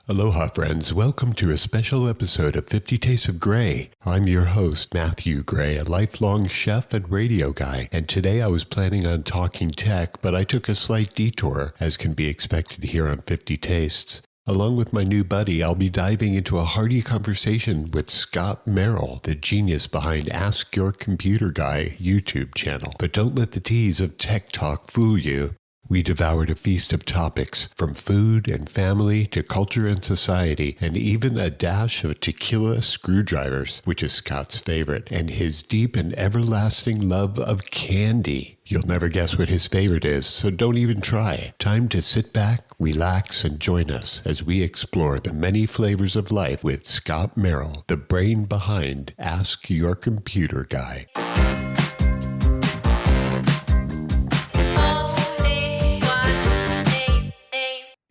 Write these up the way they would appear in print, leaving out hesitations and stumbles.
Aloha, friends. Welcome to a special episode of 50 Tastes of Gray. I'm your host, Matthew Gray, a lifelong chef and radio guy. And today I was planning on talking tech, but I took a slight detour, as can be expected here on 50 Tastes. Along with my new buddy, I'll be diving into a hearty conversation with Scott Merrill, the genius behind Ask Your Computer Guy YouTube channel. But don't let the tease of tech talk fool you. We devoured a feast of topics, from food and family to culture and society, and even a dash of tequila screwdrivers, which is Scott's favorite, and his deep and everlasting love of candy. You'll never guess what his favorite is, so don't even try. Time to sit back, relax, and join us as we explore the many flavors of life with Scott Merrill, the brain behind Ask Your Computer Guy.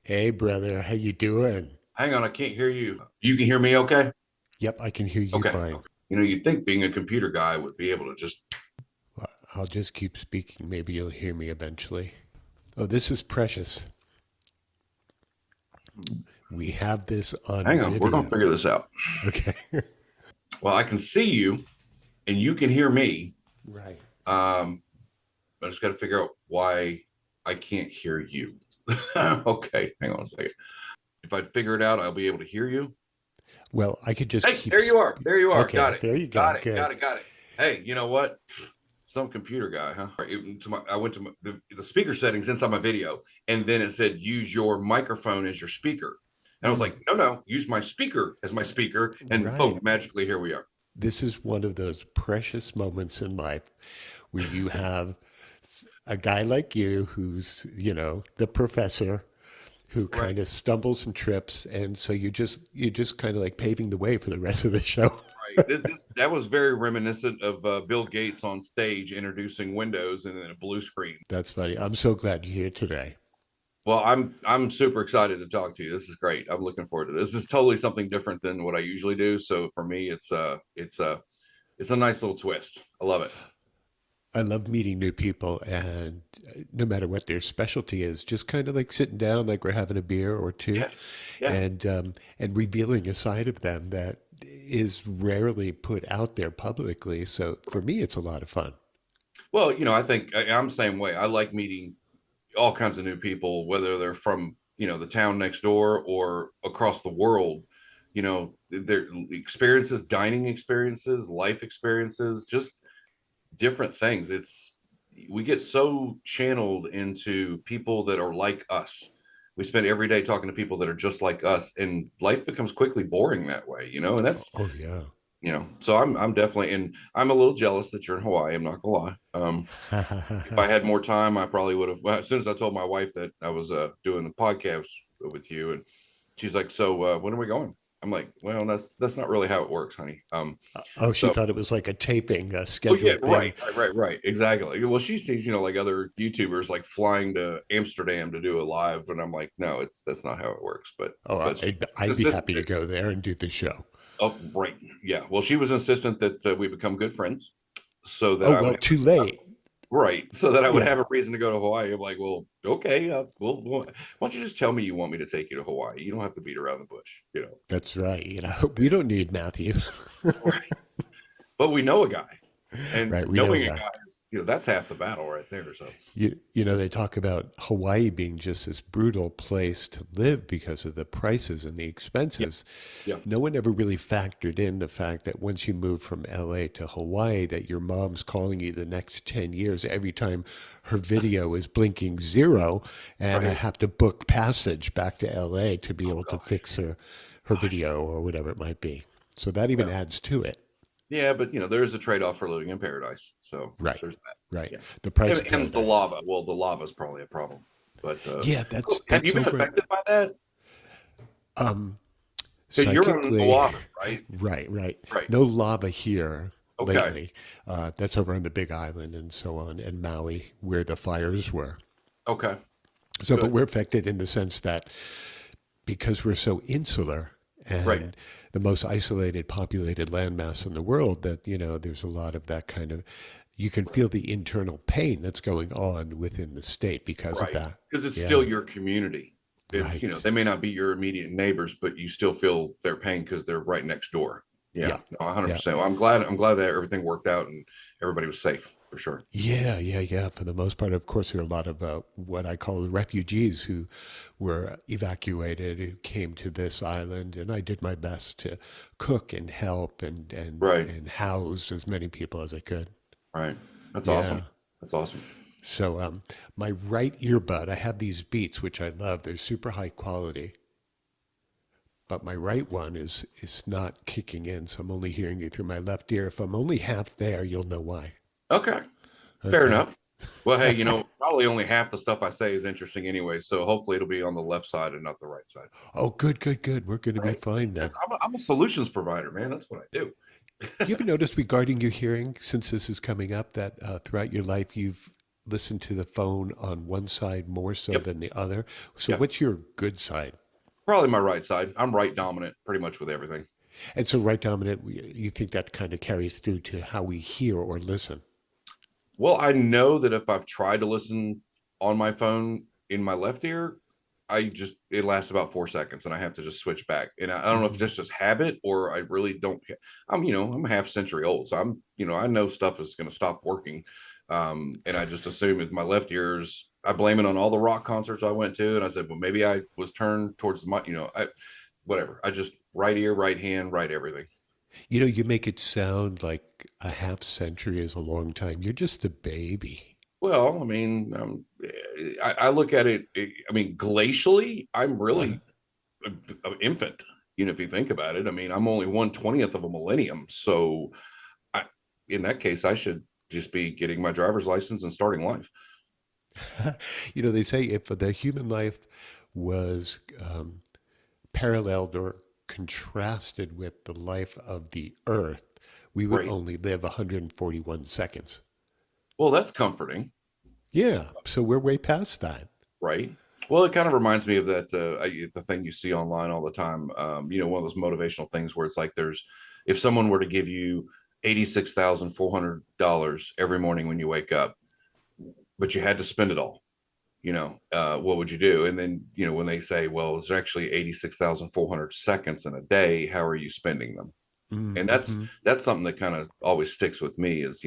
Hey, brother. How you doing? Hang on, I can't hear you. You can hear me okay? Yep, I can hear you Okay. fine. You know, you'd think being a computer guy would be able to just... Well, I'll just keep speaking. Maybe you'll hear me eventually. Oh, this is precious. We have this on Hang on, video. we're going to figure this out. Okay. Well, I can see you, and you can hear me. Right. I just got to figure out why I can't hear you. Okay, hang on a second. If I figure it out, I'll be able to hear you. Well, I could just keep... There you are. There you are. Okay, got it. there you go. Got it. Good. Got it. Got it. Hey, you know what? Some computer guy, huh? I went to the speaker settings inside my video, and then it said, use your microphone as your speaker. And I was like, no, use my speaker as my speaker. And boom, magically, here we are. This is one of those precious moments in life where you have a guy like you who's, you know, the professor who kind of stumbles and trips. And so you're just kind of like paving the way for the rest of the show. Right. That was very reminiscent of Bill Gates on stage introducing Windows and then a blue screen. That's funny. I'm so glad you're here today. Well, I'm super excited to talk to you. This is great. I'm looking forward to this. This is totally something different than what I usually do. So for me, it's a nice little twist. I love it. I love meeting new people, and no matter what their specialty is, just kind of like sitting down, like we're having a beer or two, and revealing a side of them that is rarely put out there publicly. So for me, it's a lot of fun. Well, you know, I think I'm the same way. I like meeting all kinds of new people, whether they're from, you know, the town next door or across the world. You know, their experiences, dining experiences, life experiences, just different things. We get so channeled into people that are like us. We spend every day talking to people that are just like us, and life becomes quickly boring that way, you know. And that's you know, so I'm definitely, and I'm a little jealous that you're in Hawaii. I'm not gonna lie. If I had more time, I probably would have. Well, as soon as I told my wife that I was doing the podcast with you, and she's like, "So when are we going?" I'm like, well, that's not really how it works, honey. She thought it was like a taping schedule. Oh, yeah, right, exactly. Well, she sees, you know, like other YouTubers like flying to Amsterdam to do a live, and I'm like, no, that's not how it works. But I'd be happy to go there and do the show. Oh, right, yeah. Well, she was insistent that we become good friends, so that too late. Right, so that I would have a reason to go to Hawaii. I'm like, well, okay, why don't you just tell me you want me to take you to Hawaii? You don't have to beat around the bush, you know. That's right. You know, we don't need Matthew. Right. But we know a guy, and knowing a guy is, you know, that's half the battle right there. So you know, they talk about Hawaii being just this brutal place to live because of the prices and the expenses. Yeah. No one ever really factored in the fact that once you move from LA to Hawaii, that your mom's calling you the next 10 years every time her video is blinking 0, and I have to book passage back to LA to be able to fix her video or whatever it might be. So that even adds to it. Yeah, but you know, there is a trade-off for living in paradise. So there's that. Right. Yeah. The price and the lava. Well, the lava is probably a problem. But that's have you been affected by that? So you're in the lava, right? Right. No lava here lately. That's over on the Big Island and so on, and Maui, where the fires were. Okay. So, but we're affected in the sense that because we're so insular and the most isolated populated landmass in the world, that, you know, there's a lot of that kind of, you can feel the internal pain that's going on within the state because of that. Because it's still your community. It's, Right. they may not be your immediate neighbors, but you still feel their pain because they're right next door. Yeah, Yeah. no, Yeah. 100%. Well, I'm glad that everything worked out and everybody was safe for sure. Yeah, yeah, yeah. For the most part, of course, there are a lot of what I call refugees who were evacuated, who came to this island, and I did my best to cook and help Right, and house as many people as I could. right. That's Yeah. awesome. That's awesome. So, my right earbud, I have these Beats, which I love. They're super high quality, but my right one is not kicking in, so I'm only hearing you through my left ear. If I'm only half there, you'll know why. Okay, fair Okay. enough. Well, hey, probably only half the stuff I say is interesting anyway, so hopefully it'll be on the left side and not the right side. Oh, good, good, good. We're going to be Right? fine then. I'm a solutions provider, man. That's what I do. You ever notice regarding your hearing, since this is coming up, that throughout your life you've listened to the phone on one side more so Yep. than the other? So, Yep. what's your good side? Probably my right side. I'm right dominant pretty much with everything. And so, right dominant, you think that kind of carries through to how we hear or listen? Well, I know that if I've tried to listen on my phone in my left ear, it lasts about 4 seconds and I have to just switch back. And I don't know if Hmm. it's just habit or I really don't. I'm a half century old. So I know stuff is going to stop working. And I just assume with my left ears, I blame it on all the rock concerts I went to. And I said, well, maybe I was turned towards whatever. I just right ear, right hand, right everything. You make it sound like a half century is a long time. You're just a baby. Well, I look at it. I mean, glacially, I'm Uh, really an infant. If you think about it, I mean, I'm only 1/20th of a millennium. So, I, in that case, I should just be getting my driver's license and starting life. they say if the human life was paralleled or contrasted with the life of the earth, we would Right. only live 141 seconds. Well, that's comforting, Yeah, so we're way past that. right? Well, it kind of reminds me of that the thing you see online all the time. One of those motivational things where it's like if someone were to give you $86,400 every morning when you wake up, but you had to spend it all, what would you do? And then, when they say, well, it's actually 86,400 seconds in a day, how are you spending them? And that's Mm-hmm. that's something that kind of always sticks with me is,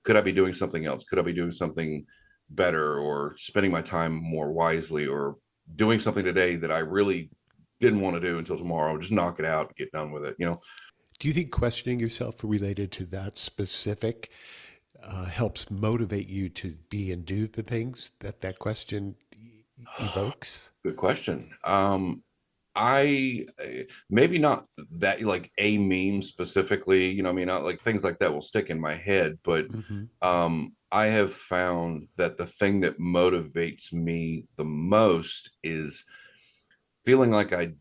could I be doing something else? Could I be doing something better or spending my time more wisely or doing something today that I really didn't want to do until tomorrow? Just knock it out and get done with it. Do you think questioning yourself related to that specific helps motivate you to be and do the things that question evokes? Good question. I maybe not that like a meme specifically, I mean, not like things like that will stick in my head, but Hmm. I have found that the thing that motivates me the most is feeling like I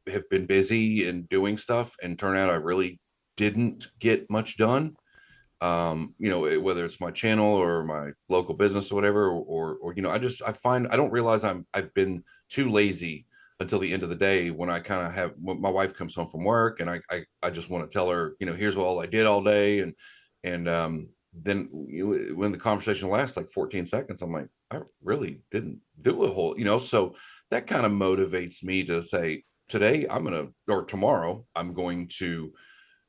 have been busy and doing stuff and turn out I really didn't get much done. Whether it's my channel or my local business or whatever, or I find I don't realize I've been too lazy until the end of the day when I kind of have when my wife comes home from work and I just want to tell her, here's all I did all day. And then when the conversation lasts like 14 seconds, I'm like, I really didn't do a whole, so that kind of motivates me to say, today or tomorrow, I'm going to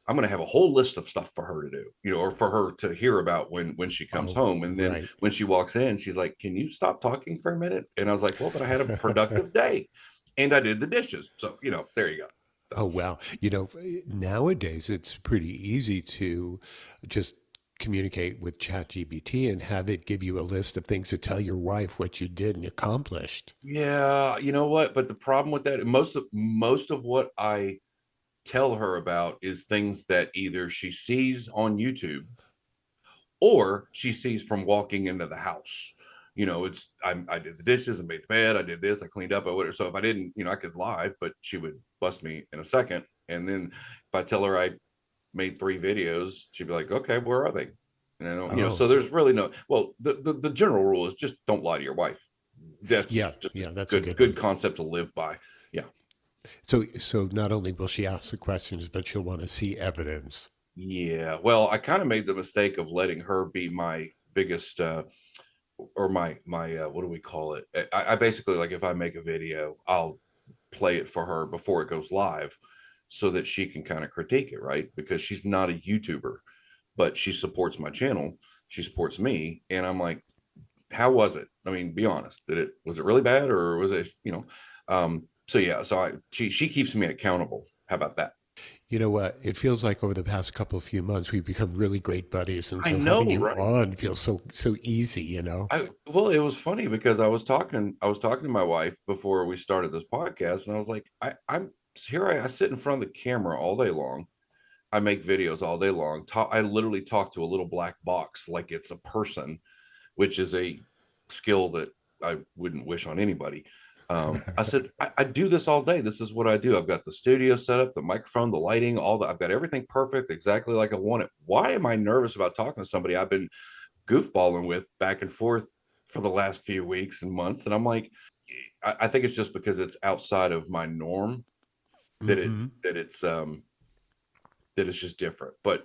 have a whole list of stuff for her to do, or for her to hear about when she comes Oh, home. And then right. when she walks in, she's like, "Can you stop talking for a minute?" And I was like, "Well, but I had a productive day, and I did the dishes." So there you go. So, Oh, wow. Nowadays it's pretty easy to just communicate with ChatGPT and have it give you a list of things to tell your wife what you did and accomplished. yeah, you know what? But the problem with that, most of what I tell her about is things that either she sees on YouTube or she sees from walking into the house. I did the dishes and made the bed, I did this, I cleaned up, or whatever. So if I didn't, I could lie, but she would bust me in a second. And then if I tell her I made 3 videos, she'd be like, okay, where are they? And I don't, Oh, so there's really no, well, the general rule is just don't lie to your wife. That's yeah, just a yeah, that's a good good one. good concept to live by. Yeah. So not only will she ask the questions, but she'll want to see evidence. Yeah. Well, I kind of made the mistake of letting her be my biggest or my what do we call it? I basically, like, if I make a video, I'll play it for her before it goes live so that she can kind of critique it, right? Because she's not a YouTuber, but she supports my channel. She supports me. And I'm like, how was it? I mean, be honest. Was it really bad, or was it, so yeah, she keeps me accountable. How about that? You know what? It feels like over the past couple of few months we've become really great buddies, and I so know, having you right? on feels so easy. You know. Well, it was funny because I was talking to my wife before we started this podcast, and I was like, I'm here. I sit in front of the camera all day long. I make videos all day long. I literally talk to a little black box like it's a person, which is a skill that I wouldn't wish on anybody. I said, I do this all day. This is what I do. I've got the studio set up, the microphone, the lighting, I've got everything perfect, exactly like I want it. Why am I nervous about talking to somebody I've been goofballing with back and forth for the last few weeks and months? And I'm like, I think it's just because it's outside of my norm that it Hmm. that it's that it's just different. But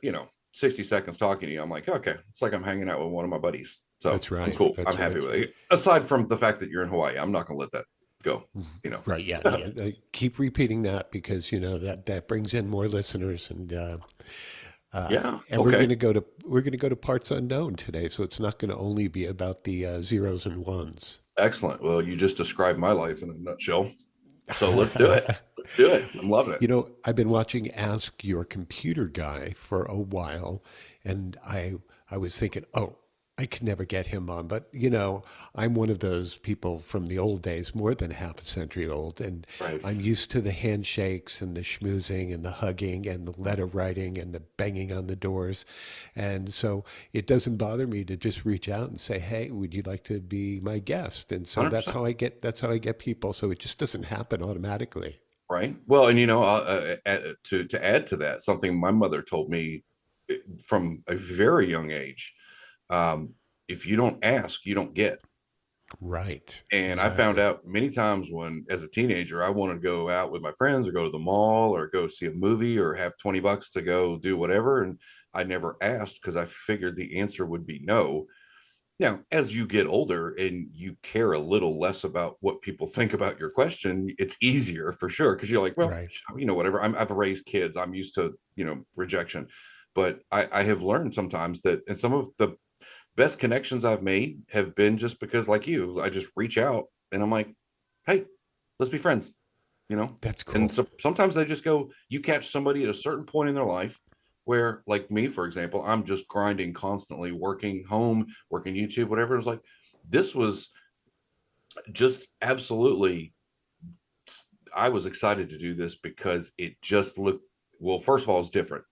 60 seconds talking to you, I'm like, okay, it's like I'm hanging out with one of my buddies. So That's I'm right. cool. I'm That's happy right. with it. Aside from the fact that you're in Hawaii, I'm not gonna let that go, you know. Right. Yeah. Yeah. Keep repeating that because that brings in more listeners, Yeah. and Okay. we're gonna go to parts unknown today. So it's not going to only be about the zeros and ones. Excellent. Well, you just described my life in a nutshell. So let's do it. Let's do it. I'm loving it. I've been watching Ask Your Computer Guy for a while, and I was thinking, oh, I could never get him on. But I'm one of those people from the old days, more than half a century old, and Right. I'm used to the handshakes and the schmoozing and the hugging and the letter writing and the banging on the doors, and so it doesn't bother me to just reach out and say, hey, would you like to be my guest? And so 100%. that's how I get people. So it just doesn't happen automatically. Right. Well, and to add to that, something my mother told me from a very young age, um, if you don't ask, you don't get. Right. And I found Exactly. out many times when, as a teenager, I wanted to go out with my friends or go to the mall or go see a movie or have $20 to go do whatever. And I never asked because I figured the answer would be no. Now, as you get older and you care a little less about what people think about your question, it's easier for sure. Cause you're like, well, Right. whatever. I've raised kids. I'm used to, rejection. But I have learned sometimes that, and some of the best connections I've made have been just because, like you, I just reach out and I'm like, hey, let's be friends, you know? That's And cool. so sometimes they just go, you catch somebody at a certain point in their life where, like me, for example, I'm just grinding constantly, working home, working YouTube, whatever. It was like, this was just absolutely, I was excited to do this because it just looked, well, first of all, it's different,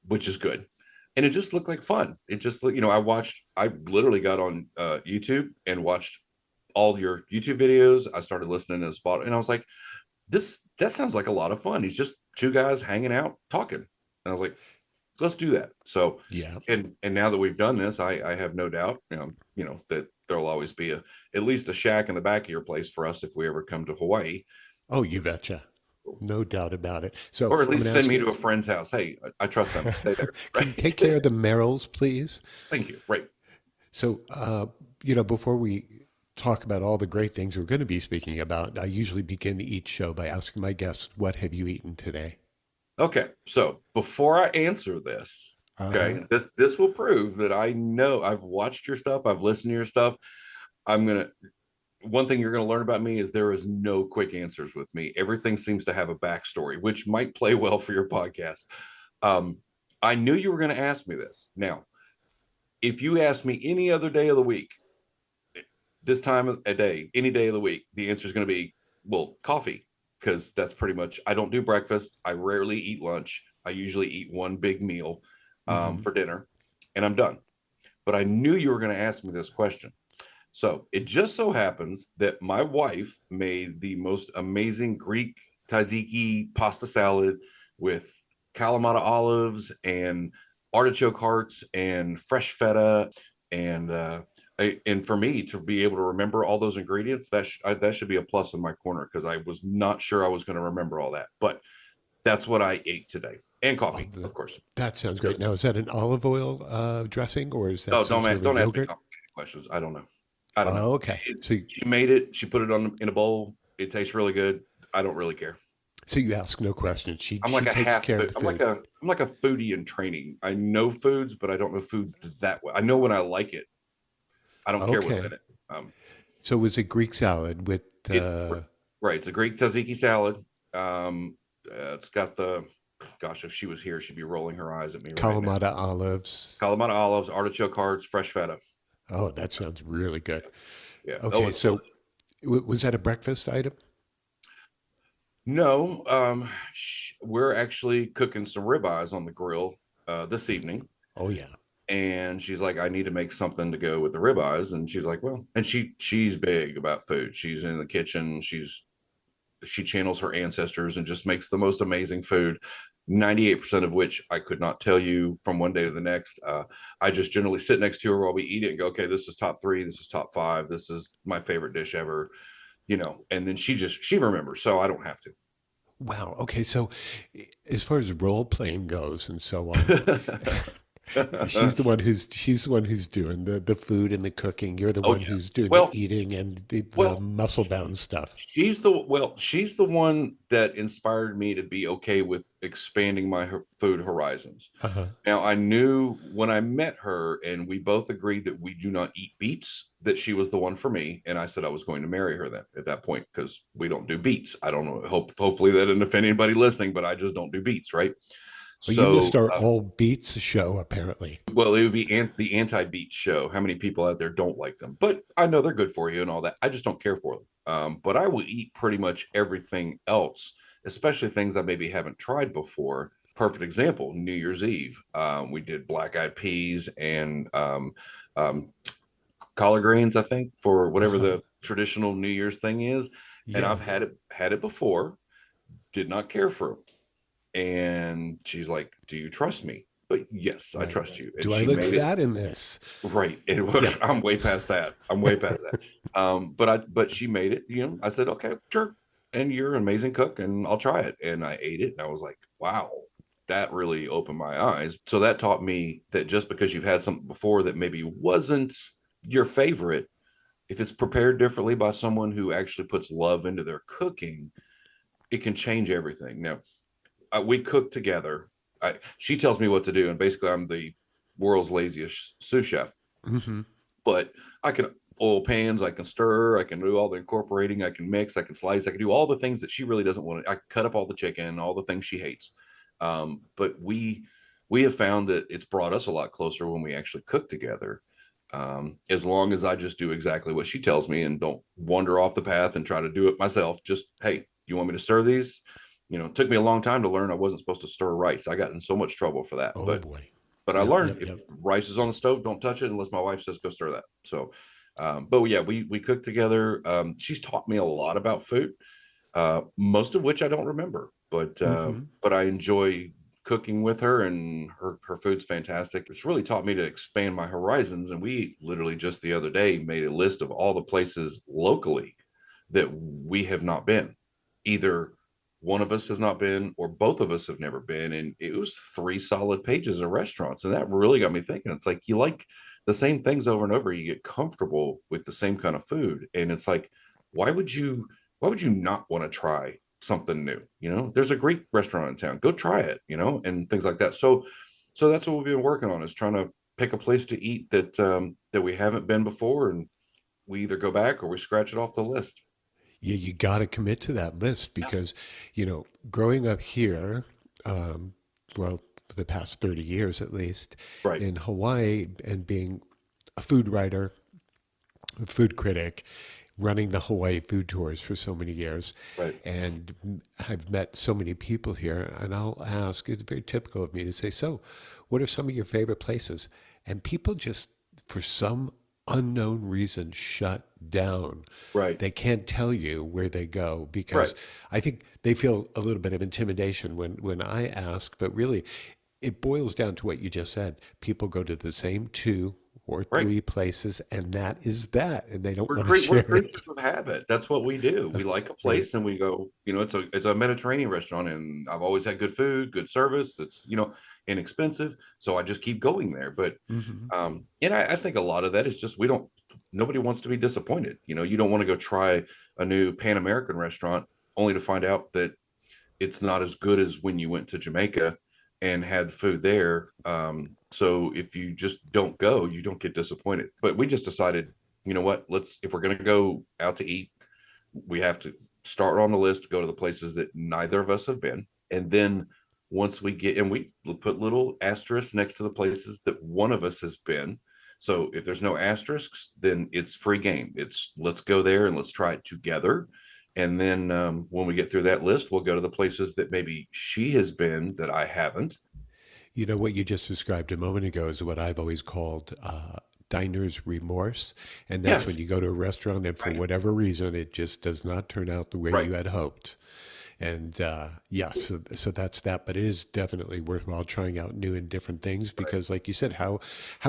which is good. And it just looked like fun. It just, I literally got on YouTube and watched all your YouTube videos. I started listening to the spot and I was like, that sounds like a lot of fun. He's just two guys hanging out talking. And I was like, let's do that. So, Yeah. and now that we've done this, I have no doubt, that there'll always be at least a shack in the back of your place for us if we ever come to Hawaii, Oh, you betcha. No doubt about it. So or at I'm going least to send ask me you, to a friend's house. Hey, I trust them. Stay there. can you take Right. care of the Merrills, please? Thank you. Right. So, before we talk about all the great things we're going to be speaking about, I usually begin each show by asking my guests, what have you eaten today? Okay. So before I answer this, Uh-huh. okay, this will prove that I know I've watched your stuff, I've listened to your stuff. I'm gonna One thing you're gonna learn about me is there is no quick answers with me. Everything seems to have a backstory, which might play well for your podcast. Um, I knew you were gonna ask me this. Now, if you ask me any other day of the week, this time of a day, any day of the week, the answer is going to be, well, coffee, because that's pretty much, I don't do breakfast. I rarely eat lunch. I usually eat one big meal Hmm. for dinner and I'm done. But I knew you were going to ask me this question. So it just so happens that my wife made the most amazing Greek tzatziki pasta salad with Kalamata olives and artichoke hearts and fresh feta and and for me to be able to remember all those ingredients, that should be a plus in my corner because I was not sure I was going to remember all that. But that's what I ate today, and Oh, coffee, of course. that sounds great. Because Now, is that an olive oil dressing or is that no, some sort of a don't ask me yogurt? complicated questions. I don't know. I don't know. Oh, okay. So, She made it. She put it on in a bowl. It tastes really good. I don't really care. so you ask no questions. She I'm she like a takes half care of food. the food. I'm like a foodie in training. I know foods, but I don't know foods that way. I know when I like it. I don't care what's in Okay. it. So it was a Greek salad with It right. It's a Greek tzatziki salad. It's got the gosh. If she was here, she'd be rolling her eyes at me right now. Kalamata olives. Kalamata olives, artichoke hearts, fresh feta. Oh, that sounds really good. Yeah. Oh, Okay, it's so delicious. was that a breakfast item? No, we're actually cooking some ribeyes on the grill this evening. Oh yeah. And she's like, I need to make something to go with the ribeyes. And she's like, well, and she's big about food. She's in the kitchen. She channels her ancestors and just makes the most amazing food. 98% of which I could not tell you from one day to the next. I just generally sit next to her while we eat it and go, okay, this is top three, this is top five, this is my favorite dish ever, and then she remembers, so I don't have Wow. Okay, so as far as role playing goes and so on, to. she's the one who's doing the food and the cooking. You're the Oh one yeah. who's doing the Well, eating and the well, muscle bound stuff. she's the one that inspired me to be okay with expanding my food horizons. Uh-huh. Now, I knew when I met her, and we both agreed that we do not eat beets, that she was the one for me. And I said I was going to marry her then at that point because we don't do beets. I don't know. Hopefully that didn't offend anybody listening, but I just don't do beets, right? Well, you So, missed our all beats show apparently. well, it would be the anti-beet show. How many people out there don't like them? But I know they're good for you and all that. I just don't care for them. But I will eat pretty much everything else, especially things I maybe haven't tried before. Perfect example: New Year's Eve. We did black-eyed peas and um, collard greens, I think, for whatever Uh-huh. the traditional New Year's thing is. And Yeah. I've had it before. Did not care for them. And she's like, "Do you trust me?" But yes, I Right. trust you. And Do I she look made it fat in this? right. Yeah. I'm way past that. I'm way past that. But she made it. I said, "Okay, sure." And you're an amazing cook, and I'll try it. And I ate it, and I was like, "Wow, that really opened my eyes." So that taught me that just because you've had something before that maybe wasn't your favorite, if it's prepared differently by someone who actually puts love into their cooking, it can change everything. Now, we cook together. She tells me what to do, and basically, I'm the world's laziest sous chef. Hmm. But I can oil pans, I can stir, I can do all the incorporating, I can mix, I can slice, I can do all the things that she really doesn't want to. I cut up all the chicken, all the things she hates. But we have found that it's brought us a lot closer when we actually cook together. As long as I just do exactly what she tells me and don't wander off the path and try to do it myself. Just, hey, you want me to stir these? It took me a long time to learn I wasn't supposed to stir rice. I got in so much trouble for that. Oh But boy. I Yep, learned yep, if yep. rice is on the stove, don't touch it unless my wife says go stir that. So, but yeah, we cook together. She's taught me a lot about food, most of which I don't remember, Hmm. but I enjoy cooking with her, and her food's fantastic. It's really taught me to expand my horizons. And we literally just the other day made a list of all the places locally that we have not been. Either one of us has not been, or both of us have never been. And it was 3 solid pages of restaurants. And that really got me thinking. It's like you like the same things over and over. You get comfortable with the same kind of food. And it's like, why would you not want to try something new? There's a Greek restaurant in town. Go try it, and things like that. So that's what we've been working on, is trying to pick a place to eat that we haven't been before, and we either go back or we scratch it off the list. You got to commit to that list Yeah. because, growing up here, um, well, for the past 30 years at least, Right. in Hawaii, and being a food writer, a food critic, running the Hawaii food tours for so many years, Right. and I've met so many people here, and I'll ask, it's very typical of me to say, so what are some of your favorite places? And people just, for some unknown reason, shut down. Right. They can't tell you where they go Right. because I think they feel a little bit of intimidation when I ask, but really it boils down to what you just said. People go to the same two or Right. 3 places, and that is that, and they don't want to We're share it. creatures of habit. That's what we do. We like a Right. place and we go, it's a Mediterranean restaurant and I've always had good food, good service. It's, inexpensive. So I just keep going there. But Hmm. and I think a lot of that is just nobody wants to be disappointed. You don't want to go try a new Pan American restaurant only to find out that it's not as good as when you went to Jamaica and had food there. So if you just don't go, you don't get disappointed. But we just decided, you know what, if we're going to go out to eat, we have to start on the list, go to the places that neither of us have been. And then once we get, and we put little asterisks next to the places that one of us has been. So if there's no asterisks, then it's free game. It's let's go there and let's try it together. And then when we get through that list, we'll go to the places that maybe she has been that I haven't. You know, what you just described a moment ago is what I've always called diner's remorse. And that's when Yes. you go to a restaurant and for Right. whatever reason, it just does not turn out the way Right. you had hoped. And yeah, so that's that. But it is definitely worthwhile trying out new and different things Right. because, like you said, how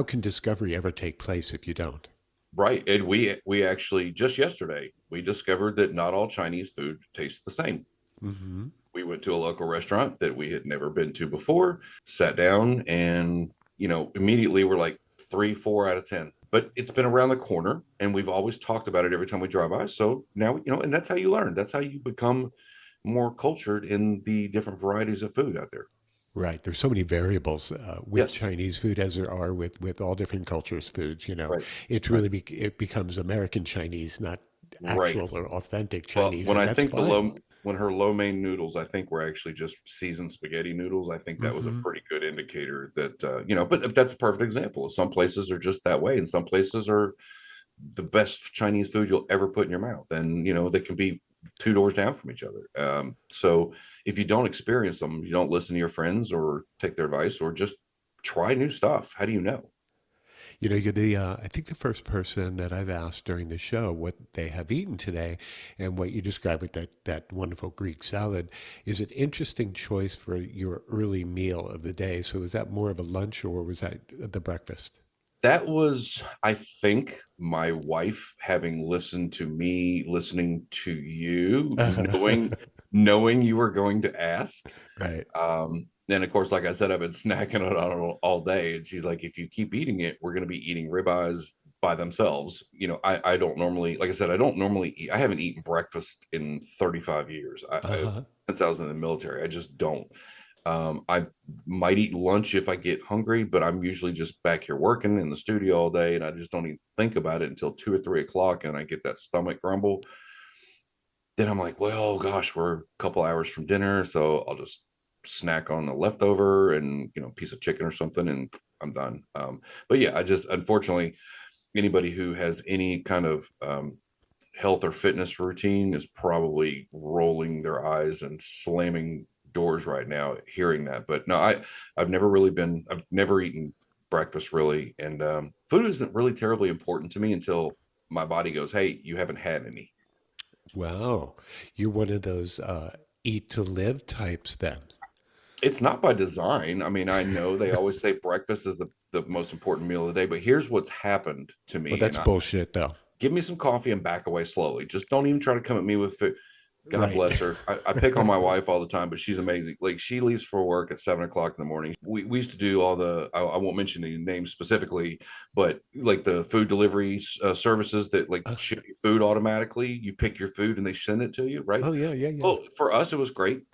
can discovery ever take place if you don't? Right. And we actually just yesterday we discovered that not all Chinese food tastes the same. Hmm. We went to a local restaurant that we had never been to before, sat down, and immediately we're like 3, 4 out of 10. But it's been around the corner, and we've always talked about it every time we drive by. So now and that's how you learn. That's how you become more cultured in the different varieties of food out there. Right. There's so many variables with Yes. Chinese food as there are with all different cultures' foods. You know, Right. it's Right. really it becomes American Chinese, not Right. actual or authentic Well, Chinese, and that's fine. when her lo mein noodles, I think were actually just seasoned spaghetti noodles. I think that was a Hmm. pretty good indicator that but that's a perfect example. Some places are just that way, and some places are the best Chinese food you'll ever put in your mouth, and they can be two doors down from each other. So if you don't experience them, you don't listen to your friends or take their advice or just try new stuff. How do you know? You know, you're the I think the first person that I've asked during the show what they have eaten today, and what you described with that wonderful Greek salad is an interesting choice for your early meal of the day. So was that more of a lunch or was that the breakfast? That was, I think, my wife having listened to me, listening to you, knowing you were going to ask. Right. And of course, like I said, I've been snacking on it all day. And she's like, if you keep eating it, we're going to be eating ribeyes by themselves. I don't normally, like I said, I don't normally eat. I haven't eaten breakfast in 35 years. Uh-huh. Since I was in the military, I just don't. I might eat lunch if I get hungry, but I'm usually just back here working in the studio all day, and I just don't even think about it until 2 or 3 o'clock, and I get that stomach grumble. Then I'm like, well, gosh, we're a couple hours from dinner, so I'll just snack on the leftover and piece of chicken or something, and I'm done. But yeah, I just unfortunately anybody who has any kind of health or fitness routine is probably rolling their eyes and slamming doors right now hearing that. But no, I've never eaten breakfast really, and food isn't really terribly important to me until my body goes, hey, you haven't had any. Wow. You're one of those eat to live types then. It's not by design. I mean, I know they always say breakfast is the most important meal of the day, but here's what's happened to Well, me, that's and I bullshit though. give me some coffee and back away slowly. Just don't even try to come at me with food. God Right. bless her. I pick on my wife all the time, but she's amazing. Like she leaves for work at 7 o'clock in the morning. We used to do all I won't mention the names specifically, but like the food delivery services that like Uh, ship you food automatically. You pick your food and they send it to you, right? oh yeah, yeah, yeah. Well, for us, it was great.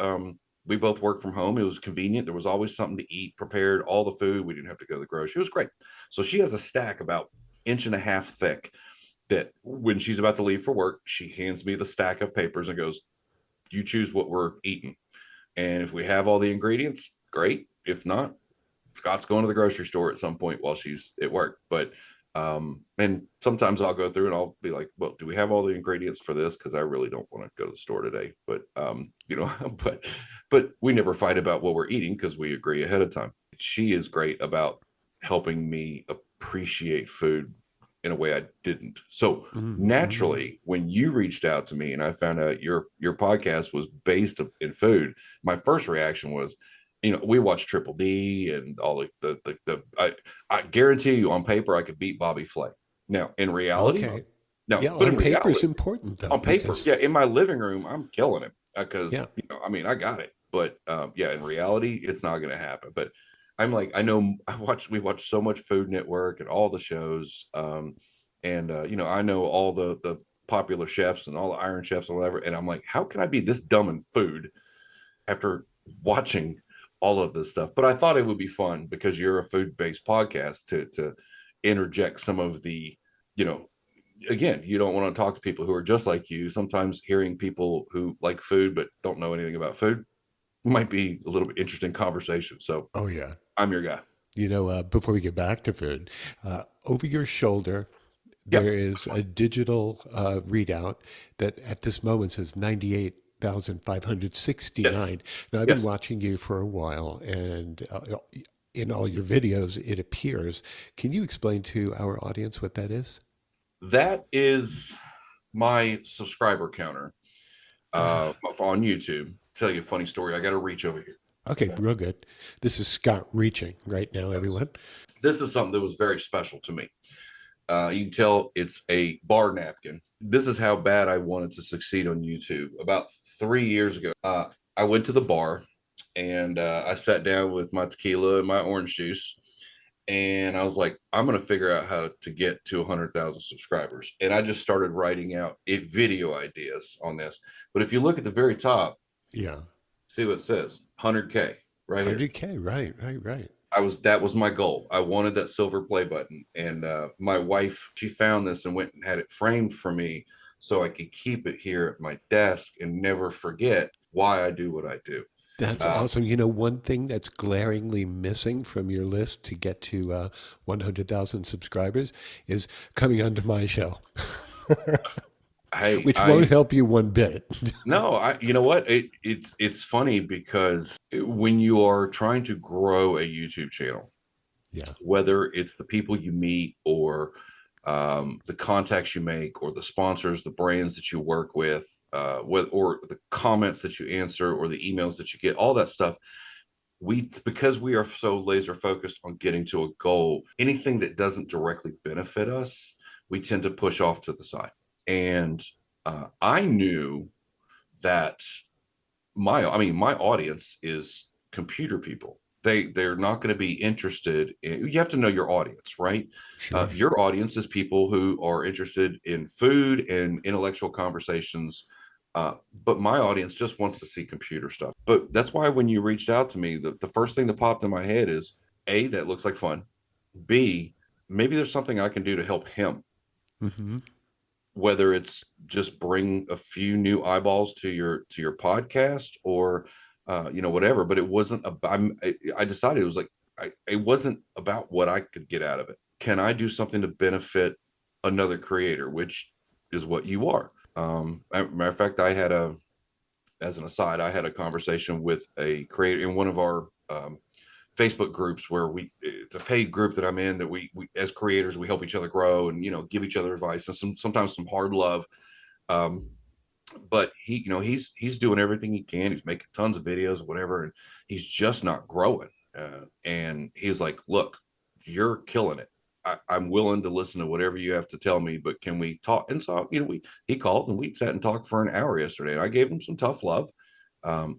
We both worked from home. It was convenient. There was always something to eat, prepared, all the food. We didn't have to go to the grocery. It was great. So she has a stack about inch and a half thick that when she's about to leave for work, she hands me the stack of papers and goes, you choose what we're eating. And if we have all the ingredients, great. If not, Scott's going to the grocery store at some point while she's at work. But and sometimes I'll go through and I'll be like, well, do we have all the ingredients for this? Because I really don't want to go to the store today. But but we never fight about what we're eating because we agree ahead of time. She is great about helping me appreciate food in a way I didn't. So Mm-hmm. naturally, when you reached out to me and I found out your podcast was based in food, my first reaction was we watch Triple D and all I guarantee you on paper I could beat Bobby Flay. Now in reality, Okay. no, Yeah, but on in paper is reality, important though, on paper, because yeah, in my living room, I'm killing him because yeah, I mean, I got it. But yeah, in reality, it's not going to happen. But I'm like, I know we watch so much Food Network and all the shows, and I know all the popular chefs and all the Iron Chefs or whatever, and I'm like, how can I be this dumb in food after watching all of this stuff? But I thought it would be fun because you're a food based podcast to interject some of the, you know, again, you don't want to talk to people who are just like you. Sometimes hearing people who like food but don't know anything about food might be a little bit interesting conversation. So oh yeah. I'm your guy. Before we get back to food, over your shoulder, there Yep. is a digital readout that at this moment says Yes. 98,569. Now, I've been Yes. watching you for a while, and in all your videos, it appears. Can you explain to our audience what that is? That is my subscriber counter Ah, on YouTube. Tell you a funny story. I got to reach over here. okay, Okay. real good. This is Scott reaching right now, everyone. This is something that was very special to me. You can tell it's a bar napkin. This is how bad I wanted to succeed on YouTube. About 3 years ago, I went to the bar and I sat down with my tequila and my orange juice. And I was like, I'm going to figure out how to get to 100,000 subscribers. And I just started writing out video ideas on this. But if you look at the very top, Yeah, see what it says 100K right here. 100K, right, right, right. That was my goal. I wanted that silver play button, and my wife, she found this and went and had it framed for me so I could keep it here at my desk and never forget why I do what I do. That's Uh, awesome. One thing that's glaringly missing from your list to get to 100,000 subscribers is coming onto my show, hey, which won't I help you one bit. no, I you know what? It's funny because when you are trying to grow a YouTube channel, Yeah, whether it's the people you meet or the contacts you make or the sponsors, the brands that you work with, or the comments that you answer or the emails that you get, all that stuff. Because we are so laser focused on getting to a goal, anything that doesn't directly benefit us, we tend to push off to the side. And I knew that my audience is computer people. They're not going to be interested in, you have to know your audience, right? sure. Your audience is people who are interested in food and intellectual conversations. But my audience just wants to see computer stuff. But that's why when you reached out to me, the first thing that popped in my head is A, that looks like fun. B, maybe there's something I can do to help him, Hmm. whether it's just bring a few new eyeballs to your podcast or whatever. But it wasn't about, I decided it was like it wasn't about what I could get out of it. Can I do something to benefit another creator, which is what you are. Matter of fact, as an aside, I had a conversation with a creator in one of our Facebook groups where it's a paid group that I'm in, that we as creators, we help each other grow and, give each other advice and sometimes some hard love. Um, but he's doing everything he can. He's making tons of videos or whatever, and he's just not growing. And he's like, look, you're killing it. I'm willing to listen to whatever you have to tell me, but can we talk? And so, he called and we sat and talked for an hour yesterday, and I gave him some tough love. Um,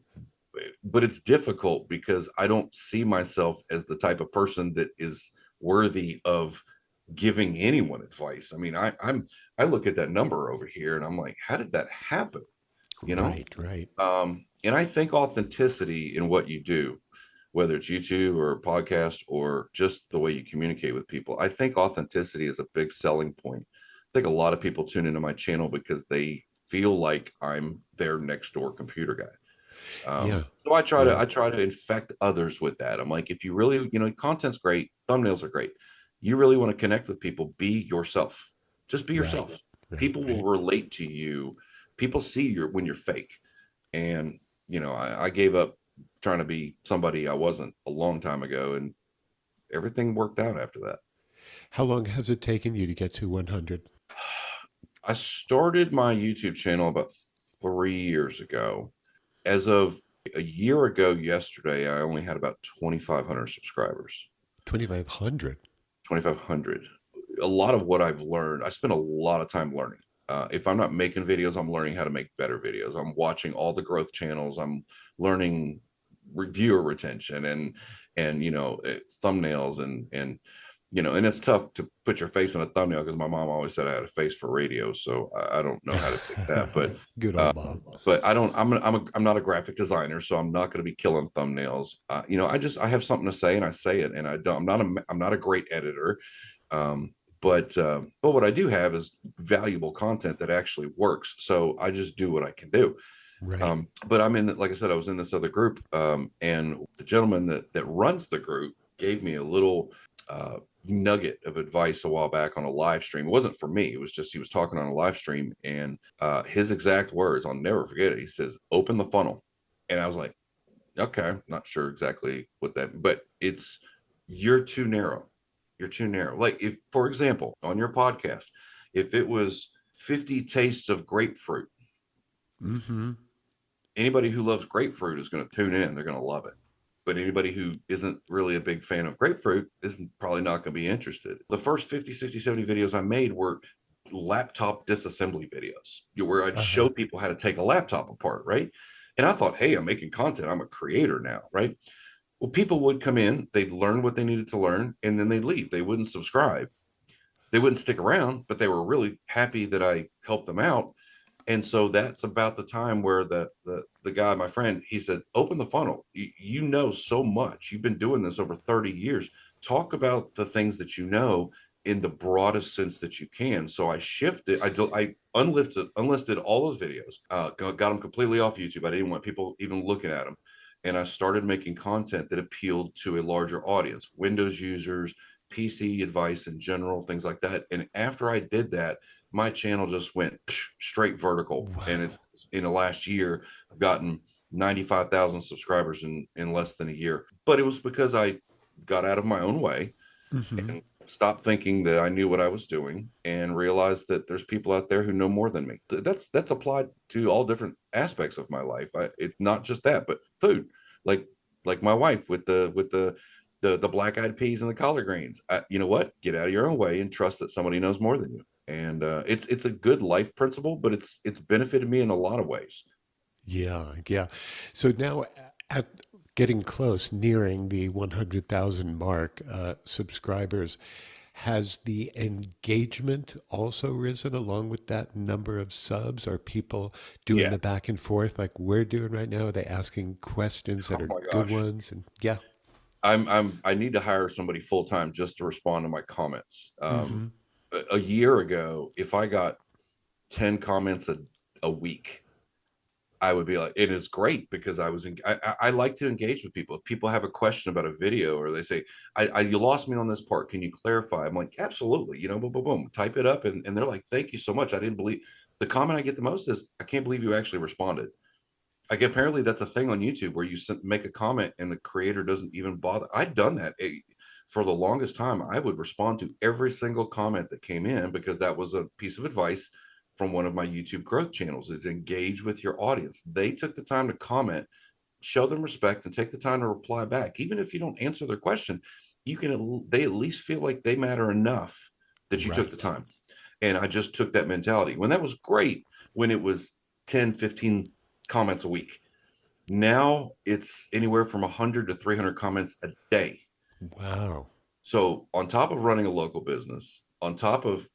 but it's difficult because I don't see myself as the type of person that is worthy of giving anyone advice. I mean, I look at that number over here and I'm like, how did that happen? You know? Right, right. And I think authenticity in what you do, whether it's YouTube or a podcast or just the way you communicate with people, I think authenticity is a big selling point. I think a lot of people tune into my channel because they feel like I'm their next door computer guy. Yeah, So yeah, I try to infect others with that. I'm like, if you really, content's great, thumbnails are great. You really want to connect with people, be yourself. Just be right, yourself. right, People will right. relate to you. People see when you're fake. And I gave up trying to be somebody I wasn't a long time ago, and everything worked out after that. How long has it taken you to get to 100? I started my YouTube channel about 3 years ago. As of a year ago yesterday, I only had about 2,500 subscribers. 2,500. 2,500. A lot of what I've learned, I spend a lot of time learning. If I'm not making videos, I'm learning how to make better videos. I'm watching all the growth channels. I'm learning viewer retention and thumbnails and and it's tough to put your face in a thumbnail because my mom always said I had a face for radio, so I don't know how to fix that. But Good old mom. but I don't. I'm not a graphic designer, so I'm not going to be killing thumbnails. I have something to say and I say it, and I don't. I'm not a great editor. But what I do have is valuable content that actually works. So I just do what I can do. Right. But like I said, I was in this other group, and the gentleman that runs the group gave me a little nugget of advice a while back on a live stream. It wasn't for me. It was just he was talking on a live stream, and his exact words, I'll never forget it. He says, "Open the funnel," and I was like, "Okay, not sure exactly what that, but you're too narrow." You're too narrow. Like if, for example, on your podcast, if it was 50 tastes of grapefruit, anybody who loves grapefruit is going to tune in. They're going to love it. But anybody who isn't really a big fan of grapefruit is probably not going to be interested. The first 50, 60, 70 videos I made were laptop disassembly videos where I'd show people how to take a laptop apart, right? And I thought, hey, I'm making content. I'm a creator now, right? Well, people would come in, they'd learn what they needed to learn, and then they'd leave. They wouldn't subscribe. They wouldn't stick around, but they were really happy that I helped them out. And so that's about the time where the guy, my friend, he said, open the funnel. You know so much. You've been doing this over 30 years. Talk about the things that you know in the broadest sense that you can. So I shifted, I unlisted all those videos, got them completely off YouTube. I didn't want people even looking at them. And I started making content that appealed to a larger audience, Windows users, PC advice in general, things like that. And after I did that, my channel just went straight vertical. Wow. And it's in the last year, I've gotten 95,000 subscribers in less than a year. But it was because I got out of my own way and stopped thinking that I knew what I was doing and realized that there's people out there who know more than me. That's applied to all different aspects of my life. It's not just that, but food, like my wife with the black eyed peas and the collard greens. You know what? Get out of your own way and trust that somebody knows more than you. And it's a good life principle, but it's benefited me in a lot of ways. Yeah. So now at getting close, nearing the 100,000 mark subscribers, has the engagement also risen along with that number of subs? Are people doing the back and forth like we're doing right now? Are they asking questions that are good ones? And yeah. I need to hire somebody full time just to respond to my comments. A year ago, if I got 10 comments a week, I would be like, it is great because I like to engage with people. If people have a question about a video or they say, you lost me on this part, can you clarify? I'm like, absolutely, boom, boom, boom, type it up. And they're like, thank you so much. I didn't believe the comment I get the most is, I can't believe you actually responded. Like apparently that's a thing on YouTube where you make a comment and the creator doesn't even bother. I'd done that for the longest time. I would respond to every single comment that came in because that was a piece of advice from one of my YouTube growth channels, is engage with your audience. They took the time to comment, show them respect, and take the time to reply back. Even if you don't answer their question, they at least feel like they matter enough that you took the time. And I just took that mentality. When that was great, when it was 10, 15 comments a week. Now it's anywhere from 100 to 300 comments a day. Wow. So on top of running a local business, on top of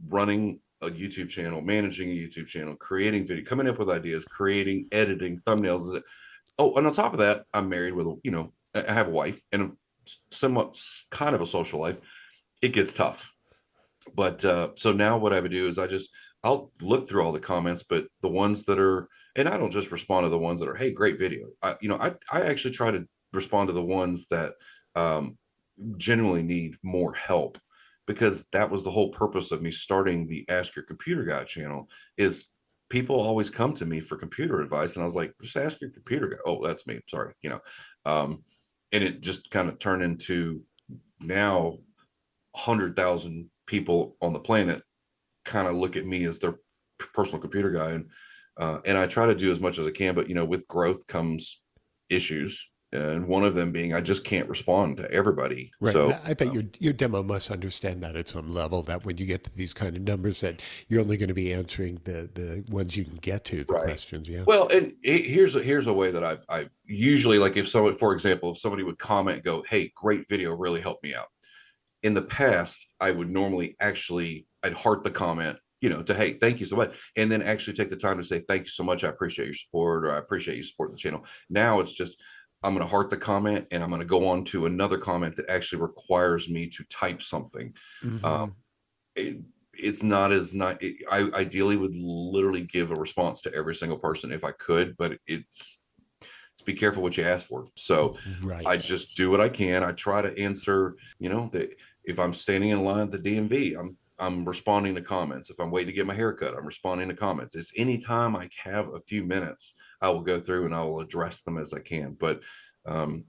running a YouTube channel, managing a YouTube channel, creating video, coming up with ideas, creating, editing, thumbnails. Oh, and on top of that, I'm married with, I have a wife and a somewhat kind of a social life. It gets tough. But so now what I would do is I'll look through all the comments, but the ones that are, and I don't just respond to the ones that are, hey, great video. I actually try to respond to the ones that genuinely need more help, because that was the whole purpose of me starting the Ask Your Computer Guy channel. Is people always come to me for computer advice, and I was like, just ask your computer guy. Oh, that's me. Sorry. And it just kind of turned into now 100,000 people on the planet kind of look at me as their personal computer guy. And I try to do as much as I can, but with growth comes issues, and one of them being I just can't respond to everybody. Right. So I bet your demo must understand that at some level, that when you get to these kind of numbers, that you're only going to be answering the ones you can get to, the right. questions. Yeah. Well, and here's a way that I've usually, like, if someone, for example, if somebody would comment, go, "Hey, great video, really helped me out." In the past, I would normally actually I'd heart the comment, to, "Hey, thank you so much," and then actually take the time to say, "Thank you so much. I appreciate your support," or "I appreciate you supporting the channel." Now it's just I'm going to heart the comment, and I'm going to go on to another comment that actually requires me to type something. Um, Hmm. it, it's not as not. I ideally would literally give a response to every single person if I could, but it's be careful what you ask for. So I Right. just do what I can. I try to answer, if I'm standing in line at the DMV, I'm responding to comments. If I'm waiting to get my haircut, I'm responding to comments. It's anytime I have a few minutes, I will go through and I will address them as I can. But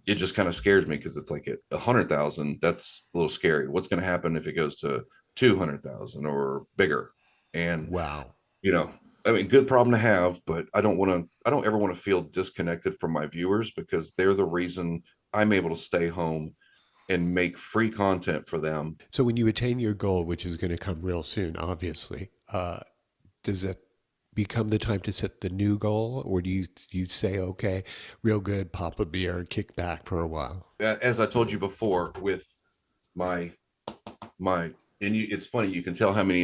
it just kind of scares me because it's like at 100,000, that's a little scary. What's going to happen if it goes to 200,000 or bigger? And Wow. you know, I mean, good problem to have, but I don't ever want to feel disconnected from my viewers because they're the reason I'm able to stay home and make free content for them. So when you attain your goal, which is going to come real soon, obviously, does it become the time to set the new goal, or do you say, okay, real good, pop a beer and kick back for a while? As I told you before, with my my it's funny, you can tell how many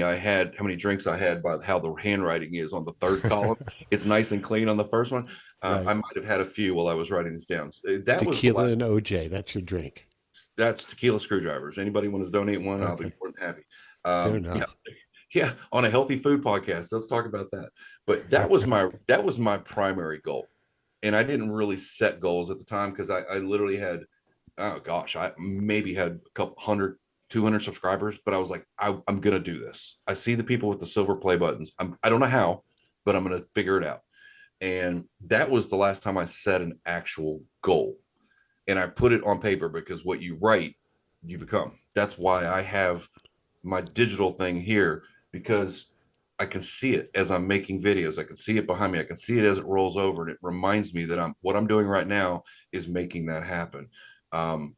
drinks I had by how the handwriting is on the third column. It's nice and clean on the first one. I Right. might have had a few while I was writing this down. That was the Tequila last. and OJ, that's your drink. That's tequila screwdrivers. Anybody want to donate one? I'll be Okay. more than happy. Fair Yeah, enough. yeah, on a healthy food podcast, let's talk about that. But that was my primary goal, and I didn't really set goals at the time because I literally had, oh gosh, I maybe had a couple hundred, 200 subscribers, but I was like, I'm gonna do this. I see the people with the silver play buttons. I don't know how, but I'm gonna figure it out. And that was the last time I set an actual goal, and I put it on paper because what you write, you become. That's why I have my digital thing here, because I can see it as I'm making videos. I can see it behind me. I can see it as it rolls over, and it reminds me that what I'm doing right now is making that happen. Um,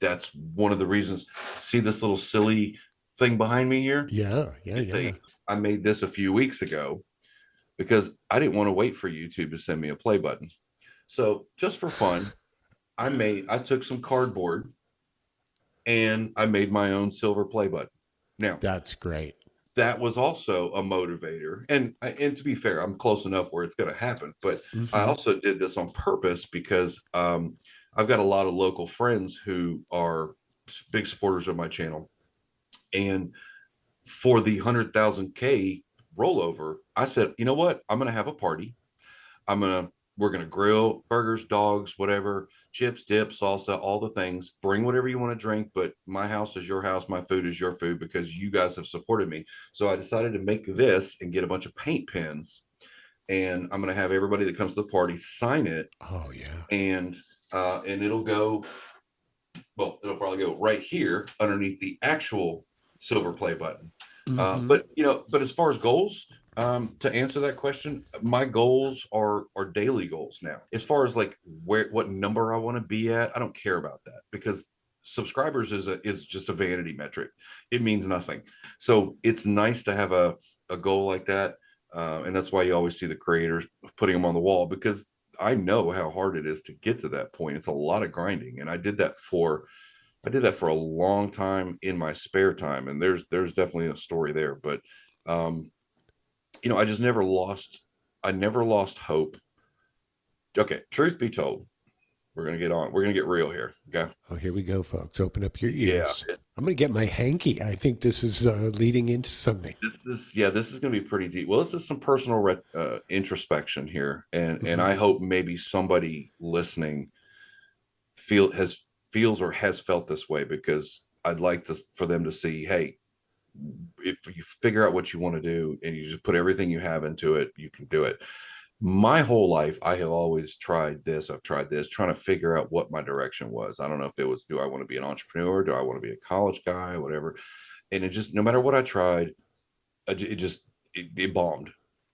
that's one of the reasons. See this little silly thing behind me here? Yeah, yeah, It's yeah. a. I made this a few weeks ago because I didn't want to wait for YouTube to send me a play button. So just for fun, I took some cardboard and I made my own silver play button. Now, That's great. that was also a motivator. And to be fair, I'm close enough where it's going to happen. But I Hmm. also did this on purpose because I've got a lot of local friends who are big supporters of my channel. And for the 100,000K rollover, I said, you know what? I'm going to have a party. We're gonna grill burgers, dogs, whatever, chips, dip, salsa, all the things. Bring whatever you want to drink, but my house is your house, my food is your food because you guys have supported me. So I decided to make this and get a bunch of paint pens, and I'm gonna have everybody that comes to the party sign it, Oh, yeah. and it'll go. Well, it'll probably go right here underneath the actual silver play button. Hmm. But as far as goals, to answer that question, my goals are daily goals now. As far as like what number I want to be at, I don't care about that because subscribers is just a vanity metric. It means nothing. So it's nice to have a goal like that, and that's why you always see the creators putting them on the wall because I know how hard it is to get to that point. It's a lot of grinding, and I did that for a long time in my spare time, and there's definitely a story there. But um, I just I never lost hope. Okay, truth be told, we're gonna get real here. Okay. Oh, here we go, folks. Open up your Yeah. ears. I'm going to get my hanky. I think this is leading into something. This is gonna be pretty deep. Well, this is some personal introspection here, and Hmm. I hope maybe somebody listening feels or has felt this way because I'd like for them to see, hey, if you figure out what you want to do and you just put everything you have into it, you can do it. My whole life, I have always tried this. I've tried this, trying to figure out what my direction was. I don't know if it was, do I want to be an entrepreneur? Do I want to be a college guy? Whatever. And it just, no matter what I tried, it bombed.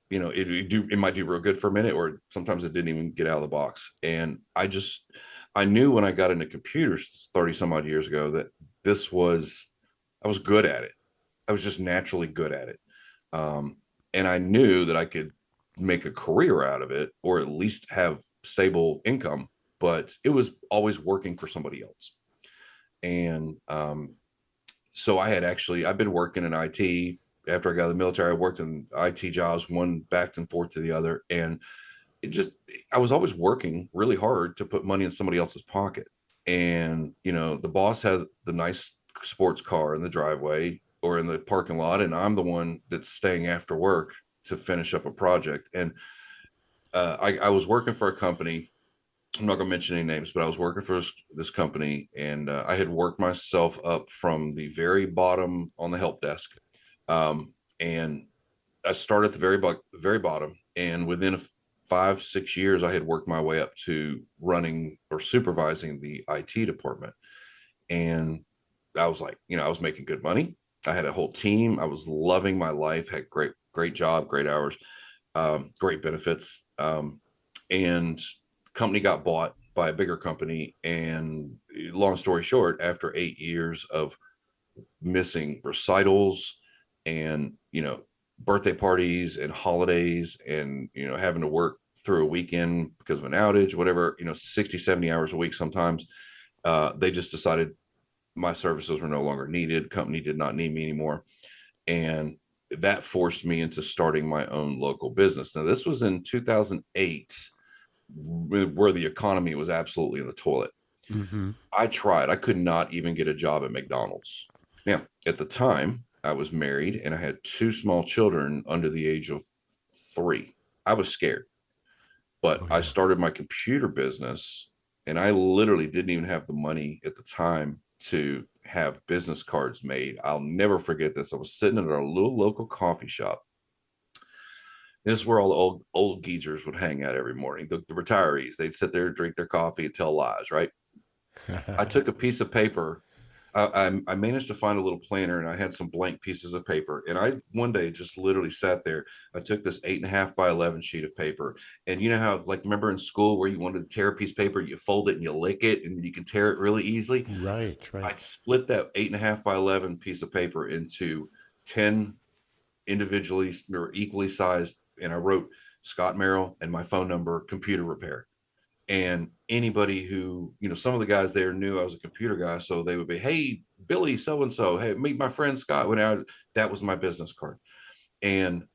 it might do real good for a minute, or sometimes it didn't even get out of the box. And I knew when I got into computers 30 some odd years ago that I was good at it. I was just naturally good at it. Um, and I knew that I could make a career out of it, or at least have stable income, but it was always working for somebody else. And so I've been working in IT. After I got out of the military, I worked in IT jobs, one back and forth to the other. And it just, I was always working really hard to put money in somebody else's pocket. And, the boss had the nice sports car in the driveway or in the parking lot, and I'm the one that's staying after work to finish up a project. And I was working for a company. I'm not going to mention any names, but I was working for this company, and I had worked myself up from the very bottom on the help desk. And I started at the very bottom, and within 5-6 years, I had worked my way up to running or supervising the IT department. And I was like, I was making good money. I had a whole team. I was loving my life. Had great job, great hours, great benefits. And company got bought by a bigger company. And long story short, after 8 years of missing recitals and birthday parties and holidays, and having to work through a weekend because of an outage, whatever, 60-70 hours a week sometimes, they just decided my services were no longer needed. Company did not need me anymore. And that forced me into starting my own local business. Now, this was in 2008, where the economy was absolutely in the toilet. Mm-hmm. I tried. I could not even get a job at McDonald's. Now, at the time, I was married and I had two small children under the age of 3. I was scared, but Oh I yeah. started my computer business, and I literally didn't even have the money at the time to have business cards made. I'll never forget this. I was sitting at our little local coffee shop. This is where all the old geezers would hang out every morning. The retirees, they'd sit there, drink their coffee, and tell lies, right? I took a piece of paper. I managed to find a little planner, and I had some blank pieces of paper. And I one day just literally sat there. I took this 8.5 by 11 sheet of paper. And you know how, like, remember in school where you wanted to tear a piece of paper, you fold it and you lick it, and then you can tear it really easily? Right, right. I split that 8.5 by 11 piece of paper into 10 individually or equally sized. And I wrote Scott Merrill and my phone number, computer repair. And anybody who, some of the guys there knew I was a computer guy, so they would be, hey, Billy so and so, hey, meet my friend Scott. That was my business card. And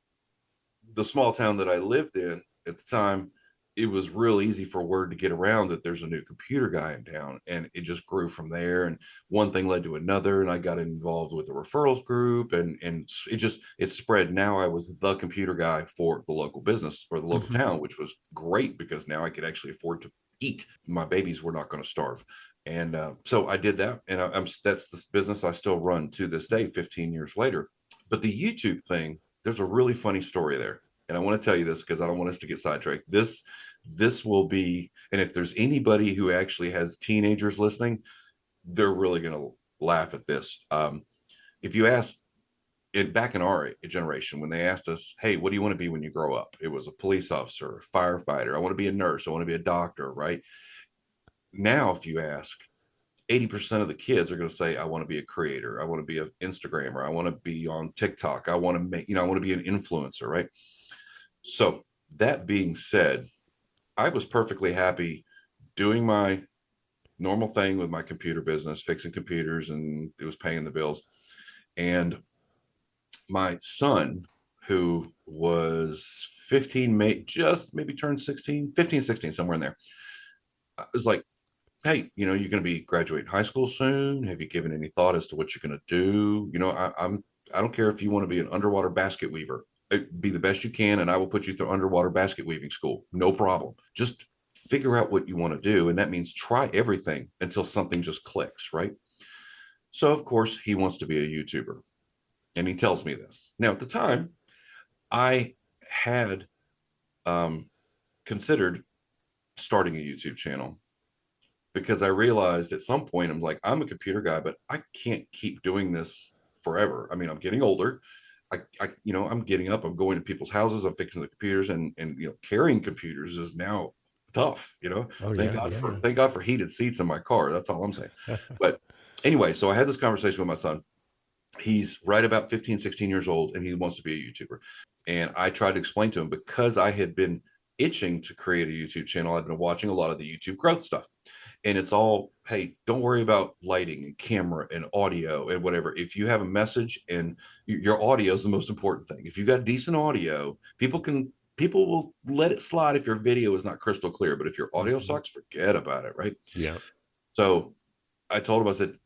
the small town that I lived in at the time, it was real easy for word to get around that there's a new computer guy in town. And it just grew from there. And one thing led to another. And I got involved with the referrals group, and it spread. Now I was the computer guy for the local business or the local Mm-hmm. town, which was great because now I could actually afford to eat. My babies were not going to starve. And so I did that. And that's the business I still run to this day, 15 years later. But the YouTube thing, there's a really funny story there, and I want to tell you this because I don't want us to get sidetracked. This will be, and if there's anybody who actually has teenagers listening, they're really going to laugh at this. If you ask it back in our generation, when they asked us, hey, what do you want to be when you grow up? It was a police officer, a firefighter. I want to be a nurse. I want to be a doctor, right? Now, if you ask, 80% of the kids are going to say, I want to be a creator. I want to be an Instagrammer. I want to be on TikTok. I want to make, I want to be an influencer, right? So that being said, I was perfectly happy doing my normal thing with my computer business, fixing computers, and it was paying the bills. And my son, who was 15, just maybe turned 16, 15, 16, somewhere in there, I was like, hey, you're going to be graduating high school soon. Have you given any thought as to what you're going to do? I don't care if you want to be an underwater basket weaver. Be the best you can, and I will put you through underwater basket weaving school. No problem. Just figure out what you want to do, and that means try everything until something just clicks, right? So of course he wants to be a YouTuber, and he tells me this. Now at the time, I had um, considered starting a YouTube channel because I realized at some point, I'm like, I'm a computer guy, but I can't keep doing this forever. I mean, I'm getting older. I'm getting up, I'm going to people's houses, I'm fixing the computers, and carrying computers is now tough. Oh Thank yeah, God yeah, for thank God for heated seats in my car. That's all I'm saying. yeah. But anyway, so I had this conversation with my son. He's right about 15, 16 years old, and he wants to be a YouTuber. And I tried to explain to him, because I had been itching to create a YouTube channel. I've been watching a lot of the YouTube growth stuff. And it's all, hey, don't worry about lighting and camera and audio and whatever. If you have a message, and your audio is the most important thing. If you got decent audio, people will let it slide if your video is not crystal clear. But if your audio Hmm. sucks, forget about it, right? Yeah. So I told him, I said,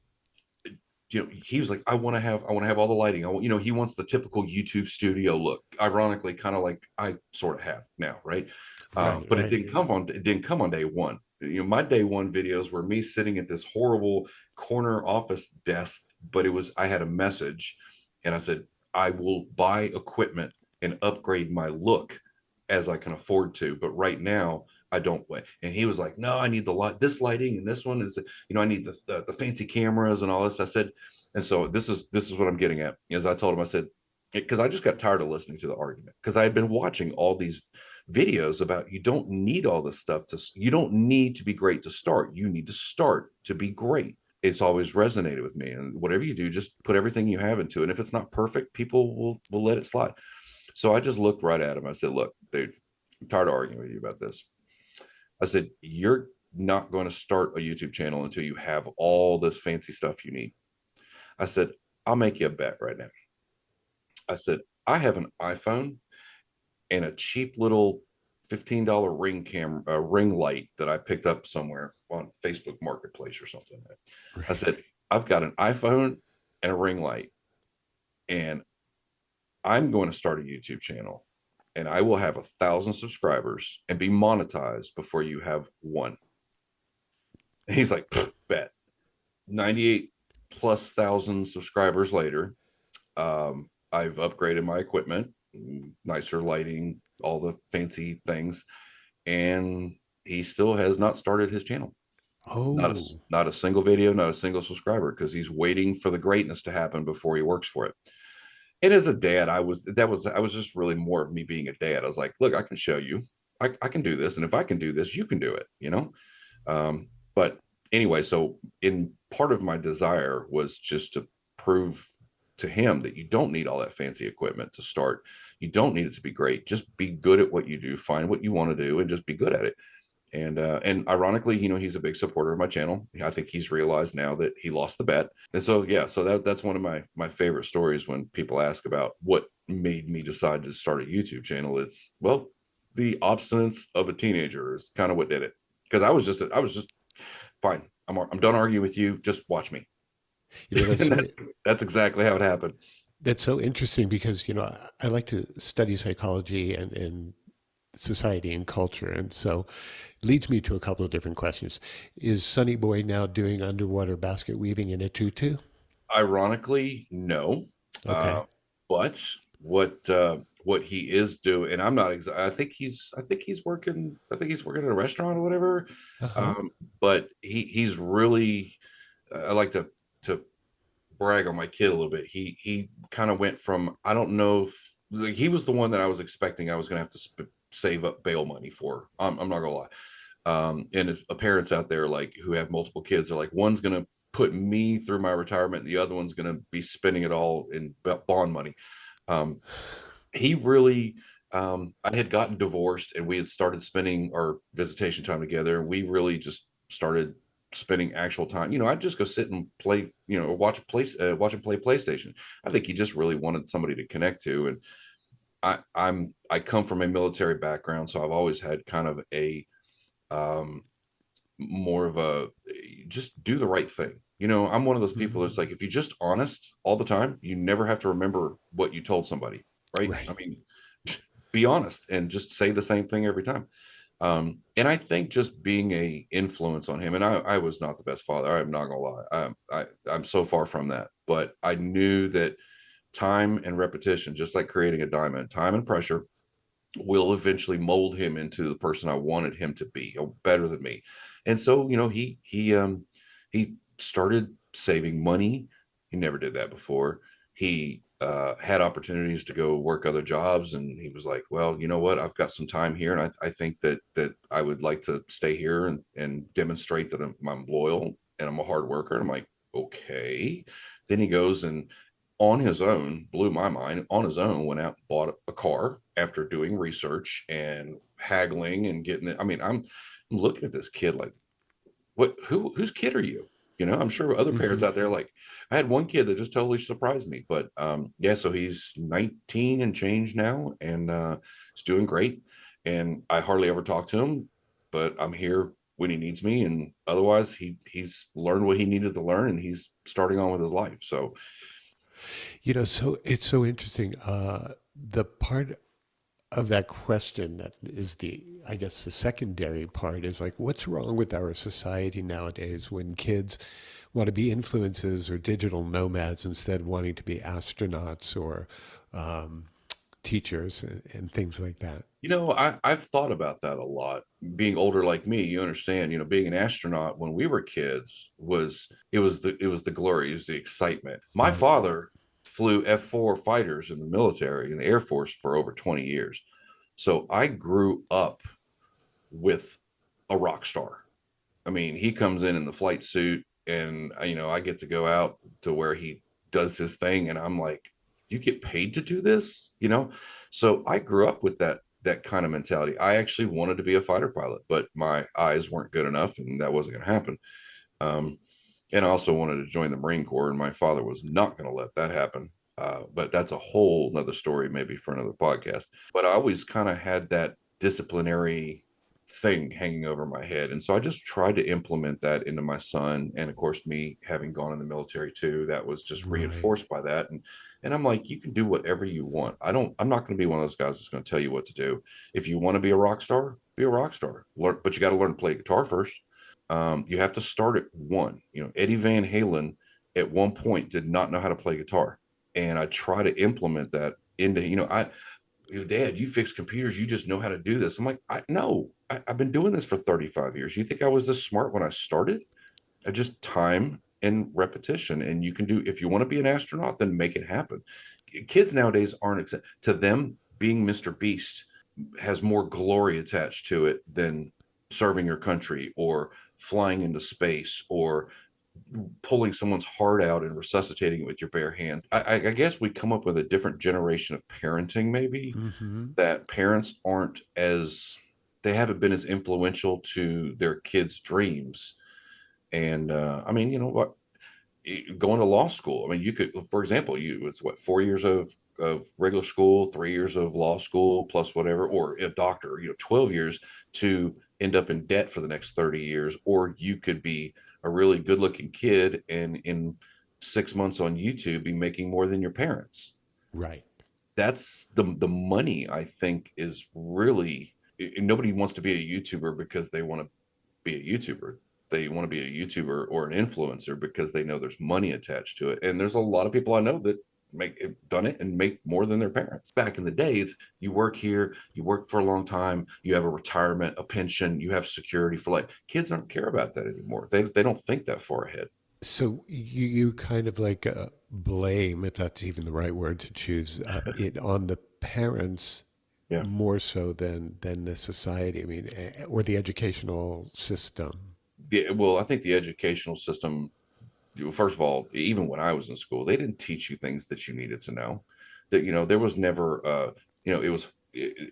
he was like, I want to have all the lighting. He wants the typical YouTube studio look. Ironically, kind of like I sort of have now, right? Right, But it right. didn't come on day one. My day one videos were me sitting at this horrible corner office desk, but I had a message, and I said, I will buy equipment and upgrade my look as I can afford to. But right now, I don't wait. And he was like, no, I need the light, this lighting, and this one is, I need the fancy cameras and all this. I said, and so this is what I'm getting at. Is I told him, I said, because I just got tired of listening to the argument, because I had been watching all these videos about, you don't need all this stuff you don't need to be great to start. You need to start to be great. It's always resonated with me. And whatever you do, just put everything you have into it. And if it's not perfect, people will let it slide. So I just looked right at him. I said, look, dude, I'm tired of arguing with you about this. I said, you're not going to start a YouTube channel until you have all this fancy stuff you need. I said, I'll make you a bet right now. I said, I have an iPhone and a cheap little $15 ring light that I picked up somewhere on Facebook Marketplace or something. I Right. said, I've got an iPhone and a ring light, and I'm going to start a YouTube channel, and I will have 1,000 subscribers and be monetized before you have one. And he's like, bet. 98 plus thousand subscribers later, I've upgraded my equipment, nicer lighting, all the fancy things, and he still has not started his channel. Oh, Not a single video, not a single subscriber, because he's waiting for the greatness to happen before he works for it. And as a dad, I was just really more of me being a dad. I was like, look, I can show you, I can do this, and if I can do this, you can do it. But anyway, so in part of my desire was just to prove to him that you don't need all that fancy equipment to start. You don't need it to be great. Just be good at what you do, find what you want to do, and just be good at it. And ironically, he's a big supporter of my channel. I think he's realized now that he lost the bet. And so yeah, so that's one of my favorite stories when people ask about what made me decide to start a YouTube channel. It's, well, the obstinance of a teenager is kind of what did it. Because I was just fine. I'm done arguing with you. Just watch me. that's And so that's exactly how it happened. that's so interesting because I like to study psychology and society and culture, and so it leads me to a couple of different questions. Is Sonny Boy now doing underwater basket weaving in a tutu? Ironically, no. Okay. But what he is doing, and I'm not I think he's working in a restaurant or whatever. Uh huh. But he's really, I like to brag on my kid a little bit. He kind of went from, I don't know if, like, he was the one that I was expecting I was going to have to save up bail money for. I'm not gonna lie. And if parents out there, like, who have multiple kids, are like, one's gonna put me through my retirement, and the other one's gonna be spending it all in bond money. Um, he really, I had gotten divorced, and we had started spending our visitation time together. We really just started spending actual time. I'd just go sit and play, watch him play PlayStation. I think he just really wanted somebody to connect to. And I come from a military background, so I've always had kind of a, um more of a, just do the right thing. I'm one of those people that's Hmm. like, if you're just honest all the time, you never have to remember what you told somebody, right? I Right. mean, be honest and just say the same thing every time. And I think just being a influence on him, and I was not the best father, I'm not gonna lie. I'm so far from that, but I knew that time and repetition, just like creating a diamond, time and pressure will eventually mold him into the person I wanted him to be, better than me. And so, he started saving money. He never did that before. He had opportunities to go work other jobs, and he was like, well, you know what, I've got some time here, and I think that I would like to stay here and demonstrate that I'm loyal and I'm a hard worker. And I'm like, okay. Then he goes and on his own, blew my mind, on his own went out and bought a car after doing research and haggling and getting it. I mean, I'm looking at this kid like, whose kid are you? I'm sure other parents Hmm. out there, like, I had one kid that just totally surprised me. But yeah, so he's 19 and change now, and he's doing great. And I hardly ever talk to him, but I'm here when he needs me. And otherwise, he's learned what he needed to learn, and he's starting on with his life. So So it's so interesting. The part of that question that is I guess, the secondary part is like, what's wrong with our society nowadays when kids want to be influencers or digital nomads instead of wanting to be astronauts or um, teachers and things like that? I've thought about that a lot. Being older like me, you understand, being an astronaut when we were kids was the glory, it was the excitement. My Right. father flew F-4 fighters in the military, in the Air Force, for over 20 years. So I grew up with a rock star. I mean, he comes in the flight suit, and I get to go out to where he does his thing, and I'm like, you get paid to do this? So I grew up with that kind of mentality. I actually wanted to be a fighter pilot, but my eyes weren't good enough, and that wasn't going to happen. Um, and I also wanted to join the Marine Corps, and my father was not going to let that happen. But that's a whole nother story, maybe for another podcast. But I always kind of had that disciplinary thing hanging over my head. And so I just tried to implement that into my son. And of course, me having gone in the military too, that was just Right. reinforced by that. And I'm like, you can do whatever you want. I'm not going to be one of those guys that's going to tell you what to do. If you want to be a rock star, be a rock star. But you got to learn to play guitar first. You have to start at one. Eddie Van Halen at one point did not know how to play guitar. And I try to implement that into, Dad, you fix computers, you just know how to do this. I'm like, no, I've been doing this for 35 years. You think I was this smart when I started? I just time and repetition. And you can do, if you want to be an astronaut, then make it happen. Kids nowadays aren't, to them, being Mr. Beast has more glory attached to it than serving your country or flying into space or pulling someone's heart out and resuscitating it with your bare hands. I guess we come up with a different generation of parenting, maybe, Hmm. that parents aren't as, they haven't been as influential to their kids' dreams. And I mean, you know what? Going to law school. I mean, you could, for example, it's what, 4 years of regular school, 3 years of law school, plus whatever, or a doctor, 12 years to end up in debt for the next 30 years. Or you could be a really good looking kid and in 6 months on YouTube be making more than your parents. Right. That's the money, I think, is really, nobody wants to be a YouTuber because they want to be a YouTuber. They want to be a YouTuber or an influencer because they know there's money attached to it. And there's a lot of people I know that done it and make more than their parents. Back in the days, you work here, you work for a long time, you have a retirement, a pension, you have security for life. Kids don't care about that anymore. They don't think that far ahead. So you kind of like blame, if that's even the right word to choose, it on the parents Yeah. more so than the society. I mean, or the educational system. Well, I think the educational system, first of all, even when I was in school, they didn't teach you things that you needed to know. That there was never, it was.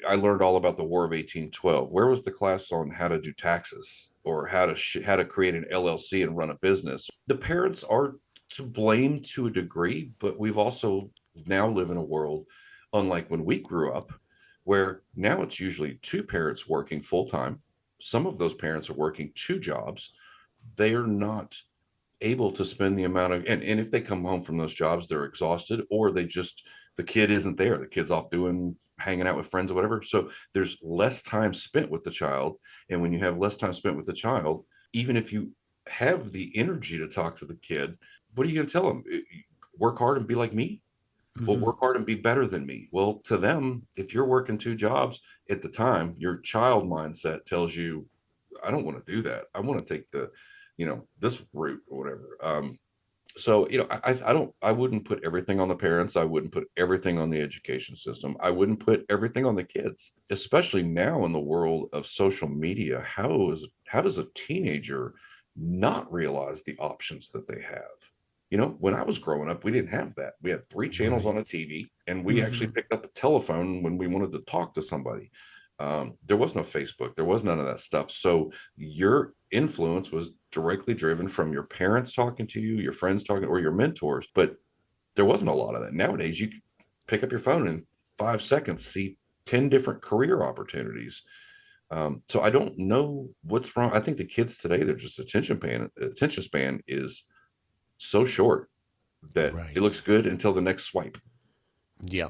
I learned all about the War of 1812. Where was the class on how to do taxes or how to create an LLC and run a business? The parents are to blame to a degree, but we've also now live in a world, unlike when we grew up, where now it's usually two parents working full time. Some of those parents are working two jobs. They are not able to spend the amount of, and if they come home from those jobs, they're exhausted, or the kid isn't there, the kid's off doing, hanging out with friends or whatever. So there's less time spent with the child. And when you have less time spent with the child, even if you have the energy to talk to the kid, what are you going to tell them? Work hard and be like me? Well, Hmm. work hard and be better than me. Well, to them, if you're working two jobs at the time, your child mindset tells you, I don't want to do that. I want to take this route or whatever. So, I wouldn't put everything on the parents. I wouldn't put everything on the education system. I wouldn't put everything on the kids, especially now in the world of social media. How does a teenager not realize the options that they have? When I was growing up, we didn't have that. We had three channels on Right. a TV, and we actually Hmm. picked up a telephone when we wanted to talk to somebody. There was no Facebook, there was none of that stuff. So your influence was directly driven from your parents talking to you, your friends talking, or your mentors. But there wasn't a lot of that. Nowadays, you can pick up your phone and in 5 seconds see 10 different career opportunities. So I don't know what's wrong. I think the kids today, their just attention span is so short that it looks Right. good until the next swipe. Yeah.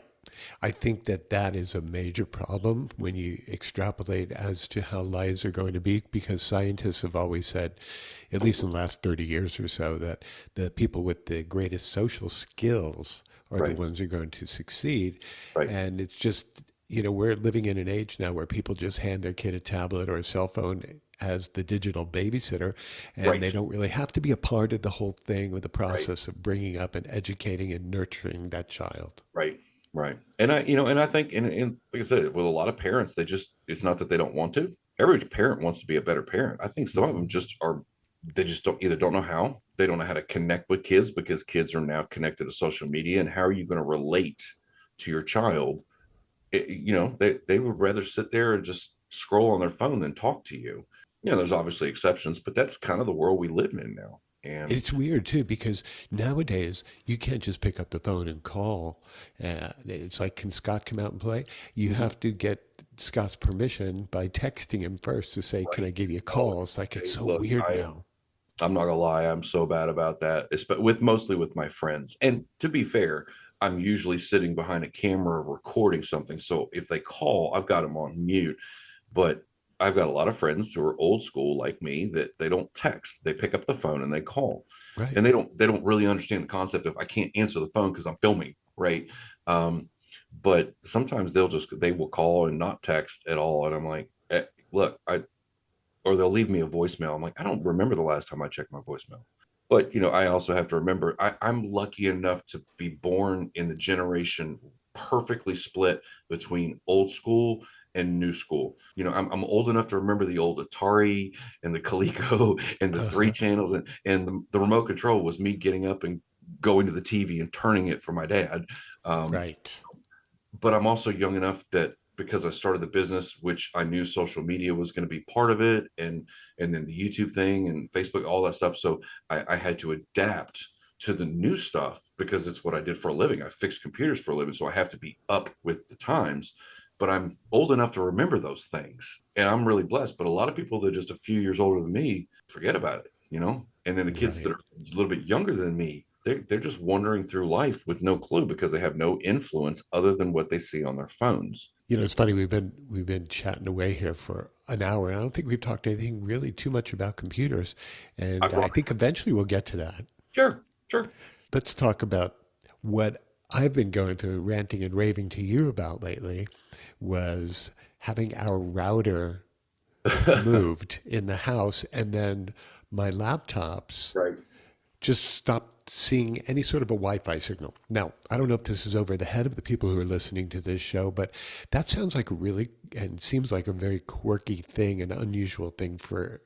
I think that that is a major problem when you extrapolate as to how lives are going to be, because scientists have always said, at least in the last 30 years or so, that the people with the greatest social skills are the Right, ones who are going to succeed. right, And it's just, we're living in an age now where people just hand their kid a tablet or a cell phone as the digital babysitter, and they right, don't really have to be a part of the whole thing with the right. process of bringing up and educating and nurturing that child. Right. Right. And I think, and like I said, with a lot of parents, it's not that they don't want to. Every parent wants to be a better parent. I think some of them Hmm. just are, they just don't know how. They don't know how to connect with kids because kids are now connected to social media. And how are you going to relate to your child? They would rather sit there and just scroll on their phone than talk to you. There's obviously exceptions, but that's kind of the world we live in now. And It's weird too, because nowadays you can't just pick up the phone and call. It's like, can Scott come out and play? You Mhm. have to get Scott's permission by texting him first to say, can I Right. give you a Oh, call? It's like, it's hey, so look, weird now. I'm not gonna lie, I'm so bad about that. It's but with mostly with my friends. And to be fair, I'm usually sitting behind a camera recording something. So if they call, I've got them on mute. But I've got a lot of friends who are old school like me that they don't text. They pick up the phone and they call. Right. And they don't really understand the concept of I can't answer the phone because I'm filming, right? Um, but sometimes they will call and not text at all. And I'm like, look, or they'll leave me a voicemail. I'm like, I don't remember the last time I checked my voicemail. But I also have to remember I'm lucky enough to be born in the generation perfectly split between old school and new school. I'm old enough to remember the old Atari and the Coleco and the three Uh-huh. channels, and the remote control was me getting up and going to the TV and turning it for my dad. Um, Right. but I'm also young enough that because I started the business, which I knew social media was going to be part of it, and then the YouTube thing and Facebook, all that stuff. So I had to adapt to the new stuff because it's what I did for a living. I fixed computers for a living, so I have to be up with the times. But I'm old enough to remember those things, and I'm really blessed. But a lot of people that are just a few years older than me forget about it. And then the kids that Right. are a little bit younger than me, they're just wandering through life with no clue because they have no influence other than what they see on their phones. It's funny. We've been chatting away here for an hour, and I don't think we've talked anything really too much about computers. I And I brought think eventually we'll get to that. Sure, sure. Let's talk about what I've been going through, ranting and raving to you about lately, was having our router moved in the house, and then my laptops Right. just stopped seeing any sort of a Wi-Fi signal. Now, I don't know if this is over the head of the people who are listening to this show, but that sounds like a really and seems like a very quirky thing, an unusual thing for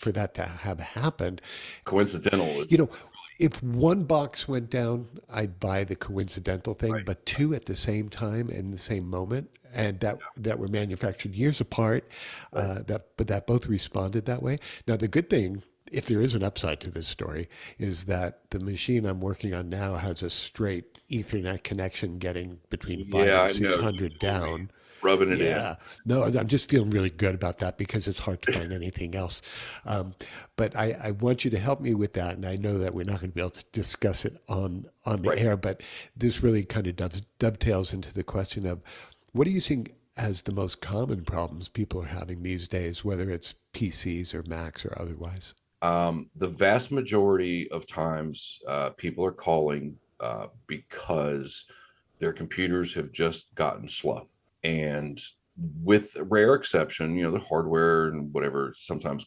that to have happened. Coincidental. You know, if one box went down, I'd buy the coincidental thing, Right. but two at the same time in the same moment, and that were manufactured years apart, Right. that both responded that way. Now, the good thing, if there is an upside to this story, is that the machine I'm working on now has a straight Ethernet connection getting between five Yeah, and I six know. You hundred told me. down. Rubbing it in. Yeah, no, I'm just feeling really good about that because it's hard to find anything else. But I want you to help me with that, and I know that we're not going to be able to discuss it on the Right. air, but this really kind of dovetails into the question of what are you seeing as the most common problems people are having these days, whether it's PCs or Macs or otherwise? The vast majority of times, people are calling because their computers have just gotten slow. And with rare exception, the hardware and whatever sometimes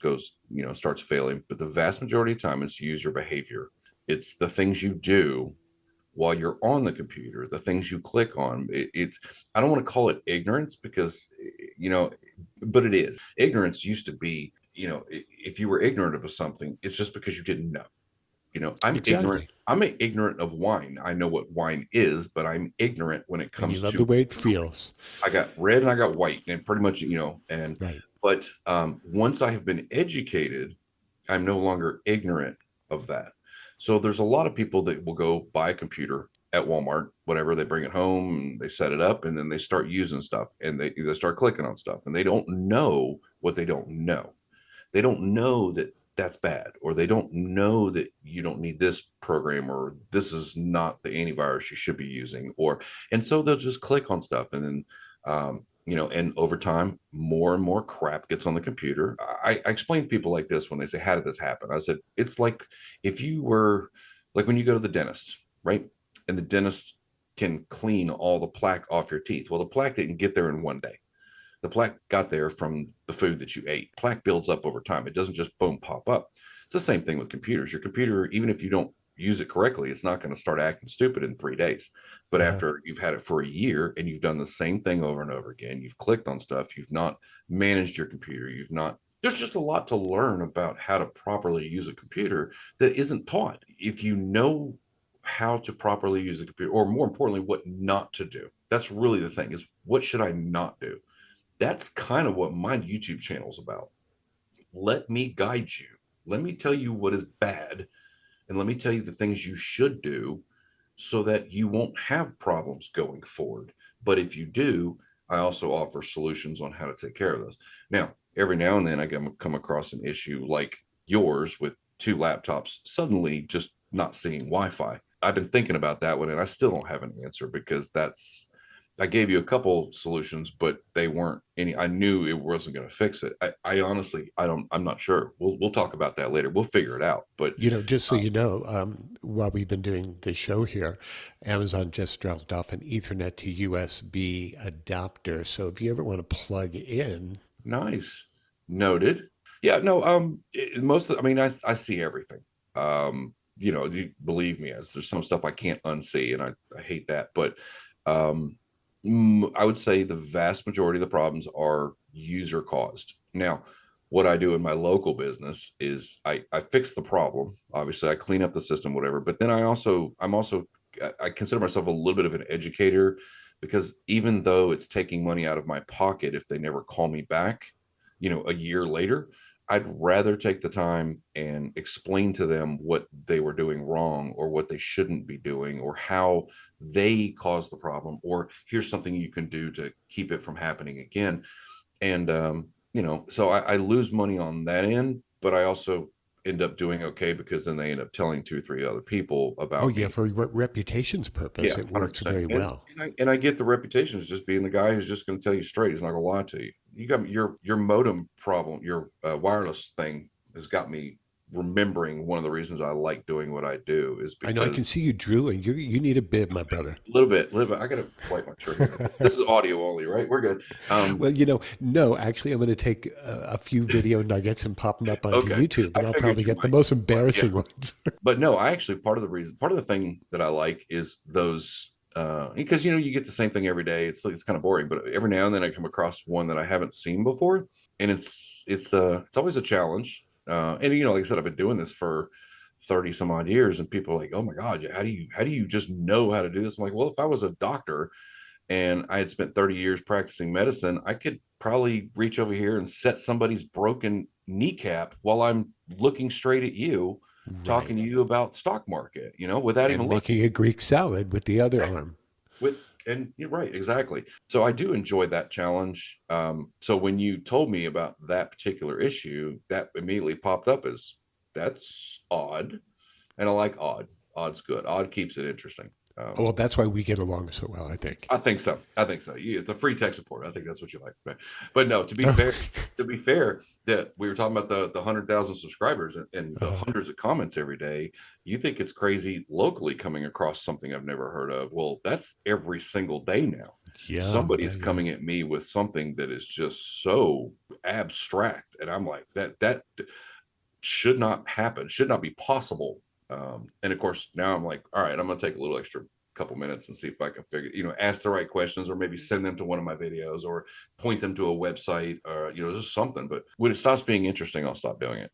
starts failing. But the vast majority of time, it's user behavior. It's the things you do while you're on the computer, the things you click on. It's, I don't want to call it ignorance because, you know, but it is. Ignorance used to be, you know, if you were ignorant of something, it's just because you didn't know. You know, I'm ignorant. Exactly. I'm ignorant of wine. I know what wine is, but I'm ignorant when it And you comes love to, the way it feels. I got red and I got white, and pretty much, you know, and Right. but once I have been educated, I'm no longer ignorant of that. So there's a lot of people that will go buy a computer at Walmart, whatever, they bring it home and they set it up and then they start using stuff and they start clicking on stuff and they don't know what they don't know. They don't know that that's bad, or they don't know that you don't need this program, or this is not the antivirus you should be using, or, and so they'll just click on stuff. And then, you know, and over time, more and more crap gets on the computer. I explain to people like this when they say, how did this happen? I said, it's like if you were like when you go to the dentist, right? And the dentist can clean all the plaque off your teeth. Well, the plaque didn't get there in one day. The plaque got there from the food that you ate. Plaque builds up over time. It doesn't just boom pop up. It's the same thing with computers. Your computer, even if you don't use it correctly, it's not going to start acting stupid in 3 days. But Yeah. after you've had it for a year and you've done the same thing over and over again, you've clicked on stuff, you've not managed your computer, you've not, there's just a lot to learn about how to properly use a computer that isn't taught. If you know how to properly use a computer, or more importantly, what not to do, that's really the thing, is what should I not do? That's kind of what my YouTube channel is about. Let me guide you. Let me tell you what is bad, and let me tell you the things you should do so that you won't have problems going forward. But if you do, I also offer solutions on how to take care of those. Now, every now and then I come across an issue like yours with two laptops suddenly just not seeing Wi-Fi. I've been thinking about that one and I still don't have an answer, because that's, I gave you a couple solutions, but they weren't any. I knew it wasn't going to fix it. I honestly, I don't. I'm not sure. We'll talk about that later. We'll figure it out. But You know, just so you know, while we've been doing the show here, Amazon just dropped off an Ethernet to USB adapter. So if you ever want to plug in, nice, noted. Yeah, no. Most of, I mean, I see everything. You know, you believe me, as there's some stuff I can't unsee, and I hate that. But um, I would say the vast majority of the problems are user caused. Now, what I do in my local business is I fix the problem. Obviously, I clean up the system, whatever. But then I'm also, I consider myself a little bit of an educator, because even though it's taking money out of my pocket if they never call me back, you know, a year later, I'd rather take the time and explain to them what they were doing wrong, or what they shouldn't be doing, or how they caused the problem, or here's something you can do to keep it from happening again. And you know, so I lose money on that end, but I also end up doing okay, because then they end up telling 2 or 3 other people oh about yeah, me. for reputation's Yeah, purpose, it works 100%. very well. And I get the reputation as just being the guy who's just going to tell you straight. He's not going to lie to you. You got your modem problem, your wireless thing has got me remembering one of the reasons I like doing what I do is I know I because can see you drooling. You need a bib, my brother. a little bit. I got to wipe my shirt here. This is audio only, right? We're good. Well, you know, no, actually, I'm going to take a few video nuggets and pop them up onto Okay. YouTube, I and I'll figured probably you get the might, most but yeah. embarrassing ones. But no, I actually, part of the thing that I like is those, because you know, you get the same thing every day. It's kind of boring, but every now and then I come across one that I haven't seen before, and it's always a challenge. And you know, like I said, I've been doing this for 30 some odd years, and people are like, oh my God, how do you just know how to do this? I'm like, well, if I was a doctor and I had spent 30 years practicing medicine, I could probably reach over here and set somebody's broken kneecap while I'm looking straight at you, talking Right. to you about the stock market, you know, without even And looking. making a Greek salad with the other Right. arm. With, and you're right, exactly. So I do enjoy that challenge. So when you told me about that particular issue, that immediately popped up as, that's odd. And I like odd. Odd's good. Odd keeps it interesting. Oh, well, that's why we get along so well, I think. I think so. I think so. It's a free tech support. I think that's what you like. But no, to be fair, that we were talking about the 100,000 subscribers and the Uh, hundreds of comments every day. You think it's crazy locally coming across something I've never heard of? Well, that's every single day now. yeah, Somebody yeah, is yeah. coming at me with something that is just so abstract, and I'm like, that should not happen. Should not be possible And of course, now I'm like, all right, I'm going to take a little extra couple minutes and see if I can figure, ask the right questions, or maybe send them to one of my videos, or point them to a website, or, just something. But when it stops being interesting, I'll stop doing it.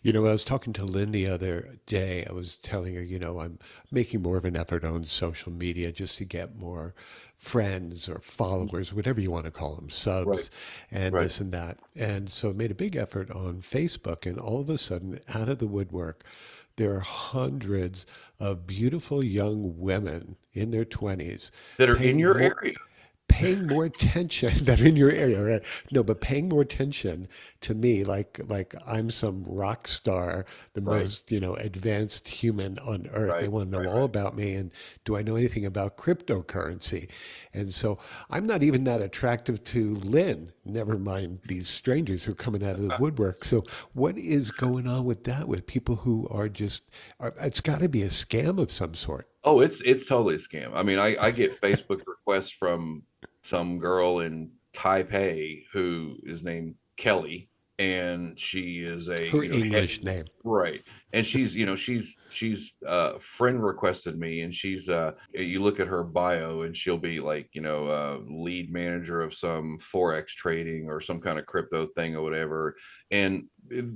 I was talking to Lynn the other day. I was telling her, I'm making more of an effort on social media just to get more friends or followers, whatever you want to call them, Right. subs and Right. this and that. And so I made a big effort on Facebook, and all of a sudden, out of the woodwork, there are hundreds of beautiful young women in their 20s That are in paying your more area. paying more attention that are in your area, right? No, but paying more attention to me, like I'm some rock star, the Right. most advanced human on earth. They Right. want to know Right. all Right. about me, and do I know anything about cryptocurrency? And so I'm not even that attractive to Lynn. Never mind these strangers who are coming out of the woodwork. So what is going on with that? With people who are just, it's got to be a scam of some sort. Oh, it's totally a scam. I mean, I get Facebook requests from some girl in Taipei who is named Kelly, and she is a, Her English name. right. And she's friend requested me, and you look at her bio, and she'll be like, lead manager of some Forex trading or some kind of crypto thing or whatever. And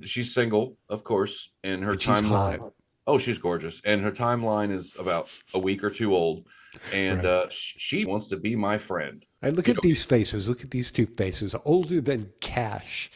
she's single, of course, and her And she's hot. timeline. Oh, she's gorgeous. And her timeline is about a week or two old. And Right. she wants to be my friend. I look You at these faces. Look at these two faces, older than cash.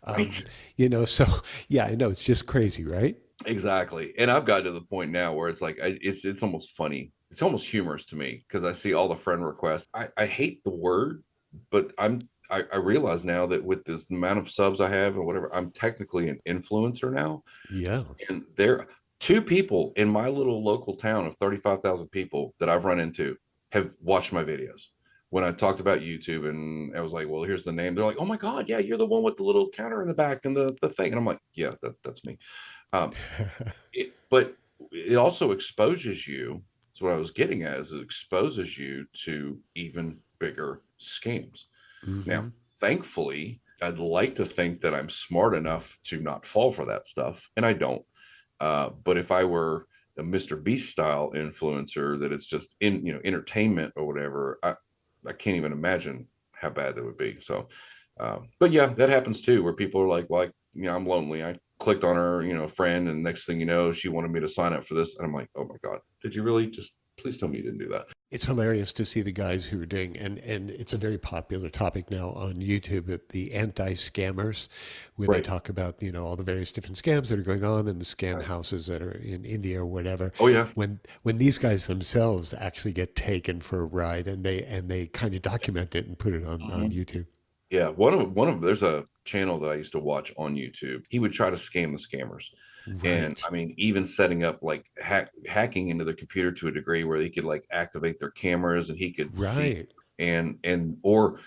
Um, right? so yeah, I know it's just crazy, right? Exactly. And I've gotten to the point now where it's like it's almost funny. It's almost humorous to me because I see all the friend requests. I hate the word, but I realize now that with this amount of subs I have or whatever, I'm technically an influencer now. Yeah. And there two people in my little local town of 35,000 people that I've run into have watched my videos. When I talked about YouTube and I was like, well, here's the name. They're like, oh my God, yeah, you're the one with the little counter in the back and the thing. And I'm like, yeah, that's me. Um, but it also exposes you. That's what I was getting at, is it exposes you to even bigger schemes. Now, Hmm. thankfully, I'd like to think that I'm smart enough to not fall for that stuff, and I don't. But if I were a Mr. Beast style influencer, that it's just in entertainment or whatever, I can't even imagine how bad that would be. So, but yeah, that happens too, where people are like, well, I'm lonely. I clicked on her, friend, and next thing you know, she wanted me to sign up for this, and I'm like, oh my God, did you really? Just please tell me you didn't do that. It's hilarious to see the guys who are doing, and it's a very popular topic now on YouTube, the anti-scammers, where they Right. talk about, all the various different scams that are going on and the scam Right. houses that are in India or whatever. Oh yeah. When these guys themselves actually get taken for a ride, and they kind of document it and put it on Mhm. YouTube. Yeah, one of there's a channel that I used to watch on YouTube. He would try to scam the scammers. And Right. I mean, even setting up like hacking into their computer to a degree where he could like activate their cameras and he could see, Right. and or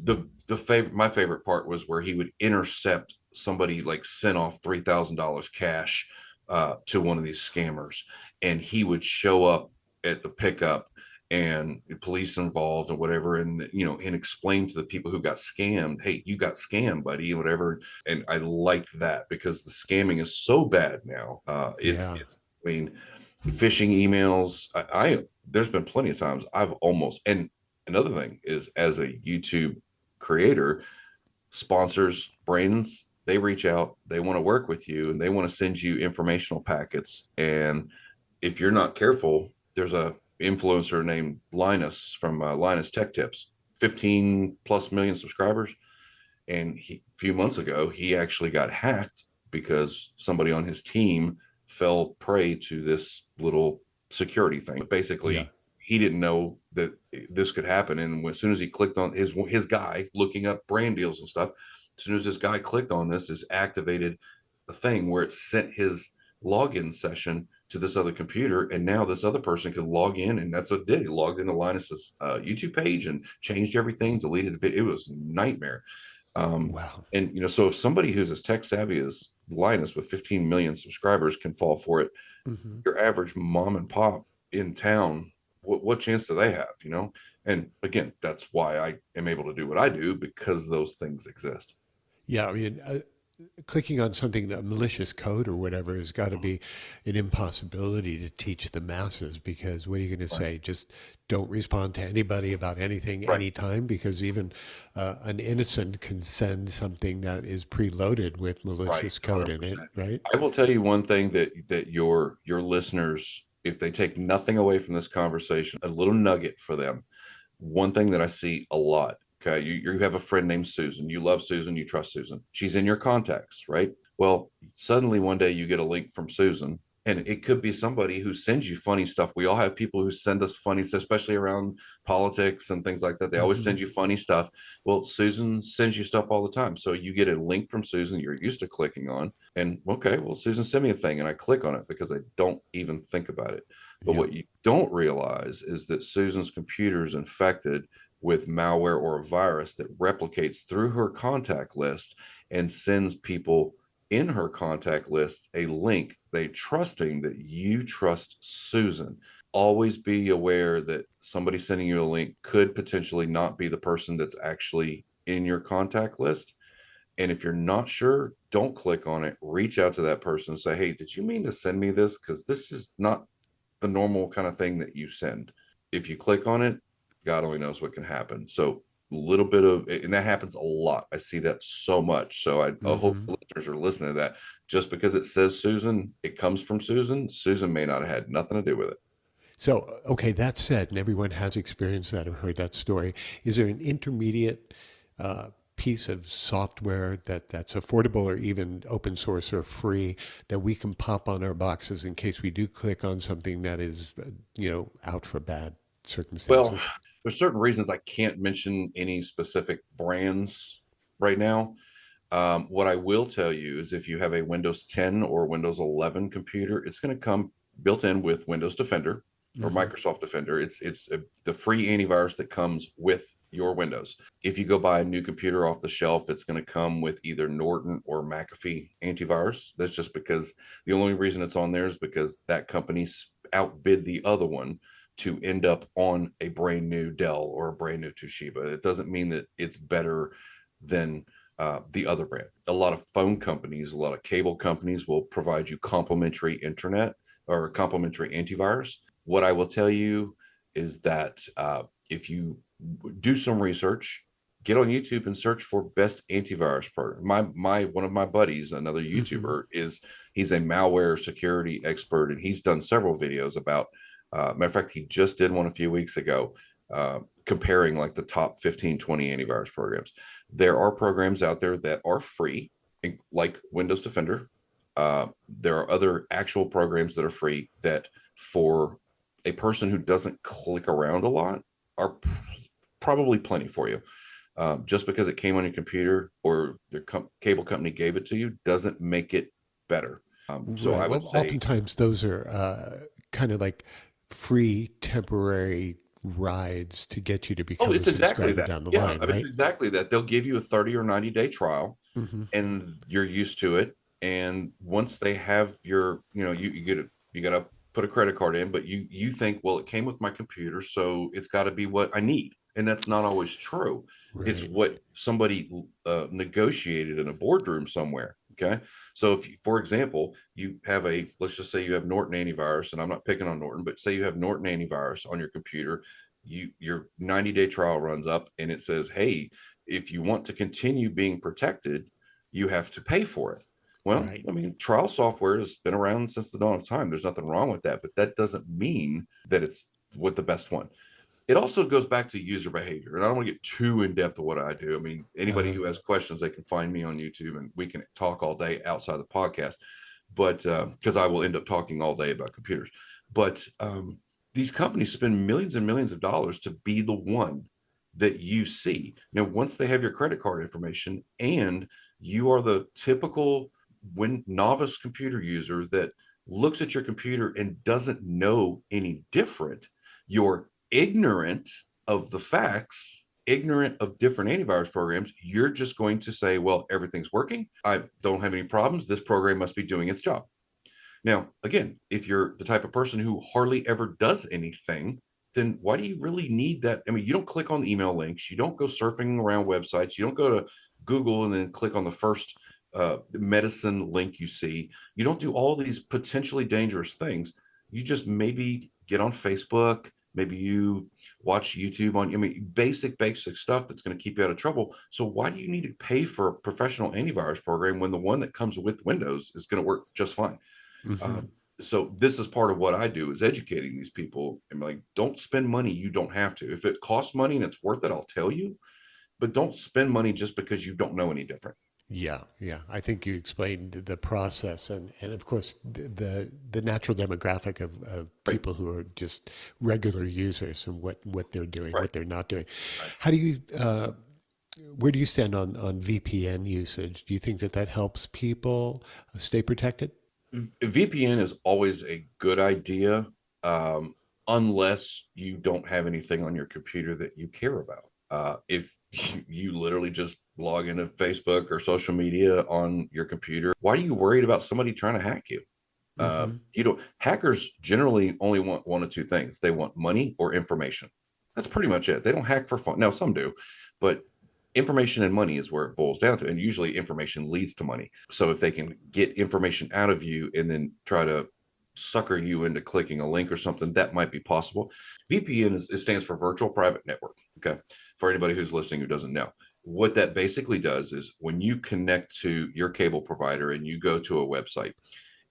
the favorite my favorite part was where he would intercept somebody, like sent off $3,000 cash to one of these scammers, and he would show up at the pickup, and police involved or whatever, and and explain to the people who got scammed, hey, you got scammed, buddy, whatever. And I liked that because the scamming is so bad now. Yeah. It's I mean, phishing emails. I there's been plenty of times I've almost. And another thing is, as a YouTube creator, sponsors, brands, they reach out, they want to work with you, and they want to send you informational packets. And if you're not careful, there's a influencer named Linus from Linus Tech Tips, 15 plus million subscribers. And a few months ago, he actually got hacked because somebody on his team fell prey to this little security thing. But Yeah. basically, he didn't know that this could happen. And as soon as he clicked on his guy looking up brand deals and stuff, as soon as this guy clicked on this activated a thing where it sent his login session to this other computer, and now this other person could log in, and that's what it did. He logged into Linus's YouTube page and changed everything, deleted the video. It was a nightmare. Um, Wow. and so if somebody who's as tech savvy as Linus with 15 million subscribers can fall for it, Hmm. your average mom and pop in town, what chance do they have? And again, that's why I am able to do what I do, because those things exist. Yeah. I mean, clicking on something, that malicious code or whatever, has got to be an impossibility to teach the masses, because what are you going to Right. say? Just don't respond to anybody about anything Right. anytime, because even an innocent can send something that is preloaded with Right. malicious code in it, 100%. right? I will tell you one thing that your listeners, if they take nothing away from this conversation, a little nugget for them. One thing that I see a lot. Okay, you have a friend named Susan. You love Susan. You trust Susan. She's in your contacts, right? Well, suddenly one day you get a link from Susan, and it could be somebody who sends you funny stuff. We all have people who send us funny stuff, especially around politics and things like that. They always Hmm. send you funny stuff. Well, Susan sends you stuff all the time. So you get a link from Susan you're used to clicking on, and okay, well, Susan sent me a thing, and I click on it because I don't even think about it. But Yep. what you don't realize is that Susan's computer is infected with malware or a virus that replicates through her contact list and sends people in her contact list a link, they trusting that you trust Susan. Always be aware that somebody sending you a link could potentially not be the person that's actually in your contact list. And if you're not sure, don't click on it. Reach out to that person and say, hey, did you mean to send me this? Because this is not the normal kind of thing that you send. If you click on it, God only knows what can happen. So a little bit of, and that happens a lot. I see that so much. So I hope Hmm. listeners are listening to that. Just because it says Susan, it comes from Susan. Susan may not have had nothing to do with it. So, okay, that said, and everyone has experienced that or heard that story, is there an intermediate uh, piece of software that's affordable or even open source or free that we can pop on our boxes in case we do click on something that is, out for bad Well, circumstances? there's certain reasons I can't mention any specific brands right now. What I will tell you is if you have a Windows 10 or Windows 11 computer, it's going to come built in with Windows Defender or Hmm. Microsoft Defender. The free antivirus that comes with your Windows. If you go buy a new computer off the shelf, it's going to come with either Norton or McAfee antivirus. That's just because the only reason it's on there is because that company outbid the other one to end up on a brand new Dell or a brand new Toshiba. It doesn't mean that it's better than the other brand. A lot of phone companies, a lot of cable companies will provide you complimentary internet or complimentary antivirus. What I will tell you is that if you do some research, get on YouTube and search for best antivirus program. My one of my buddies, another Hmm. YouTuber, he's a malware security expert, and he's done several videos about. Matter of fact, he just did one a few weeks ago, comparing like the top 15, 20 antivirus programs. There are programs out there that are free, like Windows Defender. There are other actual programs that are free that, for a person who doesn't click around a lot, are probably plenty for you. Just because it came on your computer or the cable company gave it to you doesn't make it better. So Right. I would Well, say, oftentimes those are kind of like free temporary rides to get you to oh, become a it's exactly subscriber that. down the Yeah, line, it's right? exactly that. They'll give you a 30 or 90-day trial, Hmm. and you're used to it. And once they have your, you get it, you got to put a credit card in, but you think, well, it came with my computer, so it's got to be what I need, and that's not always true. It's Right. what somebody negotiated in a boardroom somewhere. Okay, so if, for example, you have let's just say you have Norton antivirus, and I'm not picking on Norton, but say you have Norton antivirus on your computer, your 90-day trial runs up, and it says, hey, if you want to continue being protected, you have to pay for it. Well, Right. I mean, trial software has been around since the dawn of time. There's nothing wrong with that, but that doesn't mean that it's what the best one. It also goes back to user behavior, and I don't want to get too in depth of what I do. I mean, anybody Uh, who has questions, they can find me on YouTube, and we can talk all day outside the podcast. But because I will end up talking all day about computers, but these companies spend millions and millions of dollars to be the one that you see. Now, once they have your credit card information, and you are the typical novice computer user that looks at your computer and doesn't know any different, you're ignorant of the facts, ignorant of different antivirus programs. You're just going to say, well, everything's working. I don't have any problems. This program must be doing its job. Now, again, if you're the type of person who hardly ever does anything, then why do you really need that? I mean, you don't click on email links, you don't go surfing around websites, you don't go to Google and then click on the first medicine link you see. You don't do all these potentially dangerous things. You just maybe get on Facebook, maybe you watch YouTube on, I mean, basic stuff that's going to keep you out of trouble. So why do you need to pay for a professional antivirus program when the one that comes with Windows is going to work just fine? Mm-hmm. So this is part of what I do, is educating these people. I'm like, don't spend money you don't have to. If it costs money and it's worth it, I'll tell you, but don't spend money just because you don't know any different. Yeah, yeah. I think you explained the process, and of course the natural demographic of Right, people who are just regular users and what they're doing, right, what they're not doing. right. How do you where do you stand on VPN usage? Do you think that that helps people stay protected? VPN is always a good idea, um, unless you don't have anything on your computer that you care about. If you literally just log into Facebook or social media on your computer, why are you worried about somebody trying to hack you? Hmm. You know, hackers generally only want one of two things. They want money or information. That's pretty much it. They don't hack for fun. Now, some do, but information and money is where it boils down to. And usually information leads to money. So if they can get information out of you and then try to sucker you into clicking a link or something, that might be possible. VPN it stands for virtual private network. Okay. For anybody who's listening who doesn't know, what that basically does is when you connect to your cable provider and you go to a website,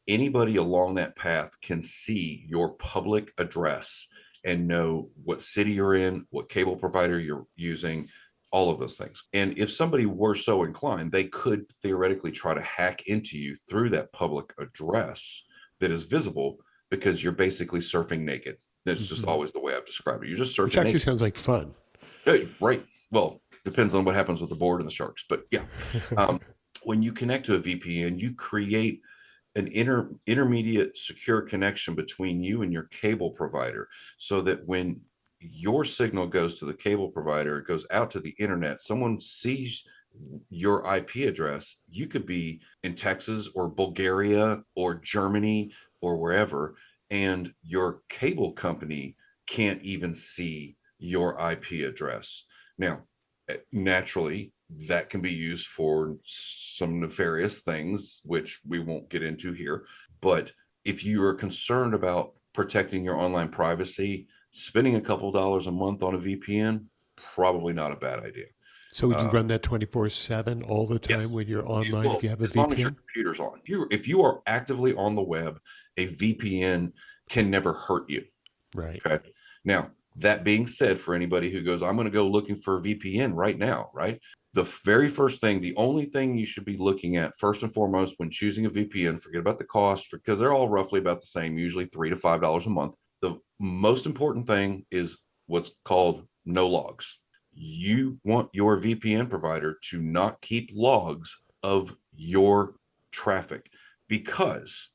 anybody along that path can see your public address and know what city you're in, what cable provider you're using, all of those things. And if somebody were so inclined, they could theoretically try to hack into you through that public address that is visible, because you're basically surfing naked. That's just Hmm. always the way I've described it. You're just Which surfing actually naked. sounds like fun. Right. Well, depends on what happens with the board and the sharks. But yeah, um, when you connect to a VPN, you create an intermediate secure connection between you and your cable provider, so that when your signal goes to the cable provider, it goes out to the internet, someone sees your IP address. You could be in Texas or Bulgaria or Germany or wherever, and your cable company can't even see your IP address. Now, naturally, that can be used for some nefarious things, which we won't get into here. But if you are concerned about protecting your online privacy, spending a couple dollars a month on a VPN, probably not a bad idea. So would you Uh, run that 24/7 all the time yes. when you're online if Well, you have a as long as your VPN? computer's on. If you are actively on the web, a VPN can never hurt you. Right. Okay. Now, that being said, for anybody who goes, I'm going to go looking for a VPN right now, right? The very first thing, the only thing you should be looking at first and foremost when choosing a VPN, forget about the cost, because they're all roughly about the same, usually $3 to $5 a month. The most important thing is what's called no logs. You want your VPN provider to not keep logs of your traffic, because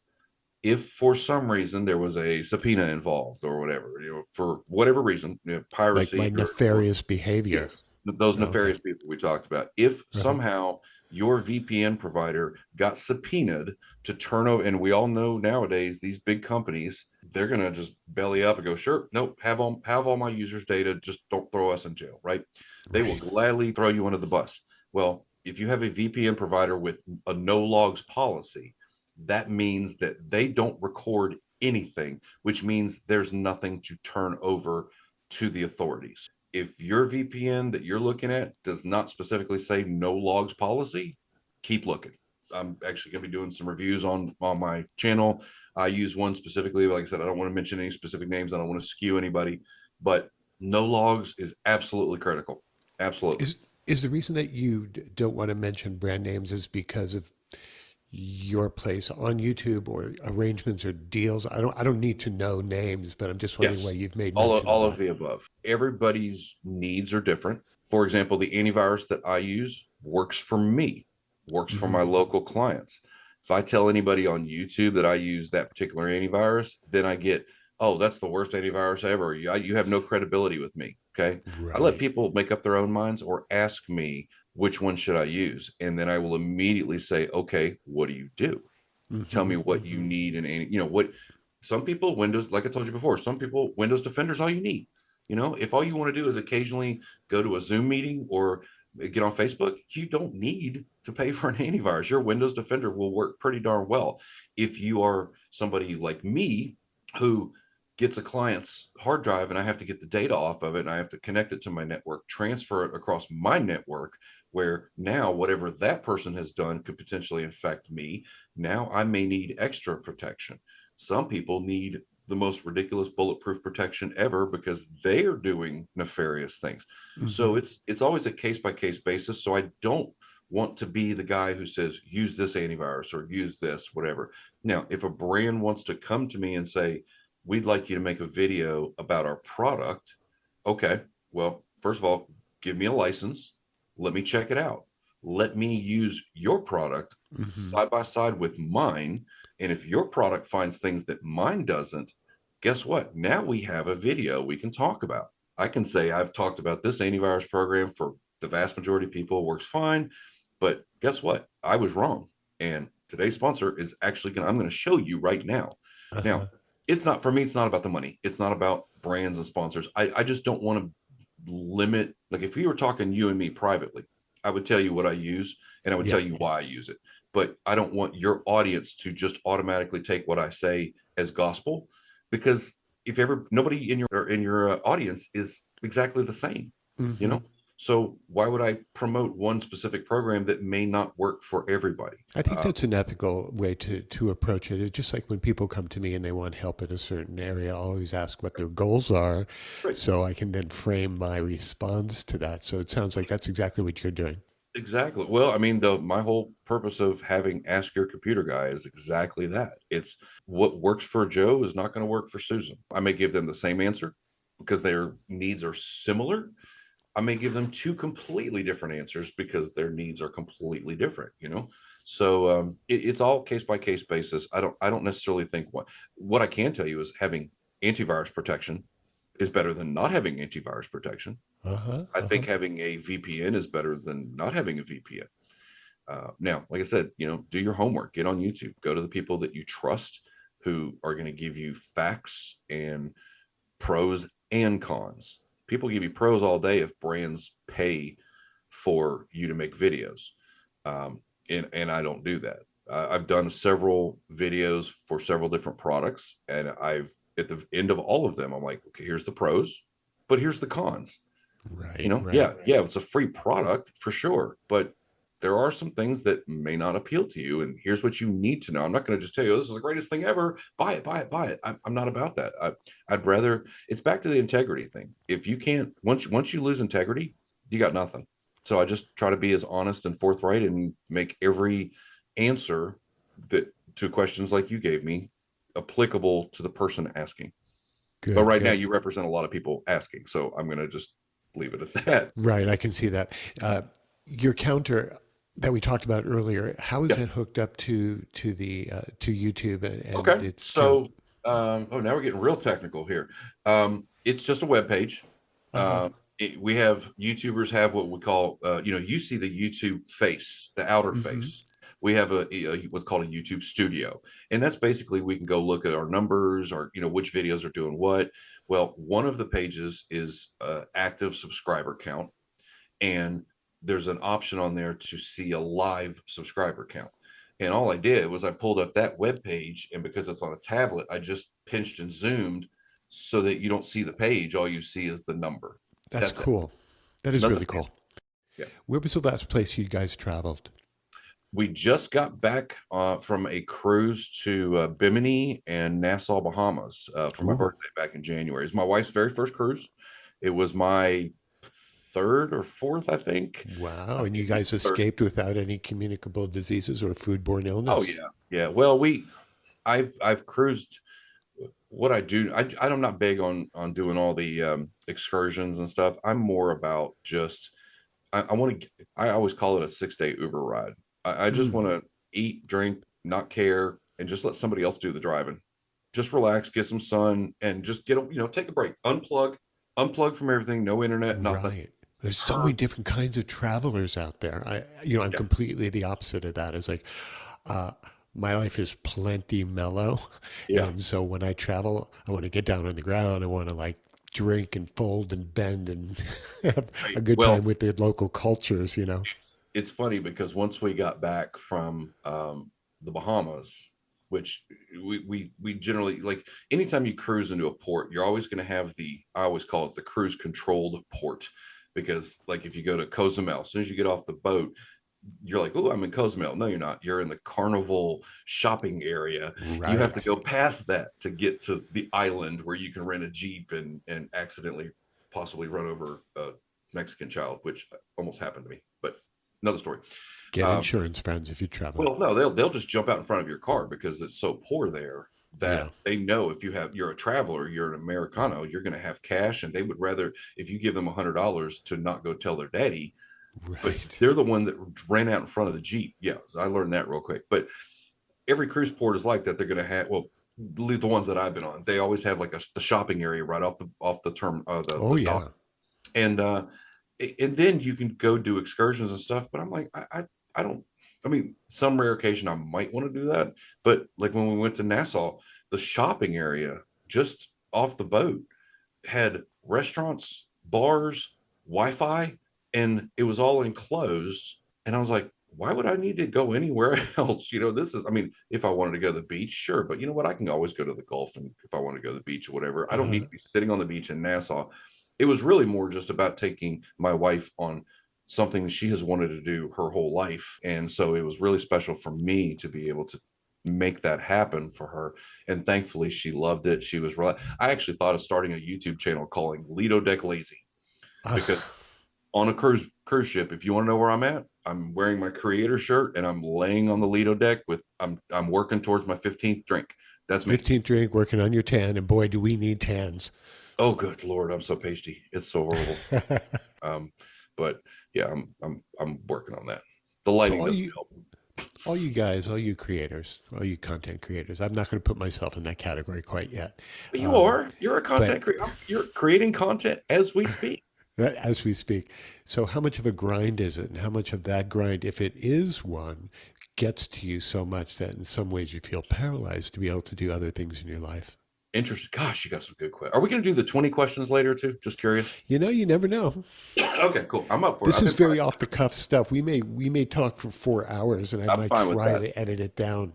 if for some reason there was a subpoena involved or whatever, for whatever reason, Like my piracy or nefarious behavior. yes, those Oh, okay. nefarious people we talked about. If Uh-huh. somehow your VPN provider got subpoenaed to turn over, and we all know nowadays these big companies, they're gonna just belly up and go, sure, nope, have all my users' data, just don't throw us in jail, right? They will Right. gladly throw you under the bus. Well, if you have a VPN provider with a no logs policy, that means that they don't record anything, which means there's nothing to turn over to the authorities. If your VPN that you're looking at does not specifically say no logs policy, keep looking. I'm actually going to be doing some reviews on my channel. I use one specifically. Like I said, I don't want to mention any specific names. I don't want to skew anybody, but no logs is absolutely critical. Absolutely. Is the reason that you don't want to mention brand names is because of your place on YouTube or arrangements or deals? I don't need to know names, but I'm just wondering why Yes, you've made all of, mention of all of that. the above. Everybody's needs are different. For example, the antivirus that I use works for me, works for Hmm. my local clients. If I tell anybody on YouTube that I use that particular antivirus, then I get, oh, that's the worst antivirus ever. You have no credibility with me. Okay. I let Right. people make up their own minds or ask me which one should I use. And then I will immediately say, okay, what do you do? Tell Hmm. me what you Hmm. need, and what some people, Windows, like I told you before, some people, Windows Defender is all you need. If all you want to do is occasionally go to a Zoom meeting or get on Facebook, you don't need to pay for an antivirus. Your Windows Defender will work pretty darn well. If you are somebody like me who gets a client's hard drive and I have to get the data off of it and I have to connect it to my network, transfer it across my network, where now whatever that person has done could potentially infect me. Now I may need extra protection. Some people need the most ridiculous bulletproof protection ever because they are doing nefarious things. So it's always a case by case basis. So I don't want to be the guy who says use this antivirus or use this whatever. Now, if a brand wants to come to me and say we'd like you to make a video about our product, okay, well, first of all, give me a license, let me check it out, let me use your product side by side with mine. And if your product finds things that mine doesn't, guess what? Now we have a video we can talk about. I can say I've talked about this antivirus program for the vast majority of people, it works fine. But guess what? I was wrong. And today's sponsor is actually I'm going to show you right now. Now, it's not for me, it's not about the money. It's not about brands and sponsors. I just don't want to limit, like if you were talking you and me privately, I would tell you what I use and I would tell you why I use it. But I don't want your audience to just automatically take what I say as gospel, because if ever nobody in your audience is exactly the same, you know. So why would I promote one specific program that may not work for everybody? I think that's an ethical way to approach it. It's just like when people come to me and they want help in a certain area, I always ask what their goals are, so I can then frame my response to that. So it sounds like that's exactly what you're doing. Exactly. Well, I mean, my whole purpose of having Ask Your Computer Guy is exactly that. It's what works for Joe is not going to work for Susan. I may give them the same answer because their needs are similar. I may give them two completely different answers because their needs are completely different, you know? So it's all case by case basis. I don't necessarily think what I can tell you is having antivirus protection is better than not having antivirus protection. I think having a VPN is better than not having a VPN. Now, like I said, you know, do your homework, get on YouTube, go to the people that you trust who are going to give you facts and pros and cons. People give you pros all day if brands pay for you to make videos. And I don't do that. I've done several videos for several different products, and at the end of all of them, I'm like, okay, here's the pros, but here's the cons. Right. You know, right. yeah, it's a free product for sure, but there are some things that may not appeal to you, and here's what you need to know. I'm not going to just tell you this is the greatest thing ever. Buy it, buy it, buy it. I'm not about that. I'd rather, it's back to the integrity thing. If you can't, once you lose integrity, you got nothing. So I just try to be as honest and forthright and make every answer that to questions like you gave me applicable to the person asking. Good, but right good. now you represent a lot of people asking, so I'm going to just leave it at that. Right, I can see that. Your counter that we talked about earlier, how is it hooked up to YouTube? And Okay, it's so now we're getting real technical here. It's just a web page. We have YouTubers have what we call, you see the YouTube face, the outer face. We have what's called a YouTube studio, and that's basically we can go look at our numbers or which videos are doing what. Well, one of the pages is active subscriber count, and there's an option on there to see a live subscriber count. And all I did was I pulled up that web page, and because it's on a tablet, I just pinched and zoomed so that you don't see the page. All you see is the number. That's cool. That is really cool. Yeah. Where was the last place you guys traveled? We just got back from a cruise to Bimini and Nassau, Bahamas for my birthday back in January. It was my wife's very first cruise. It was my third or fourth, I think. Wow. And you guys escaped without any communicable diseases or foodborne illness? Oh, yeah. Yeah. Well, I've cruised. What I do, I'm not big on doing all the excursions and stuff. I'm more about just, I always call it a 6-day Uber ride. I just want to eat, drink, not care, and just let somebody else do the driving. Just relax, get some sun, and just take a break. Unplug from everything. No internet, nothing. Right. There's so many different kinds of travelers out there. I'm completely the opposite of that. It's like, my life is plenty mellow. Yeah. And so when I travel, I want to get down on the ground. I want to drink and fold and bend and have Right. a good time Well, with the local cultures, you know. it's funny because once we got back from the Bahamas, which we generally like, anytime you cruise into a port, you're always going to have I always call it the cruise controlled port, because like if you go to Cozumel, as soon as you get off the boat, you're like, oh, I'm in Cozumel. No, you're not. You're in the Carnival shopping area. You have to Right. go past that to get to the island where you can rent a Jeep and accidentally possibly run over a Mexican child, which almost happened to me, but another story. Get Um, insurance, friends, if you're traveling. well, no, they'll just jump out in front of your car because it's so poor there Yeah. that they know if you're a traveler, you're an Americano, you're going to have cash, and they would rather if you give them $100 to not go tell their daddy. But Right. they're the one that ran out in front of the Jeep. Yeah, so I learned that real quick. But every cruise port is like that. They're going to have, well, the ones that I've been on, they always have like the shopping area right off the term Oh, the yeah. dock, and then you can go do excursions and stuff. But I'm like, I don't. I mean, some rare occasion I might want to do that, but like when we went to Nassau, the shopping area just off the boat had restaurants, bars, Wi-Fi, and it was all enclosed. And I was like, why would I need to go anywhere else? This is, I mean, if I wanted to go to the beach, sure. But you know what? I can always go to the Gulf, and if I want to go to the beach or whatever, I don't need Uh, to be sitting on the beach in Nassau. It was really more just about taking my wife on something that she has wanted to do her whole life. And so it was really special for me to be able to make that happen for her. And thankfully she loved it. She was really, I actually thought of starting a YouTube channel calling Lido Deck Lazy, uh, because on a cruise ship, if you want to know where I'm at, I'm wearing my creator shirt and I'm laying on the Lido deck with I'm working towards my 15th drink. That's me. 15th drink, working on your tan, and boy, do we need tans. Oh, good Lord, I'm so pasty. It's so horrible. Um, but yeah, I'm working on that. The So lighting doesn't help. all you guys, all you creators, all you content creators, I'm not going to put myself in that category quite yet. But Um, you're a but content creator. You're creating content as we speak. as we speak, so how much of a grind is it, and how much of that grind, if it is one, gets to you so much that in some ways you feel paralyzed to be able to do other things in your life? Interesting. Gosh, you got some good questions. Are we going to do the 20 questions later too? Just curious. You know, you never know. Okay, cool. I'm up for it. This I've is been very practicing. off the cuff stuff. We may talk for 4 hours, and I I'm might fine with try that. to edit it down.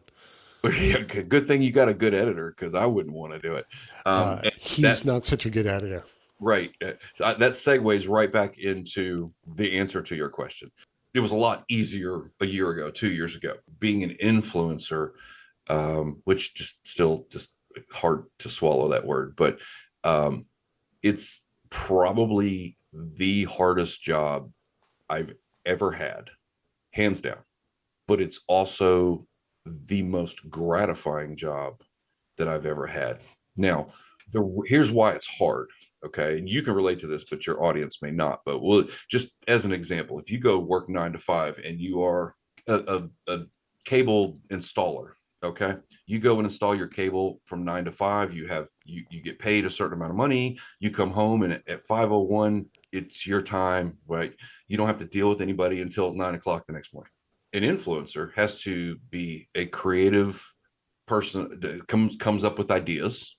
Yeah, good thing you got a good editor, because I wouldn't want to do it. And He's that not such a good editor. right. That segues right back into the answer to your question. It was a lot easier a year ago, 2 years ago, being an influencer, which just hard to swallow that word, but um, it's probably the hardest job I've ever had, hands down. But it's also the most gratifying job that I've ever had. Now, here's why it's hard. Okay, and you can relate to this, but your audience may not. But we'll just as an example, if you go work 9 to 5 and you are a cable installer, okay, you go and install your cable from 9 to 5. You get paid a certain amount of money. You come home and at 5:01, it's your time. Right, you don't have to deal with anybody until 9 o'clock the next morning. An influencer has to be a creative person that comes up with ideas.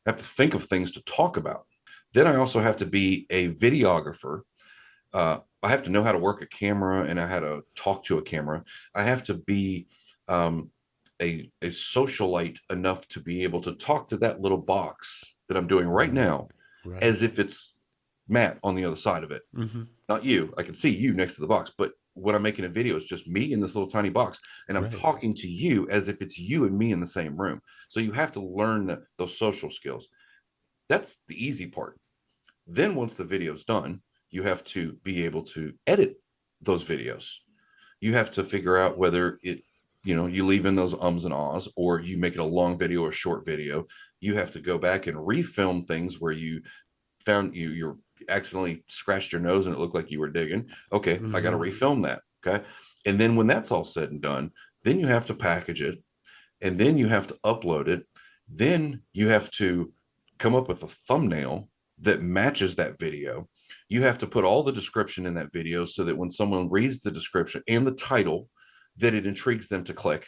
I have to think of things to talk about. Then I also have to be a videographer. I have to know how to work a camera and how to talk to a camera. I have to be um, a socialite enough to be able to talk to that little box that I'm doing right Right, now right. as if it's Matt on the other side of it. Hmm. Not you. I can see you next to the box, but when I'm making a video, it's just me in this little tiny box, and I'm Right. talking to you as if it's you and me in the same room. So you have to learn those social skills. That's the easy part. Then once the video's done, you have to be able to edit those videos. You have to figure out whether you leave in those ums and ahs, or you make it a long video or short video. You have to go back and refilm things where you found you're accidentally scratched your nose and it looked like you were digging. Okay, I got to Hmm. refilm that. Okay. And then when that's all said and done, then you have to package it, and then you have to upload it. Then you have to come up with a thumbnail that matches that video. You have to put all the description in that video so that when someone reads the description and the title, that it intrigues them to click.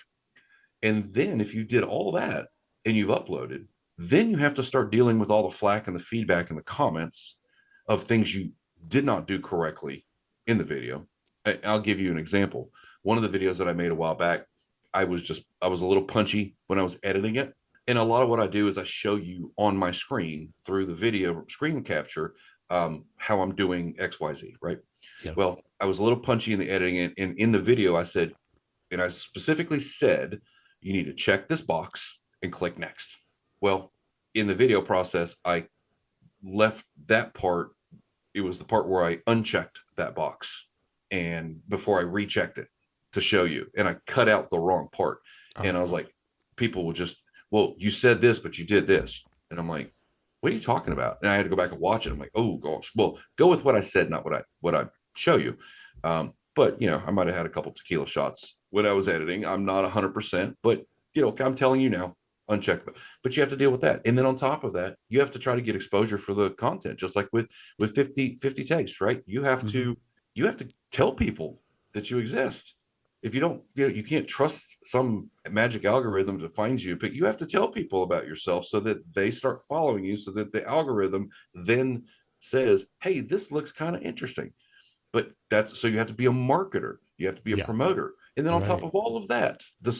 And then if you did all that and you've uploaded, Then you have to start dealing with all the flack and the feedback and the comments of things you did not do correctly in the video. I'll give you an example. One of the videos that I made a while back, I was a little punchy when I was editing it. And a lot of what I do is I show you on my screen through the video screen capture how I'm doing XYZ, right? Yeah. Well, I was a little punchy in the editing, and in the video I said, and I specifically said, you need to check this box and click next. Well, in the video process, I left that part. It was the part where I unchecked that box and before I rechecked it to show you, and I cut out the wrong part. And I was like, people will just, well, you said this, but you did this. And I'm like, what are you talking about? And I had to go back and watch it. I'm like, oh gosh, well, go with what I said, not what I show you. But I might have had a couple tequila shots when I was editing. I'm not 100%, but I'm telling you now, unchecked. But you have to deal with that. And then on top of that, you have to try to get exposure for the content, just like with 50 takes, right? You have to tell people that you exist. If you don't, you can't trust some magic algorithm to find you, but you have to tell people about yourself so that they start following you, so that the algorithm then says, hey, this looks kind of interesting. But so you have to be a marketer, you have to be a promoter. And then on top of all of that, the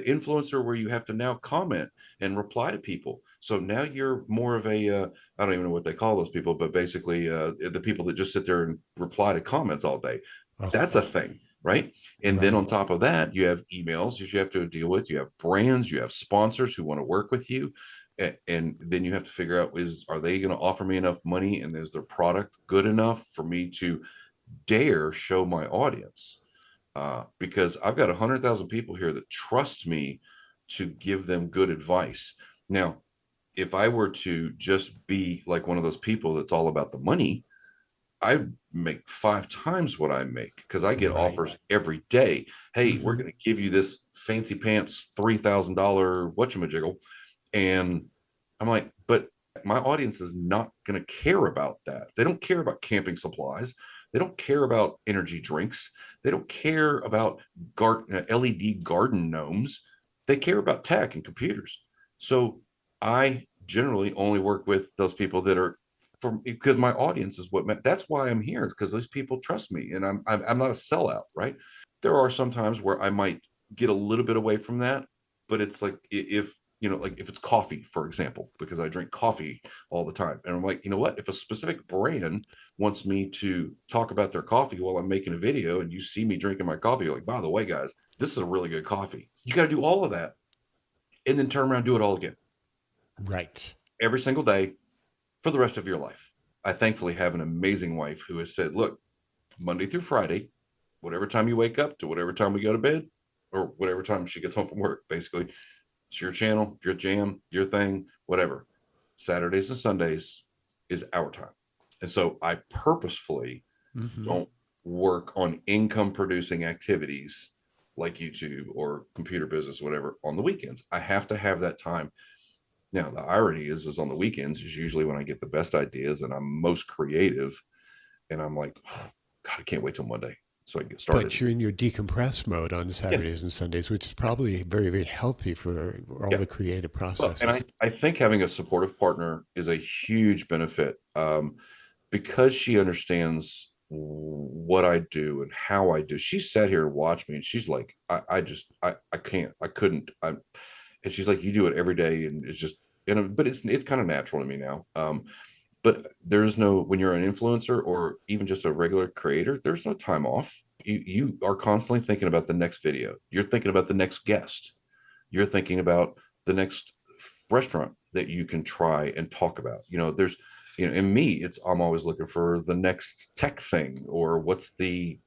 influencer, where you have to now comment and reply to people. So now you're more of a I don't even know what they call those people, but basically the people that just sit there and reply to comments all day. That's a thing, right? And then on top of that, you have emails that you have to deal with. You have brands, you have sponsors who want to work with you. And then you have to figure out, are they going to offer me enough money, and is their product good enough for me to dare show my audience? Because I've got 100,000 people here that trust me to give them good advice. Now, if I were to just be like one of those people that's all about the money, I make 5 times what I make, because I get offers every day. Hey, we're going to give you this fancy pants $3,000 whatchamajiggle. And I'm like, but my audience is not going to care about that. They don't care about camping supplies. They don't care about energy drinks. They don't care about LED garden gnomes. They care about tech and computers. So I generally only work with those people that are because my audience is that's why I'm here, because those people trust me, and I'm not a sellout, right? There are some times where I might get a little bit away from that, but it's like if it's coffee, for example, because I drink coffee all the time. And I'm like, you know what? If a specific brand wants me to talk about their coffee while I'm making a video, and you see me drinking my coffee, you're like, by the way, guys, this is a really good coffee. You got to do all of that and then turn around and do it all again. Right. Every single day for the rest of your life. I thankfully have an amazing wife who has said, look, Monday through Friday, whatever time you wake up to whatever time we go to bed, or whatever time she gets home from work, basically, it's your channel, your jam, your thing, whatever. Saturdays and Sundays is our time. And so I purposefully don't work on income producing activities like YouTube or computer business, whatever, on the weekends. I have to have that time. Now, the irony is on the weekends is usually when I get the best ideas and I'm most creative. And I'm like, oh, God, I can't wait till Monday so I can get started. But you're in your decompress mode on Saturdays and Sundays, which is probably very, very healthy for all the creative processes. Well, and I think having a supportive partner is a huge benefit, because she understands what I do and how I do. She sat here to watch me, and she's like, I couldn't. And she's like, you do it every day, and it's just, but it's kind of natural to me now. But there's no, when you're an influencer or even just a regular creator, there's no time off. You are constantly thinking about the next video. You're thinking about the next guest. You're thinking about the next restaurant that you can try and talk about. There's, in me, I'm always looking for the next tech thing, or what's the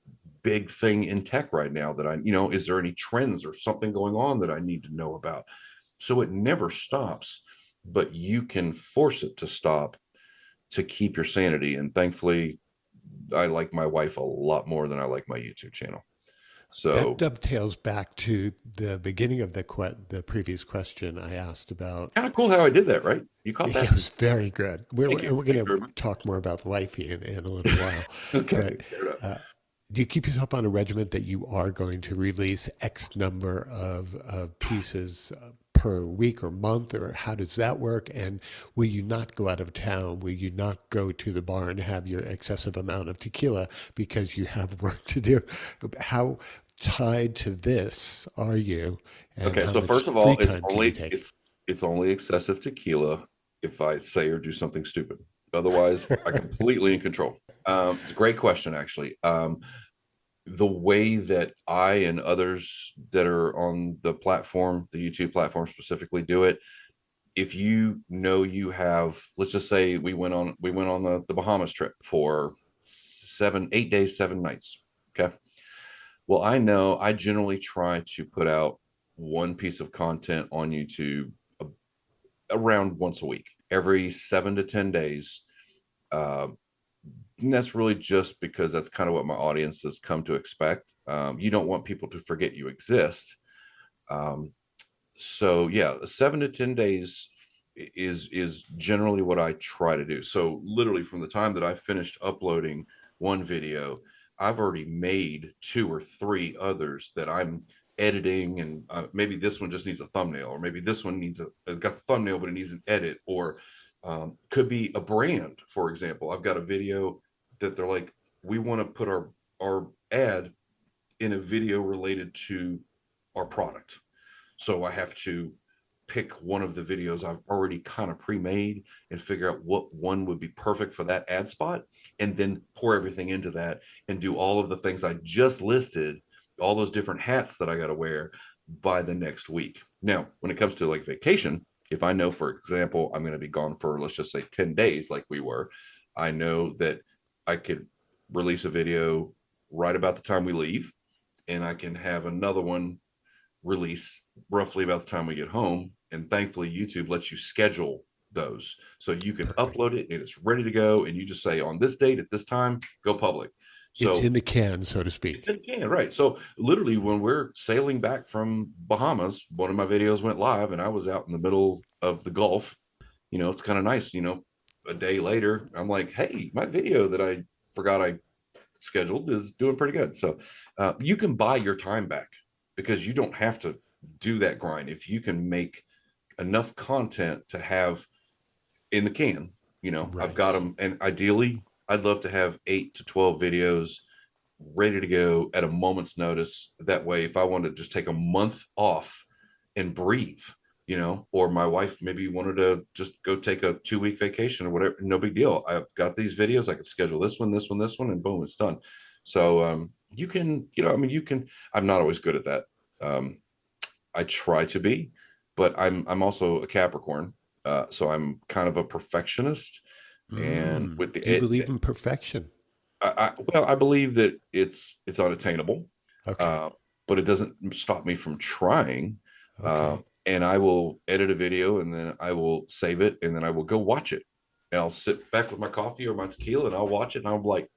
big thing in tech right now that is there any trends or something going on that I need to know about? So it never stops, but you can force it to stop to keep your sanity. And thankfully, I like my wife a lot more than I like my YouTube channel. So that dovetails back to the beginning of the previous question I asked about. Kind of cool how I did that, right? You caught that? It was very good. We're going to talk more about wifey in a little while. Okay. But, do you keep yourself on a regiment that you are going to release X number of pieces per week or month, or how does that work? And will you not go out of town? Will you not go to the bar and have your excessive amount of tequila because you have work to do? How tied to this are you, and Okay, how so much first of free all, it's time can you only take? it's only excessive tequila if I say or do something stupid. Otherwise, I completely in control. It's a great question, actually. The way that I and others that are on the platform, the YouTube platform specifically, do it, if you know you have, let's just say we went on the Bahamas trip for 8 days, 7 nights. Okay. Well, I know I generally try to put out one piece of content on YouTube around once a week, every 7 to 10 days. Uh, and that's really just because that's kind of what my audience has come to expect. You don't want people to forget you exist. Um, so yeah, 7 to 10 days is generally what I try to do. So literally from the time that I finished uploading one video, I've already made two or three others that I'm editing, and maybe this one just needs a thumbnail, or maybe this one needs got the thumbnail but it needs an edit, or could be a brand. For example, I've got a video that they're like, we want to put our ad in a video related to our product, so I have to pick one of the videos I've already kind of pre-made and figure out what one would be perfect for that ad spot, and then pour everything into that and do all of the things I just listed, all those different hats that I got to wear by the next week. Now, when it comes to like vacation, if I know, for example, I'm going to be gone for, let's just say 10 days, like we were, I know that I could release a video right about the time we leave, and I can have another one release roughly about the time we get home. And thankfully, YouTube lets you schedule those. So you can Perfect. upload it and it's ready to go. And you just say, on this date at this time, go public. It's So in the can, so to it's speak. in can, right? So literally, when we're sailing back from Bahamas, one of my videos went live and I was out in the middle of the Gulf. It's kind of nice. A day later, I'm like, hey, my video that I forgot I scheduled is doing pretty good. So you can buy your time back because you don't have to do that grind. If you can make enough content to have in the can, I've got Right. them. And ideally, I'd love to have 8 to 12 videos ready to go at a moment's notice. That way, if I want to just take a month off and breathe, or my wife maybe wanted to just go take a 2 week vacation or whatever, no big deal. I've got these videos. I could schedule this one, this one, this one, and boom, it's done. So you can, you can. I'm not always good at that. Um, I try to be, but I'm also a Capricorn, so I'm kind of a perfectionist. And with You believe in perfection. well, I believe that it's unattainable, Okay. uh, but it doesn't stop me from trying. Okay. And I will edit a video, and then I will save it, and then I will go watch it. And I'll sit back with my coffee or my tequila, and I'll watch it, and I'm like,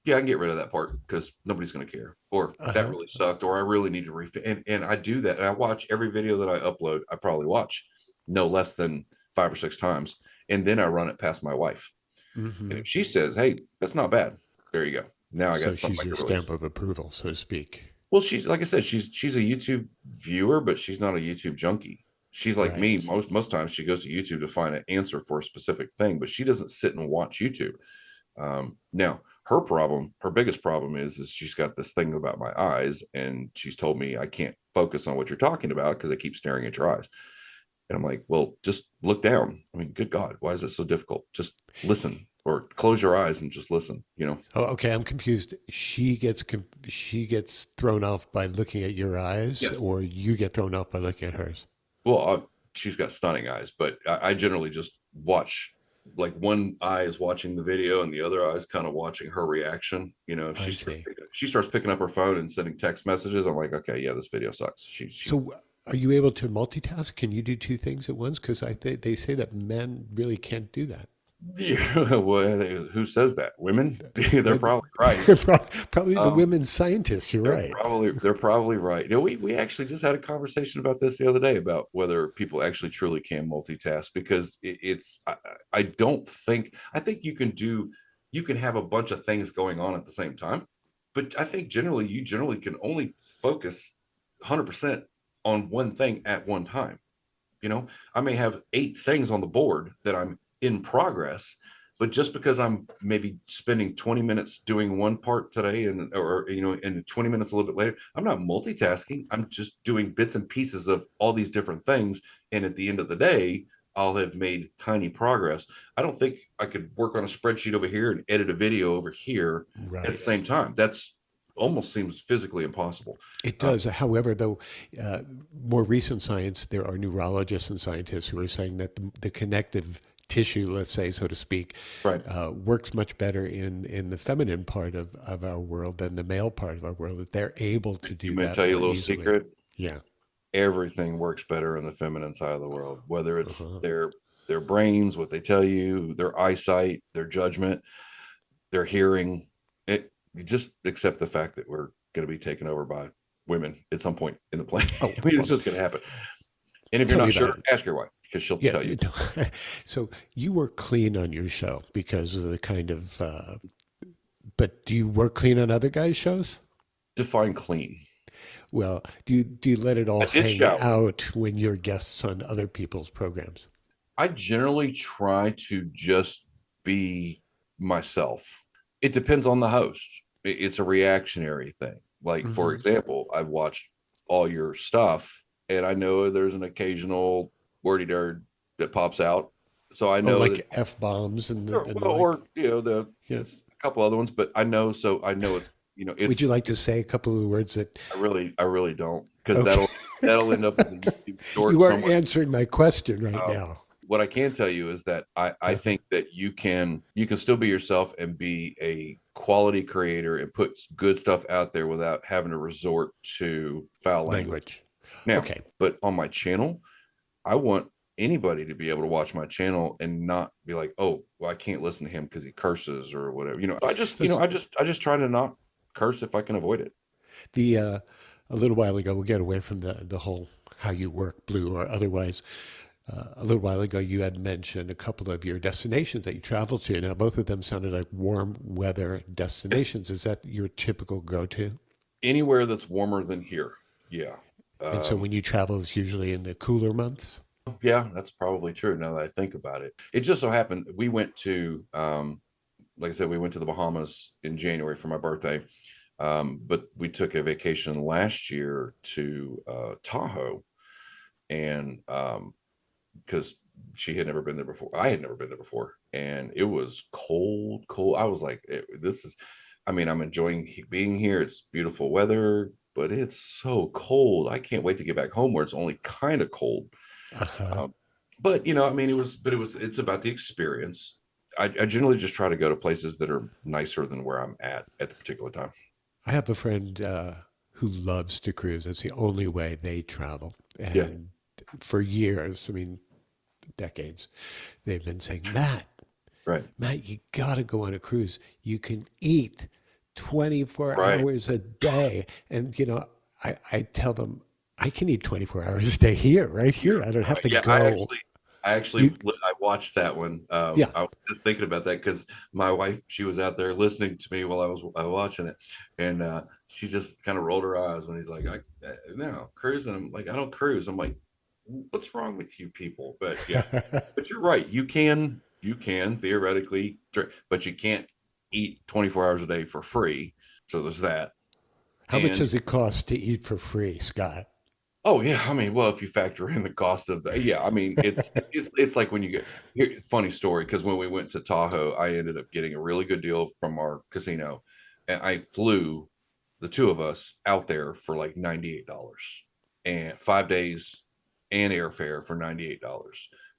yeah, I can get rid of that part because nobody's going to care, or that Uh-huh. really sucked, or I really need to and I do that, and I watch every video that I upload. I probably watch no less than 5 or 6 times, and then I run it past my wife. And Hmm. if she says, hey, that's not bad, there you go. Now I So got something she's I your can release. stamp of approval, so to speak. Well, she's, like I said, she's a YouTube viewer, but she's not a YouTube junkie. She's like me. Right. Most times she goes to YouTube to find an answer for a specific thing, but she doesn't sit and watch YouTube. Now her biggest problem is she's got this thing about my eyes, and she's told me I can't focus on what you're talking about because I keep staring at your eyes. And I'm like, well, just look down. I mean, good God, why is it so difficult? Just listen, or close your eyes and just listen. Oh, okay. I'm confused. She gets thrown off by looking at your eyes, Yes. or you get thrown off by looking at hers. Well, she's got stunning eyes, but I generally just watch, like, one eye is watching the video and the other eye is kind of watching her reaction. If I see. she starts picking up her phone and sending text messages, I'm like, okay, yeah, this video sucks. She So, are you able to multitask? Can you do two things at once? Because they say that men really can't do that. Yeah, well, who says that? Women? They're That- probably right. Probably the Um, women scientists. You're right. they're probably right. We actually just had a conversation about this the other day about whether people actually truly can multitask, because I don't think, I think you can have a bunch of things going on at the same time, but I think you generally can only focus 100% on one thing at one time. I may have 8 things on the board that I'm in progress, but just because I'm maybe spending 20 minutes doing one part today and 20 minutes a little bit later, I'm not multitasking. I'm just doing bits and pieces of all these different things. And at the end of the day, I'll have made tiny progress. I don't think I could work on a spreadsheet over here and edit a video over here at the same time. That's almost seems physically impossible. It does. However, though, more recent science, there are neurologists and scientists who are saying that the connective tissue, let's say, so to speak, works much better in the feminine part of our world than the male part of our world, that they're able to do that. I'm tell you a little easily. Secret. Yeah. Everything works better in the feminine side of the world, whether it's their brains, what they tell you, their eyesight, their judgment, their hearing. You just accept the fact that we're going to be taken over by women at some point in the planet. It's just going to happen. And if you're not sure, ask your wife, because she'll tell you. So you work clean on your show because of the kind of, but do you work clean on other guys' shows? Define clean. Well, do you let it all hang out when you're guests on other people's programs? I generally try to just be myself. It depends on the host. It's a reactionary thing. Like, for example, I've watched all your stuff, and I know there's an occasional wordy nerd that pops out. So I know like F-bombs and a couple other ones, but I know it's, would you like to say a couple of the words that I really don't, because that'll end up in the YouTube short. You are answering my question right now. What I can tell you is that I think that you can still be yourself and be a quality creator and put good stuff out there without having to resort to foul language. Now, but on my channel, I want anybody to be able to watch my channel and not be like, oh, well, I can't listen to him because he curses or whatever. I just try to not curse if I can avoid it. A little while ago, we'll get away from the whole how you work, Blue, or otherwise. A little while ago, you had mentioned a couple of your destinations that you traveled to. Now, both of them sounded like warm weather destinations. Is that your typical go-to? Anywhere that's warmer than here, yeah. And so when you travel, it's usually in the cooler months? Yeah, that's probably true now that I think about it. It just so happened we went to, like I said, we went to the Bahamas in January for my birthday. But we took a vacation last year to Tahoe, and because she had never been there before. I had never been there before, and it was cold. I was like, I'm enjoying being here. It's beautiful weather, but it's so cold. I can't wait to get back home where it's only kind of cold. But it's about the experience. I generally just try to go to places that are nicer than where I'm at the particular time. I have a friend who loves to cruise. It's the only way they travel. And for years, decades, they've been saying, Matt, you got to go on a cruise. You can eat 24 hours a day. And, I tell them, I can eat 24 hours a day right here. I don't have to go. I watched that one. I was just thinking about that because my wife, she was out there listening to me while I was watching it. And she just kind of rolled her eyes when he's like, no, cruising. I'm like, I don't cruise. I'm like, what's wrong with you people? But but you're right. You can theoretically, but you can't eat 24 hours a day for free. So there's that. How much does it cost to eat for free, Scott? Oh yeah, well, if you factor in the cost of it's like when you get funny story, because when we went to Tahoe, I ended up getting a really good deal from our casino, and I flew the two of us out there for like $98 and 5 days and airfare for $98.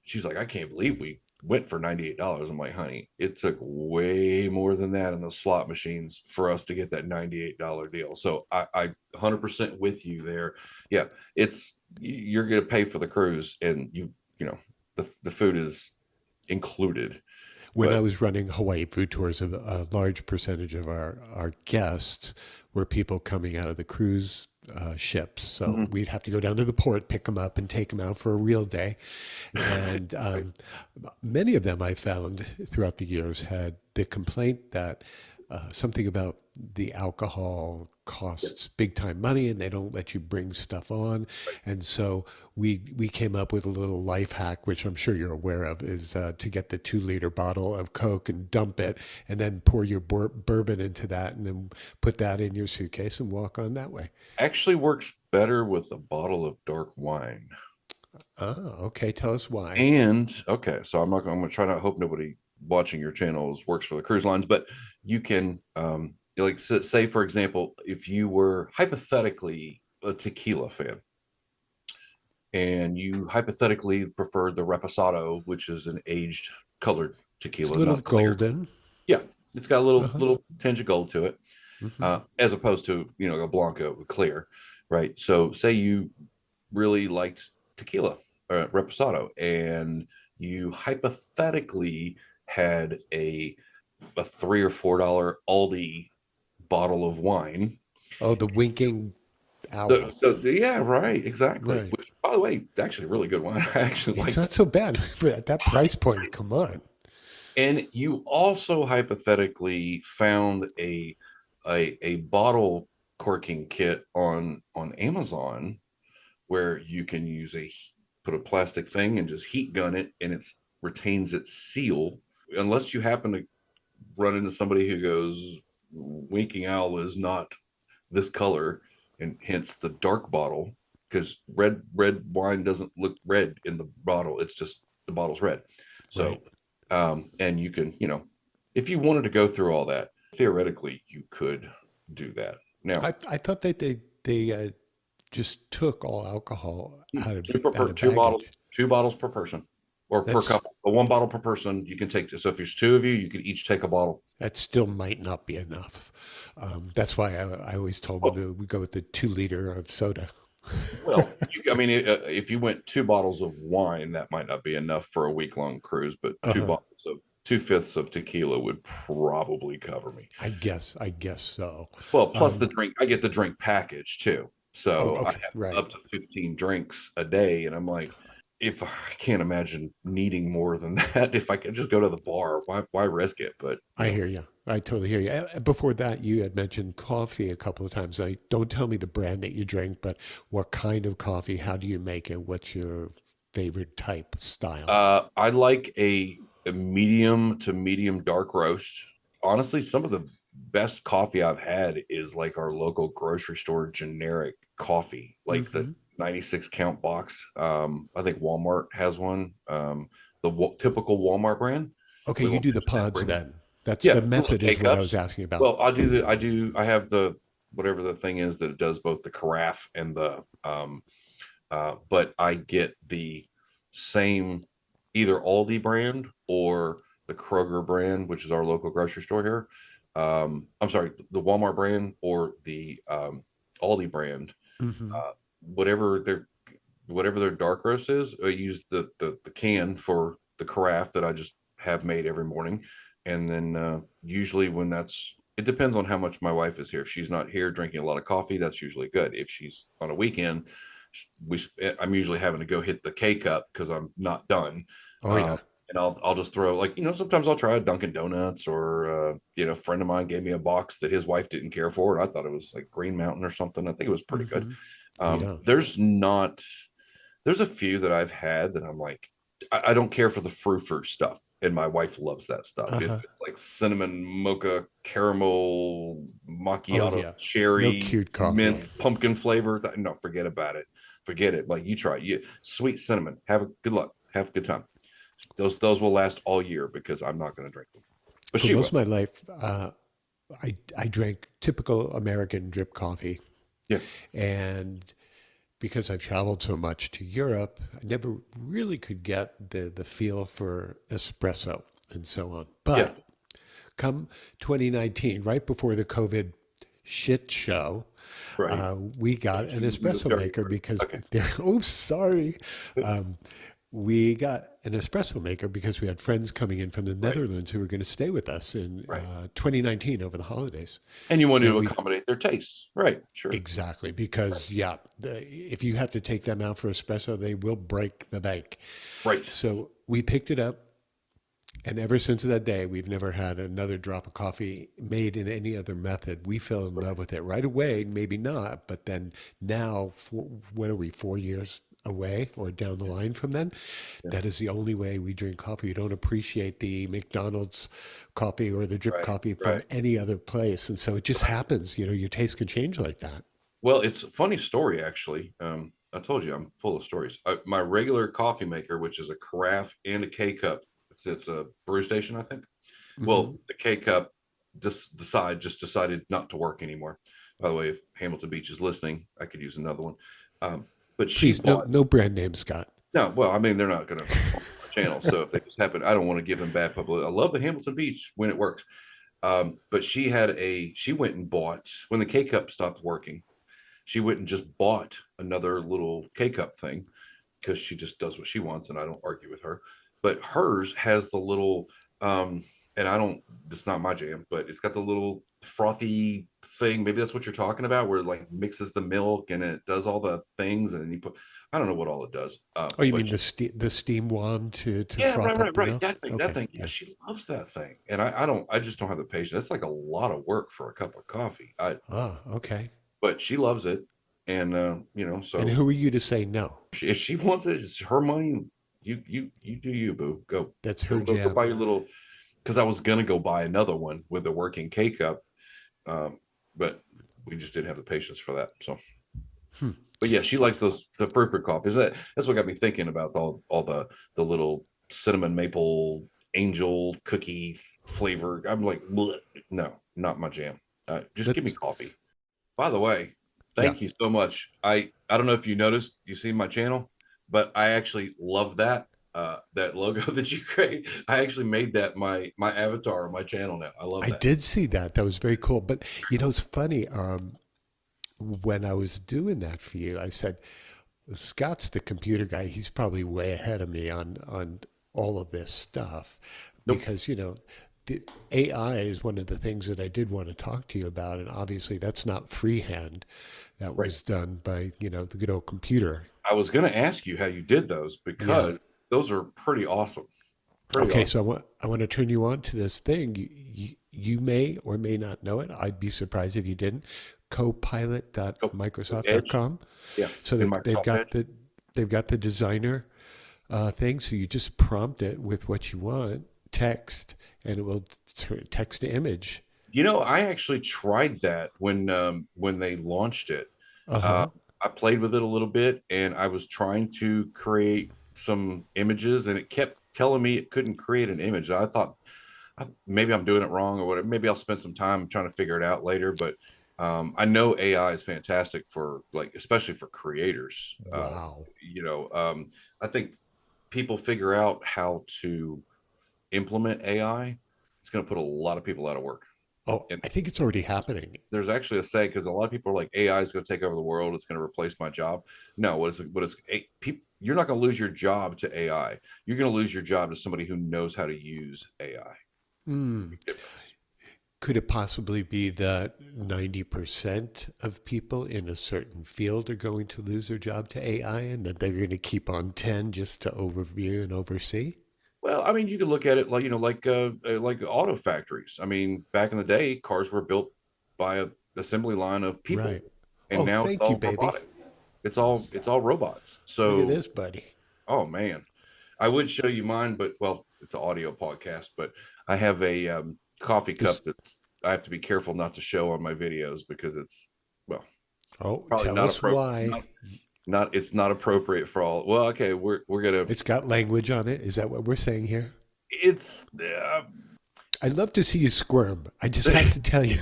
She's like, I can't believe we went for $98. I'm like, honey, it took way more than that in those slot machines for us to get that $98 deal. So I 100% with you there. Yeah, you're going to pay for the cruise, and the food is included. When I was running Hawaii food tours, a large percentage of our guests were people coming out of the cruise ships. So we'd have to go down to the port, pick them up, and take them out for a real day. And many of them I found throughout the years had the complaint that something about the alcohol Yeah. costs big time money and they don't let you bring stuff on. And so we came up with a little life hack, which I'm sure you're aware of, is to get the 2 liter bottle of Coke and dump it and then pour your bourbon into that and then put that in your suitcase and walk on that way. Actually works better with a bottle of dark wine. Oh, okay. Tell us why. And okay, so I'm gonna try not hope nobody watching your channels works for the cruise lines, but you can like say for example, if you were hypothetically a tequila fan and you hypothetically preferred the reposado, which is an aged colored It's a tequila, little not clear. golden. Yeah, it's got a little Uh-huh. little tinge of gold to it, Hmm. as opposed to a blanco clear, right? So say you really liked tequila reposado and you hypothetically had a $3 or $4 Aldi bottle of wine. Oh, the winking owl. Yeah, right, exactly. Right. Which, by the way, actually really good wine. I actually It's like not that. so bad at that price point. Come on. And you also hypothetically found a bottle corking kit on Amazon where you can put a plastic thing and just heat gun it and it retains its seal unless you happen to run into somebody who goes winking owl is not this color and hence the dark bottle because red wine doesn't look red in the bottle, it's just the bottle's red. Right. So and you can if you wanted to go through all that theoretically you could do that now. I thought that they just took all alcohol out of Two bottles, baggage. 2 bottles per person, or per That's couple. But 1 bottle per person, you can take. So if there's 2 of you, you can each take a bottle. that still might not be enough. That's why I always told them Well, to we go with the 2 liter of soda. I mean, if you went 2 bottles of wine, that might not be enough for a week-long cruise. But two Uh-huh. bottles of 2/5 of tequila would probably cover me. I guess so. Well, plus the Um, drink, I get the drink package too. oh, So I okay, have right. up to 15 drinks a day. And I'm like, if I can't imagine needing more than that, if I could just go to the bar, why risk it? But I hear you. I totally hear you. Before that, you had mentioned coffee a couple of times. Don't tell me the brand that you drink, but what kind of coffee? How do you make it? What's your favorite type style? I like a medium to medium dark roast. Honestly, some of the best coffee I've had is like our local grocery store generic coffee, like the Hmm. 96 count box. I think Walmart has one. The typical Walmart brand. Okay, We you won't do the mention that pods brand. then. That's Yeah, the the little method K is what I was cups. asking about. Well, I have the whatever the thing is that it does both the carafe and the but I get the same either Aldi brand or the Kroger brand, which is our local grocery store here. I'm sorry, the Walmart brand or the Aldi brand. Hmm. Uh, whatever their dark roast is, I use the can for the carafe that I just have made every morning, and then usually when it depends on how much my wife is here. If she's not here drinking a lot of coffee, that's usually good. If she's on a weekend, I'm usually having to go hit the K cup because I'm not done. Oh yeah. And I'll just throw like sometimes I'll try a Dunkin' Donuts or a friend of mine gave me a box that his wife didn't care for, and I thought it was like Green Mountain or something. I think it was pretty good. Hmm. Yeah. There's a few that I've had that I'm like, I don't care for the frou-frou stuff, and my wife loves that stuff. If Uh-huh. it's like cinnamon mocha caramel Oh macchiato yeah. No cherry cute coffee. mint pumpkin flavor, no, forget about it. Forget it. Like you try sweet cinnamon. Have a good luck. Have a good time. Those will last all year because I'm not going to drink them, but For she most will. of my life, I drank typical American drip coffee, Yeah, and because I've traveled so much to Europe, I never really could get the feel for espresso and so on. yeah, But come 2019, right before the COVID shit show, right. we got an You was espresso dirty. maker because Okay. oops, sorry. Um, we got an espresso maker because we had friends coming in from the Right, Netherlands who were going to stay with us in right. 2019 over the holidays. And you want And to we accommodate their tastes, right? Sure. exactly because yeah, if you have to take them out for espresso, they will break the bank. Right. So we picked it up And ever since that day, we've never had another drop of coffee made in any other method. We fell in love with it right away, maybe not, but then now, what are we, 4 years away or down the line from then? Yeah. That is the only way we drink coffee. You don't appreciate the McDonald's coffee or the drip Right, coffee from right, any other place. And so it just right. happens, your taste can change like that. Well, it's a funny story actually. I told you I'm full of stories. My regular coffee maker, which is a carafe and a K cup, it's a brew station, I think. Hmm. Well, the K cup just decided not to work anymore. By the way, if Hamilton Beach is listening, I could use another one. But she Please, no, bought no brand name, Scott. no. Well, I mean, they're not going to sponsor my channel, so if they just happen, I don't want to give them bad publicity. I love the Hamilton Beach when it works. But she went and bought when the K cup stopped working. She went and just bought another little K cup thing because she just does what she wants, and I don't argue with her. But hers has the little, and I don't. It's not my jam, but it's got the little frothy thing. Maybe that's what you're talking about, where it like mixes the milk and it does all the things, and then you put. I don't know what all it does. Oh, you But mean the steam wand to yeah, right, froth up right, the right. milk? That Okay, thing. Yeah, yeah. she loves that thing, and I don't. I just don't have the patience. It's like a lot of work for a cup of coffee. Ah, okay. But she loves it, and And so who are you to say no? if she wants it, it's her money. You do you, boo. Go That's her go jam. buy your little. Because I was gonna go buy another one with a working K cup, um, but we just didn't have the patience for that. So, Hmm. but yeah, she likes the fruit coffees. That's what got me thinking about all the little cinnamon maple angel cookie flavor. I'm like, bleh, no, not my jam. Just give me That's coffee. By the way, yeah. thank you so much. I don't know if you noticed, you see my channel, but I actually love that logo that you create. I actually made that my avatar on my channel now. I love I that. did see that. That was very cool. But it's funny. When I was doing that for you, I said, Scott's the computer guy. He's probably way ahead of me on all of this stuff Nope. because the AI is one of the things that I did want to talk to you about, and obviously that's not freehand. That Right. was done by the good old computer. I was gonna ask you how you did those Yeah. because those are pretty awesome. Pretty Okay, awesome. so I want to turn you on to this thing. You may or may not know it. I'd be surprised if you didn't. Oh, Edge. Copilot.microsoft.com. Yeah. So In they've Microsoft got Edge. the designer thing. So you just prompt it with what you want, text, and it will text to image. I actually tried that when they launched it. Uh Uh, huh. I played with it a little bit, and I was trying to create some images, and it kept telling me it couldn't create an image. I thought maybe I'm doing it wrong or whatever. Maybe I'll spend some time trying to figure it out later. But I know AI is fantastic for like, especially for creators. Wow. I think people figure out how to implement AI. It's going to put a lot of people out of work. Oh, And I think it's already happening. there's actually a say because a lot of people are like AI is going to take over the world. It's going to replace my job. No, what is people? You're not going to lose your job to AI. You're going to lose your job to somebody who knows how to use AI. Hmm. Big difference. Could it possibly be that 90% of people in a certain field are going to lose their job to AI and that they're going to keep on 10 just to overview and oversee? Well, I mean, you can look at it like like auto factories. I mean, back in the day, cars were built by a assembly line of people, Right. and Oh, now it's thank you, all baby. robotic. It's all robots. Look at So, this, buddy. oh man, I would show you mine, but well, it's an audio podcast. But I have a coffee This, cup that's I have to be careful not to show on my videos because it's well oh, probably tell not us appropriate. why. Not it's not appropriate for all. Well, okay, we're gonna. It's got language on it. Is that what we're saying here? It's I'd love to see you squirm. I just have to tell you.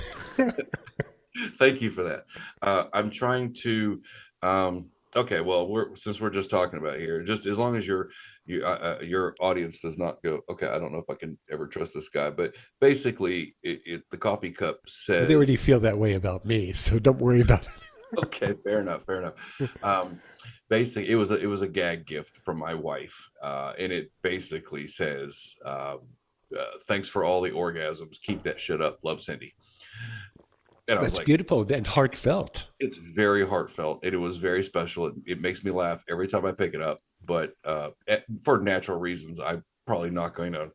thank you for that. I'm trying to. Okay, well, since we're just talking about here, just as long as your audience does not go. Okay, I don't know if I can ever trust this guy, but basically, the coffee cup Well, they already says. feel that way about me, so don't worry about Okay, fair enough, fair enough. it. Basically, it was a gag gift from my wife, and it basically says, "Thanks for all the orgasms. Keep that shit up. Love, Cindy." And I was That's like, beautiful and heartfelt. it's very heartfelt. And it was very special. It makes me laugh every time I pick it up. But for natural reasons, I'm probably not going to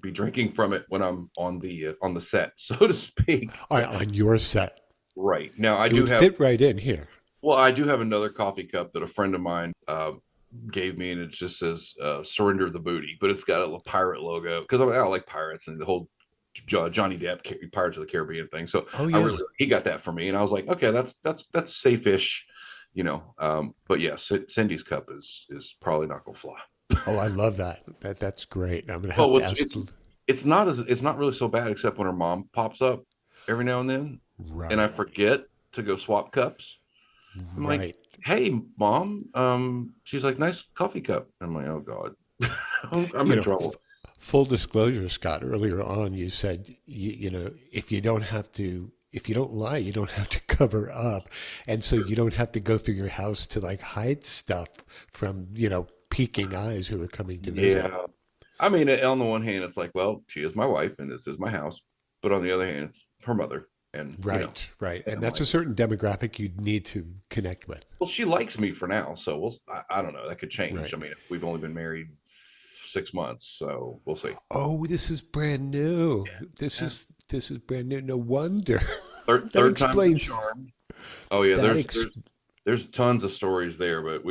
be drinking from it when I'm on the set, so to speak. On your set. Right. Now I It do would have fit right in here. well, I do have another coffee cup that a friend of mine gave me, and it just says "Surrender the Booty," but it's got a pirate logo because I like pirates and the whole Johnny Depp Pirates of the Caribbean thing. So Oh yeah. he got that for me, and I was like, okay, that's safe-ish, But yes, Cindy's cup is probably not gonna fly. Oh, I love that. That's great. I'm gonna have Well, to ask. it's not really so bad except when her mom pops up every now and then, and I Right. forget to go swap cups. I'm like, Right. hey, mom. She's like, nice coffee cup. I'm like, oh God, I'm You in know, trouble. full disclosure, Scott, earlier on you said, if you don't have to, if you don't lie, you don't have to cover up. And so you don't have to go through your house to like hide stuff from, peeking eyes who are coming to visit. Yeah. I mean, on the one hand, it's like, well, she is my wife and this is my house. But on the other hand, it's her mother. And, Right, right. and And I'm that's a like, certain demographic you'd need to connect with. well, she likes me for now. So I don't know. That could change. I Right. mean, we've only been married 6 months. So we'll see. Oh, this is brand new. Yeah. This is brand new. No wonder. That Third time's the explains charm. Oh yeah, that there's tons of stories there, but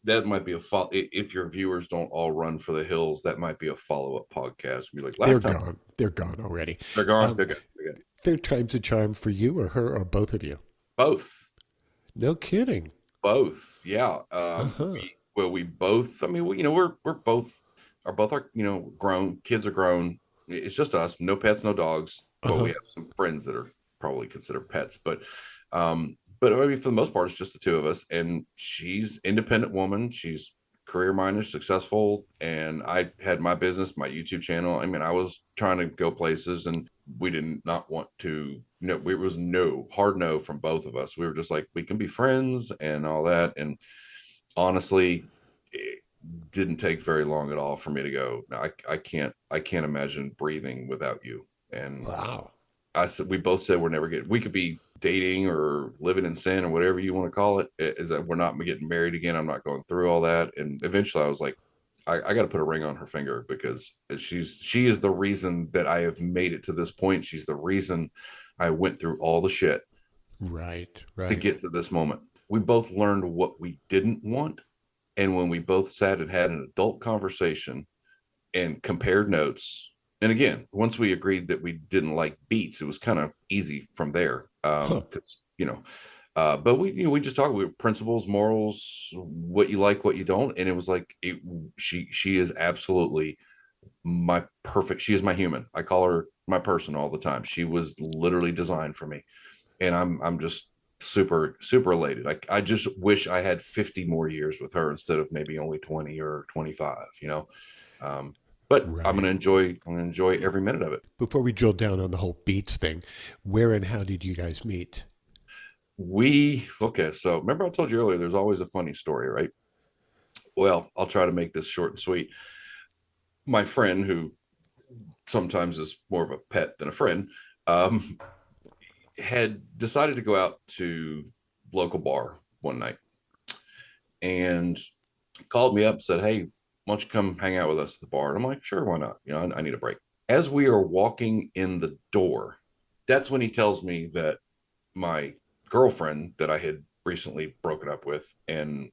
that might be a follow. If your viewers don't all run for the hills, that might be a follow up podcast. Be like they're last time gone. They're gone already. they're gone. Um, They're good. third time's a charm for you or her or both of you. Both, No kidding. both. Yeah. Uh-huh. We both. I mean, we're both are both our grown kids are grown. It's just us. No pets, no dogs. Well, we Uh-huh. have some friends that are probably considered pets, but I mean, for the most part, it's just the two of us. And she's independent woman. She's career minded, successful. And I had my business, my YouTube channel. I mean, I was trying to go places, and we did not want to. It was no hard no from both of us. We were just like, we can be friends and all that. And honestly, it didn't take very long at all for me to go. No, I can't imagine breathing without you. And Wow. I said, we both said we're never getting, we could be dating or living in sin or whatever you want to call it, is that we're not getting married again. I'm not going through all that. And eventually I was like, I got to put a ring on her finger because she is the reason that I have made it to this point. She's the reason I went through all the shit Right, to right. get to this moment. We both learned what we didn't want. And when we both sat and had an adult conversation and compared notes. And again, once we agreed that we didn't like beats, it was kind of easy from there. Huh. Because but we just talked with principles, morals, what you like, what you don't, and it was like she is absolutely my perfect. She is my human. I call her my person all the time. She was literally designed for me, and I'm just super elated. I just wish I had 50 more years with her instead of maybe only 20 or 25. Um, but Right. I'm gonna enjoy every minute of it. Before we drill down on the whole beats thing, where and how did you guys meet? Okay, so remember I told you earlier there's always a funny story, right? Well, I'll try to make this short and sweet. My friend, who sometimes is more of a pet than a friend, um, had decided to go out to local bar one night and called me up and said, hey, why don't you come hang out with us at the bar? And I'm like, sure, why not? I need a break. As we are walking in the door, that's when he tells me that my girlfriend that I had recently broken up with and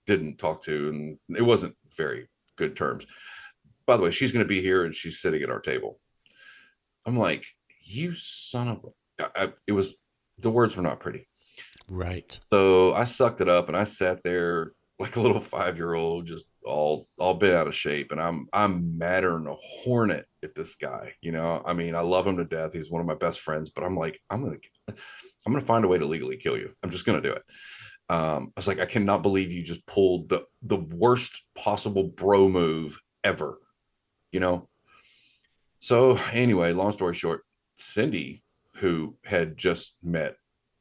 didn't talk to, and it wasn't very good terms. By the way, she's going to be here and she's sitting at our table. I'm like, you son of it was, the words were not pretty. Right. So I sucked it up and I sat there like a little 5-year old, just all bent out of shape. And I'm madder than a hornet at this guy. I mean, I love him to death. He's one of my best friends, but I'm like, I'm gonna find a way to legally kill you. I'm just gonna do it. I was like, I cannot believe you just pulled the worst possible bro move ever, you know? So anyway, long story short, Cindy, who had just met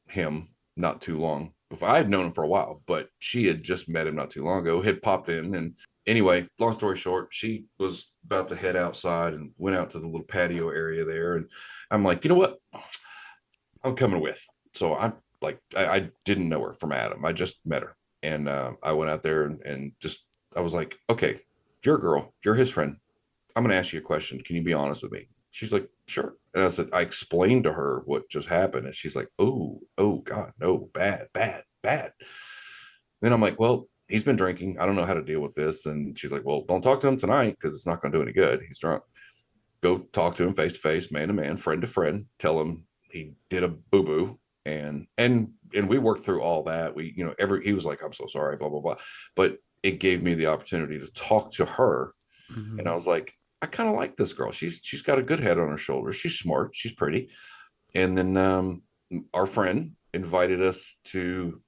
him not too long before, I had known him for a while, but she had just met him not too long ago, had popped in. And anyway, long story short, she was about to head outside and went out to the little patio area there. And I'm like, you know what? I'm coming with. So I'm like, I didn't know her from Adam. I just met her. And I went out there and just, I was like, okay, you're a girl, you're his friend. I'm going to ask you a question. Can you be honest with me? She's like, sure. And I said, I explained to her what just happened. And she's like, oh God, no, bad, bad, bad. Then I'm like, well, he's been drinking. I don't know how to deal with this. And she's like, well, don't talk to him tonight because it's not going to do any good. He's drunk. Go talk to him face to face, man to man, friend to friend. Tell him he did a boo boo, and we worked through all that. We, he was like, I'm so sorry, blah blah blah. But it gave me the opportunity to talk to her, and Mm-hmm. I was like, I kind of like this girl. She's got a good head on her shoulders. She's smart. She's pretty. And then our friend invited us to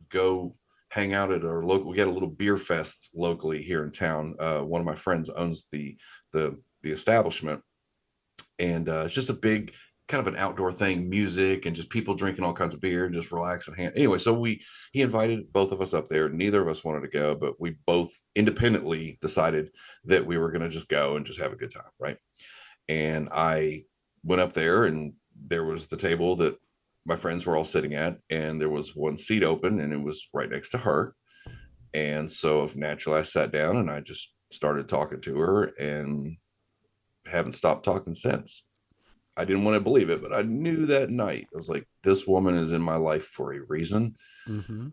go hang out at our local. We got a little beer fest locally here in town. One of my friends owns the establishment, and it's just a big kind of an outdoor thing, music and just people drinking all kinds of beer and just relax and anyway. So he invited both of us up there. Neither of us wanted to go, but we both independently decided that we were going to just go and just have a good time, right? And I went up there, and there was the table that my friends were all sitting at, and there was one seat open, and it was right next to her. And so naturally I sat down and I just started talking to her, and haven't stopped talking since. I didn't want to believe it, but I knew that night. I was like, this woman is in my life for a reason, Mm-hmm.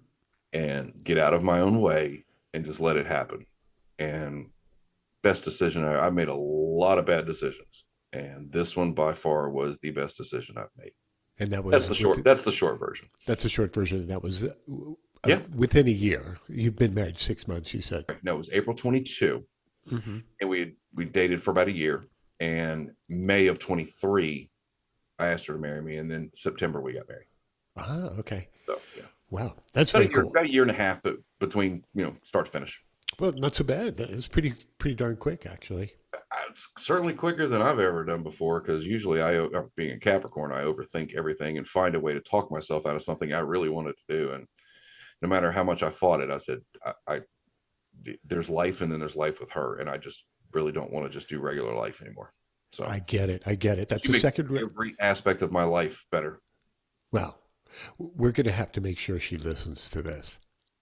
and get out of my own way and just let it happen. And best decision, I made a lot of bad decisions. And this one by far was the best decision I've made. And that That's was the short, with that's the short version. that's a short version. And that was Yeah. within a year. You've been married 6 months, you said. No, it was April 22, Mm-hmm. and we dated for about a year. And May of 23, I asked her to marry me, and then September we got married. Ah, okay. So yeah, Wow, that's very cool. about a year and a half between start to finish. Well, not so bad. That was pretty darn quick, actually. It's certainly quicker than I've ever done before, because usually being a Capricorn, I overthink everything and find a way to talk myself out of something I really wanted to do. And no matter how much I fought it, I said, I there's life, and then there's life with her, and I just really don't want to just do regular life anymore. So I get it. I get it. That's she a makes second. every aspect of my life better. Well, we're going to have to make sure she listens to this.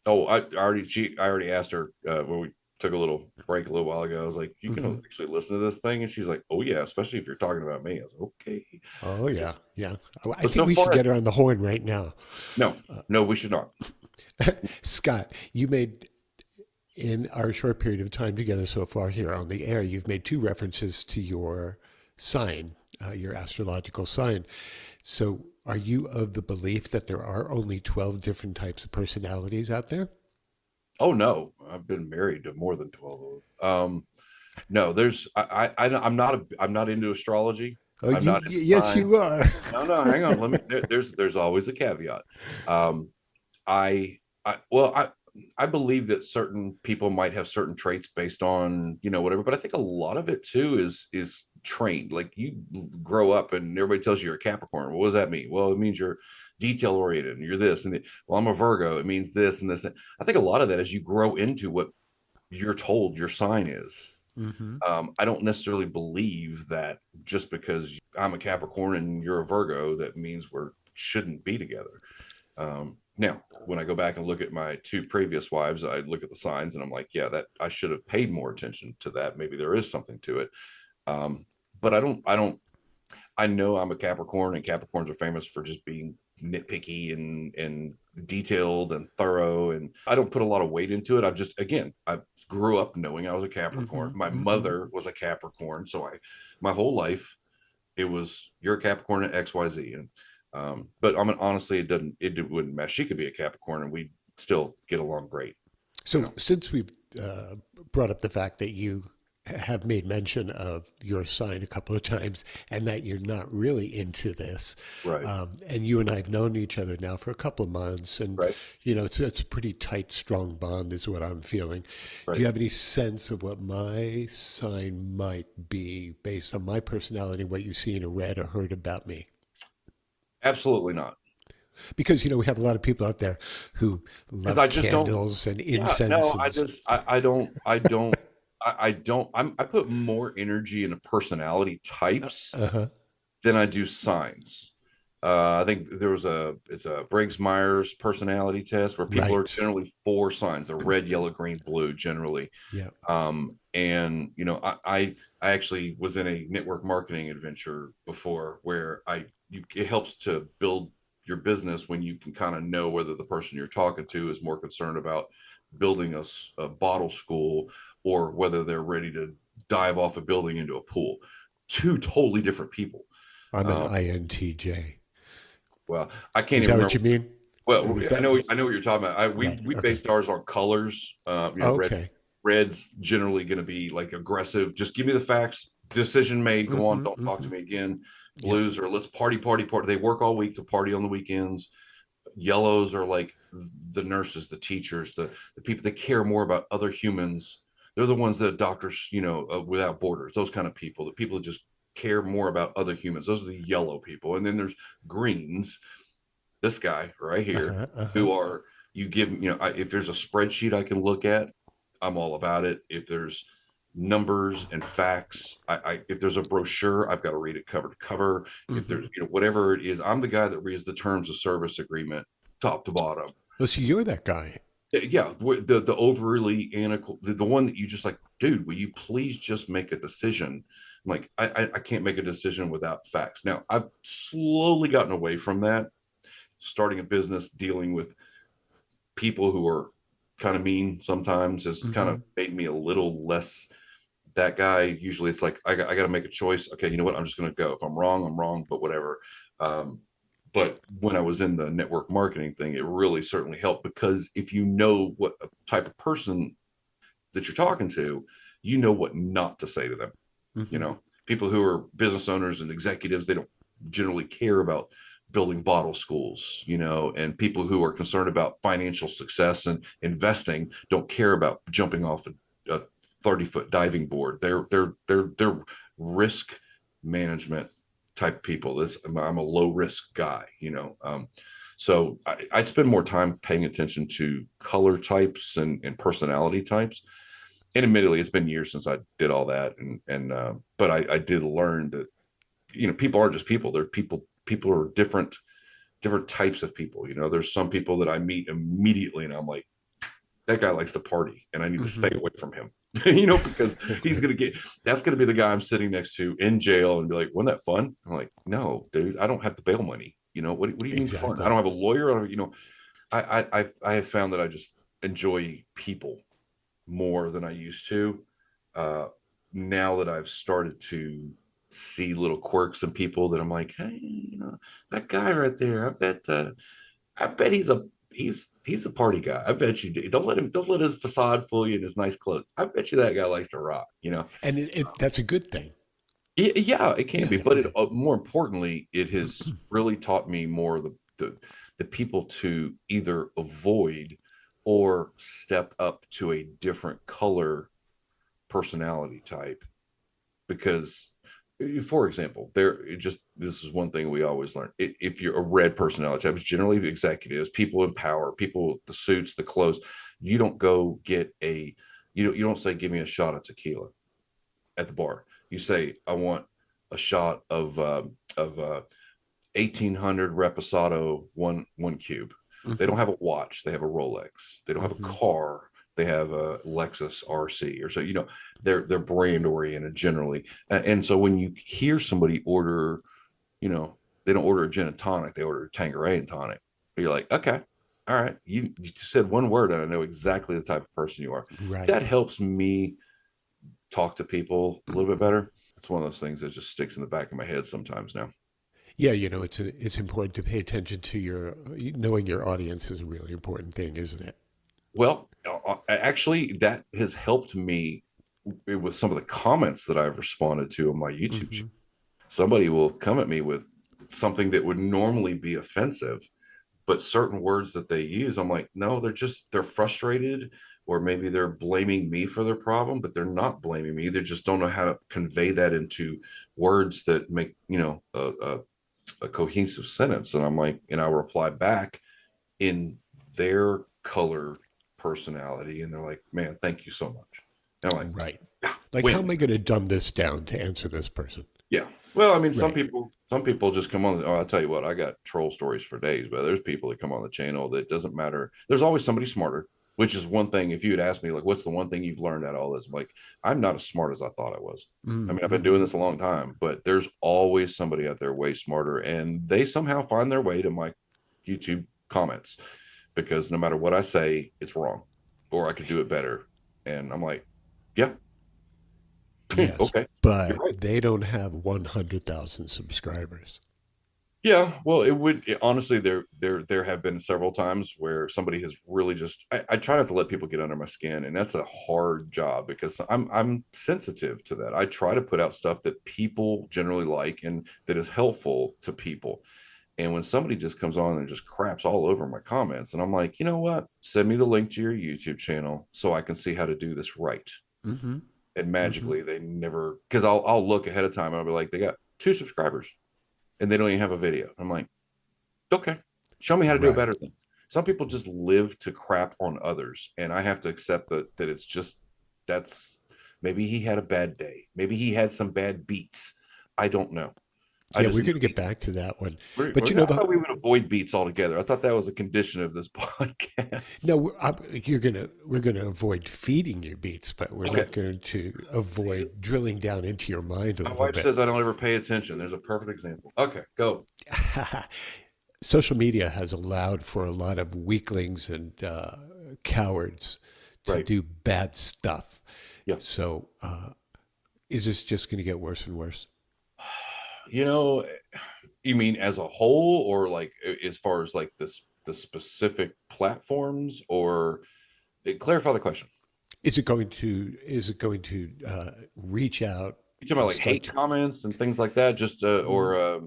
Oh, I already asked her when we took a little break a little while ago. I was like, you Hmm. can actually listen to this thing, and she's like, oh yeah, especially if you're talking about me. I was like, okay. Oh yeah, yeah. I But think so we should far, get her on the horn right now. no, no, we should not. Scott, you made in our short period of time together so far here on the air, you've made two references to your sign, your astrological sign. So, are you of the belief that there are only 12 different types of personalities out there? Oh no, I've been married to more than 12 of them. No, there's I'm not into astrology. Oh, I'm not into yes, signs. you are. No, no, hang on. There's always a caveat. Um, I believe that certain people might have certain traits based on whatever, but I think a lot of it too is trained. Like you grow up and everybody tells you you're a Capricorn. What does that mean? Well, it means you're detail oriented and you're this and well, I'm a Virgo. It means this and this. I think a lot of that is you grow into what you're told your sign is. Hmm. I don't necessarily believe that just because I'm a Capricorn and you're a Virgo, that means we're shouldn't be together. Now, when I go back and look at my two previous wives, I look at the signs and I'm like, yeah, that I should have paid more attention to that. Maybe there is something to it. Um, but I know I'm a Capricorn, and Capricorns are famous for just being nitpicky and detailed and thorough. And I don't put a lot of weight into it. I grew up knowing I was a Capricorn. Hmm. My Hmm. mother was a Capricorn. So my whole life, it was you're a Capricorn at XYZ. And but I mean, honestly, it wouldn't matter. She could be a Capricorn and we'd still get along great, you So, know. since we've brought up the fact that you have made mention of your sign a couple of times and that you're not really into this, Right. and you and I have known each other now for a couple of months, and Right. it's a pretty tight, strong bond, is what I'm feeling. Do Right. you have any sense of what my sign might be based on my personality, what you've seen or read or heard about me? Absolutely not. Because we have a lot of people out there who Because love I just don't. candles and Yeah, incense no, and I don't. I put more energy into personality types uh-huh. than I do signs. I think it's a Briggs Myers personality test where people are Right. generally four signs: they're red, yellow, green, blue, generally. Yeah. And I actually was in a network marketing adventure before where it helps to build your business when you can kind of know whether the person you're talking to is more concerned about building a bottle school or whether they're ready to dive off a building into a pool. Two totally different people. I'm an Um, INTJ. well, I can't Is even that what remember. you mean? Well, Is that I know what you're talking about. right? We Okay. based ours on colors. Okay. Red's generally going to be like aggressive. Just give me the facts. Decision made. Go on. Mm-hmm. Don't talk Mm-hmm. to me again. Yep. Blues are let's party, party, party. They work all week to party on the weekends. Yellows are like the nurses, the teachers, the people that care more about other humans. They're the ones that doctors, without borders, those kind of people, the people that just care more about other humans. Those are the yellow people. And then there's greens, this guy right here, Uh-huh. Uh-huh. who are you give if there's a spreadsheet I can look at, I'm all about it. If there's numbers and facts, if there's a brochure, I've got to read it cover to cover. If Mm-hmm. there's whatever it is, I'm the guy that reads the terms of service agreement top to bottom. Oh, so you're that guy. Yeah, the overly analytical, the one that you just like, dude, will you please just make a decision? I'm like, I can't make a decision without facts. Now I've slowly gotten away from that, starting a business, dealing with people who are kind of mean sometimes has kind of Mm-hmm. made me a little less that guy. Usually it's like, I got to make a choice. Okay, you know what? I'm just going to go. If I'm wrong, but whatever. But when I was in the network marketing thing, it really certainly helped because if you know what type of person that you're talking to, you know what not to say to them. Mm-hmm. People who are business owners and executives, they don't generally care about building bottle schools, and people who are concerned about financial success and investing don't care about jumping off a 30-foot diving board. They're risk management type people. I'm a low risk guy. So I spend more time paying attention to color types and personality types. And admittedly, it's been years since I did all that, but I did learn that people aren't just people. They're people. People are different types of people. There's some people that I meet immediately, and I'm like, that guy likes to party, and I need to stay Mm-hmm. away from him. Because that's gonna be the guy I'm sitting next to in jail, and be like, wasn't that fun? I'm like, no, dude, I don't have the bail money. What do you mean fun? I Exactly. don't have a lawyer. I have found that I just enjoy people more than I used to. Uh, Now that I've started to see little quirks in people that I'm like, hey, that guy right there, I bet he's a party guy. I bet you do. Don't let his facade fool you in his nice clothes. I bet you that guy likes to rock. And that's a good thing. Yeah, it can be, Yeah. but Yeah. more importantly, it has really taught me more the people to either avoid or step up to a different color personality type. Because, for example, this is one thing we always learn. If you're a red personality type, it's generally executives, people in power, people with the suits, the clothes. You don't go get you don't say, give me a shot of tequila at the bar. You say, I want a shot of 1800 Reposado one cube. They don't Mm-hmm. have a watch. They have a Rolex. They don't have a Mm-hmm. car. They have a Lexus RC, or so. They're brand oriented generally. And so when you hear somebody order, they don't order a gin and tonic. They order a Tanqueray and tonic. You're like, okay, all right. You just said one word, and I know exactly the type of person you are. Right. That helps me talk to people a little bit better. It's one of those things that just sticks in the back of my head sometimes now. Yeah, it's important to pay attention to knowing your audience is a really important thing, isn't it? Well, actually, that has helped me with some of the comments that I've responded to on my YouTube Mm-hmm. channel. Somebody will come at me with something that would normally be offensive, but certain words that they use, I'm like, no, they're frustrated, or maybe they're blaming me for their problem, but they're not blaming me. They just don't know how to convey that into words that make, a cohesive sentence. And I'm like, and I reply back in their color personality, and they're like, man, thank you so much. And I'm like, Right. yeah, Like, how am win. I going to dumb this down to answer this person? Yeah. Well, I mean, some Right. people Some people just come on. Oh, I'll tell you what, I got troll stories for days, but there's people that come on the channel that doesn't matter. There's always somebody smarter, which is one thing. If you had asked me, like, what's the one thing you've learned out of all this? I'm like, I'm not as smart as I thought I was. I mean, I've been doing this a long time, but there's always somebody out there way smarter, and they somehow find their way to my YouTube comments because no matter what I say, it's wrong, or I could do it better. And I'm like, yeah, Yes, okay, you're but right. they don't have 100,000 subscribers. Yeah, well, honestly, there have been several times where somebody has really just. I try not to let people get under my skin, and that's a hard job because I'm sensitive to that. I try to put out stuff that people generally like and that is helpful to people. And when somebody just comes on and just craps all over my comments, and I'm like, you know what? Send me the link to your YouTube channel so I can see how to do this right. Mm-hmm. And Mm-hmm. magically, they never, because I'll look ahead of time and I'll be like, they got 2 subscribers and they don't even have a video. I'm like, okay, show me how to do it Right. better then. Some people just live to crap on others, and I have to accept that it's just that's maybe he had a bad day, maybe he had some bad beats. I don't know. I Yeah, just we're know going to get back to that one. But I thought we would avoid beats altogether. I thought that was a condition of this podcast. no, we're gonna avoid feeding you beats, but we're Okay. not going to See, avoid drilling down into your mind a my little wife bit. says I don't ever pay attention. There's a perfect example. Okay, go. Social media has allowed for a lot of weaklings and cowards to Right. do bad stuff. Yeah. So, is this just going to get worse and worse? You know, you mean as a whole, or like as far as like this the specific platforms, or clarify the question. Is it going to reach out You talking about and like start hate to comments and things like that, just or fat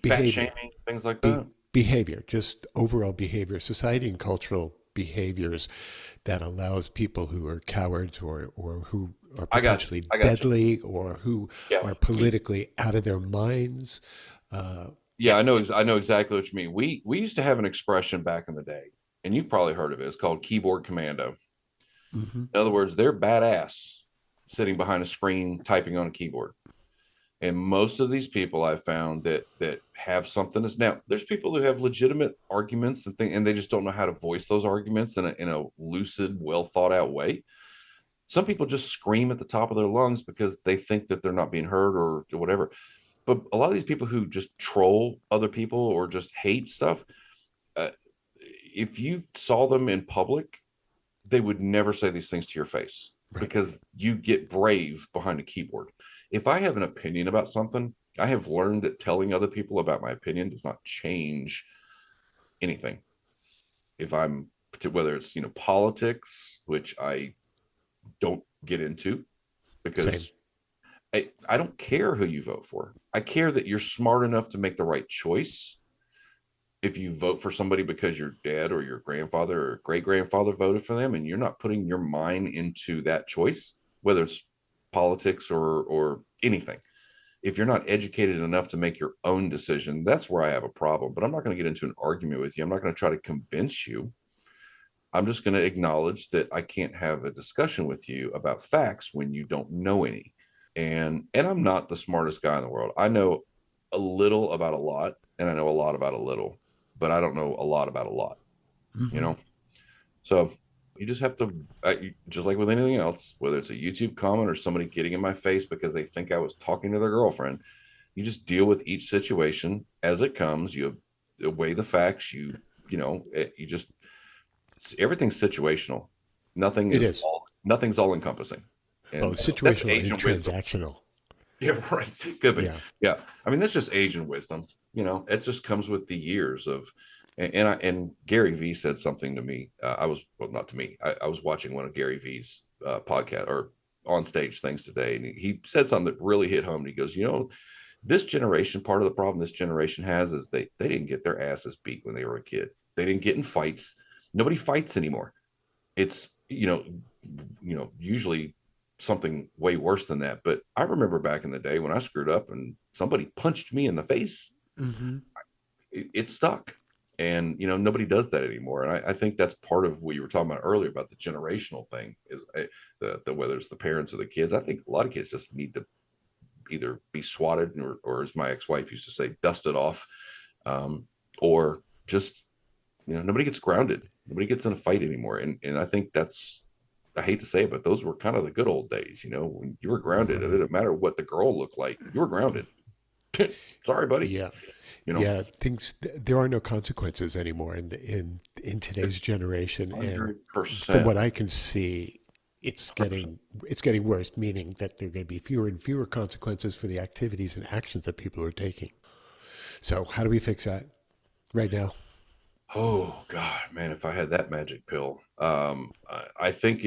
behavior? shaming, things like Be, that? behavior, just overall behavior, society and cultural behaviors that allows people who are cowards or who are I got you. potentially I got you. deadly or who Yeah. are I mean, politically out of their minds. yeah, Yeah. I know exactly what you mean. We used to have an expression back in the day, and you've probably heard of it. It's called keyboard commando. Hmm. In other words, they're badass sitting behind a screen typing on a keyboard. And most of these people I've found that have something is now there's people who have legitimate arguments and things, and they just don't know how to voice those arguments in a lucid, well thought out way. Some people just scream at the top of their lungs because they think that they're not being heard or whatever. But a lot of these people who just troll other people or just hate stuff, uh, if you saw them in public, they would never say these things to your face Right. because you get brave behind a keyboard. If I have an opinion about something, I have learned that telling other people about my opinion does not change anything. If I'm whether it's politics, which I don't get into Same. because I don't care who you vote for. I care that you're smart enough to make the right choice. If you vote for somebody because your dad or your grandfather or great grandfather voted for them and you're not putting your mind into that choice, whether it's politics or anything, if you're not educated enough to make your own decision, that's where I have a problem. But I'm not going to get into an argument with you. I'm not going to try to convince you. I'm just going to acknowledge that I can't have a discussion with you about facts when you don't know any. And I'm not the smartest guy in the world. I know a little about a lot and I know a lot about a little, but I don't know a lot about a lot, you Hmm. know? So you just have to, just like with anything else, whether it's a YouTube comment or somebody getting in my face because they think I was talking to their girlfriend, you just deal with each situation as it comes. You weigh the facts. You just, everything's situational. It is. Nothing's all encompassing. Well, And that's situational age and and wisdom. transactional. Yeah, right. Could be. Yeah. Yeah. I mean, that's just age and wisdom. It just comes with the years of, and Gary V said something to me. I was, well, not to me. I was watching one of Gary V's podcast or on stage things today, and he said something that really hit home. And he goes, this generation, part of the problem this generation has is they didn't get their asses beat when they were a kid. They didn't get in fights. Nobody fights anymore. It's usually something way worse than that. But I remember back in the day when I screwed up and somebody punched me in the face, Hmm. it stuck. And nobody does that anymore. And I think that's part of what you were talking about earlier about the generational thing is the whether it's the parents or the kids. I think a lot of kids just need to either be swatted or as my ex-wife used to say, dusted off, or just, nobody gets grounded. Nobody gets in a fight anymore. And I think I hate to say it, but those were kind of the good old days, when you were grounded. It Right. didn't matter what the girl looked like. You were grounded. Sorry, buddy. Yeah. You know, Yeah, there are no consequences anymore in today's generation, and from 100%. what I can see, it's 100%. getting worse. Meaning that there are going to be fewer and fewer consequences for the activities and actions that people are taking. So, how do we fix that right now? Oh God, man, if I had that magic pill, I think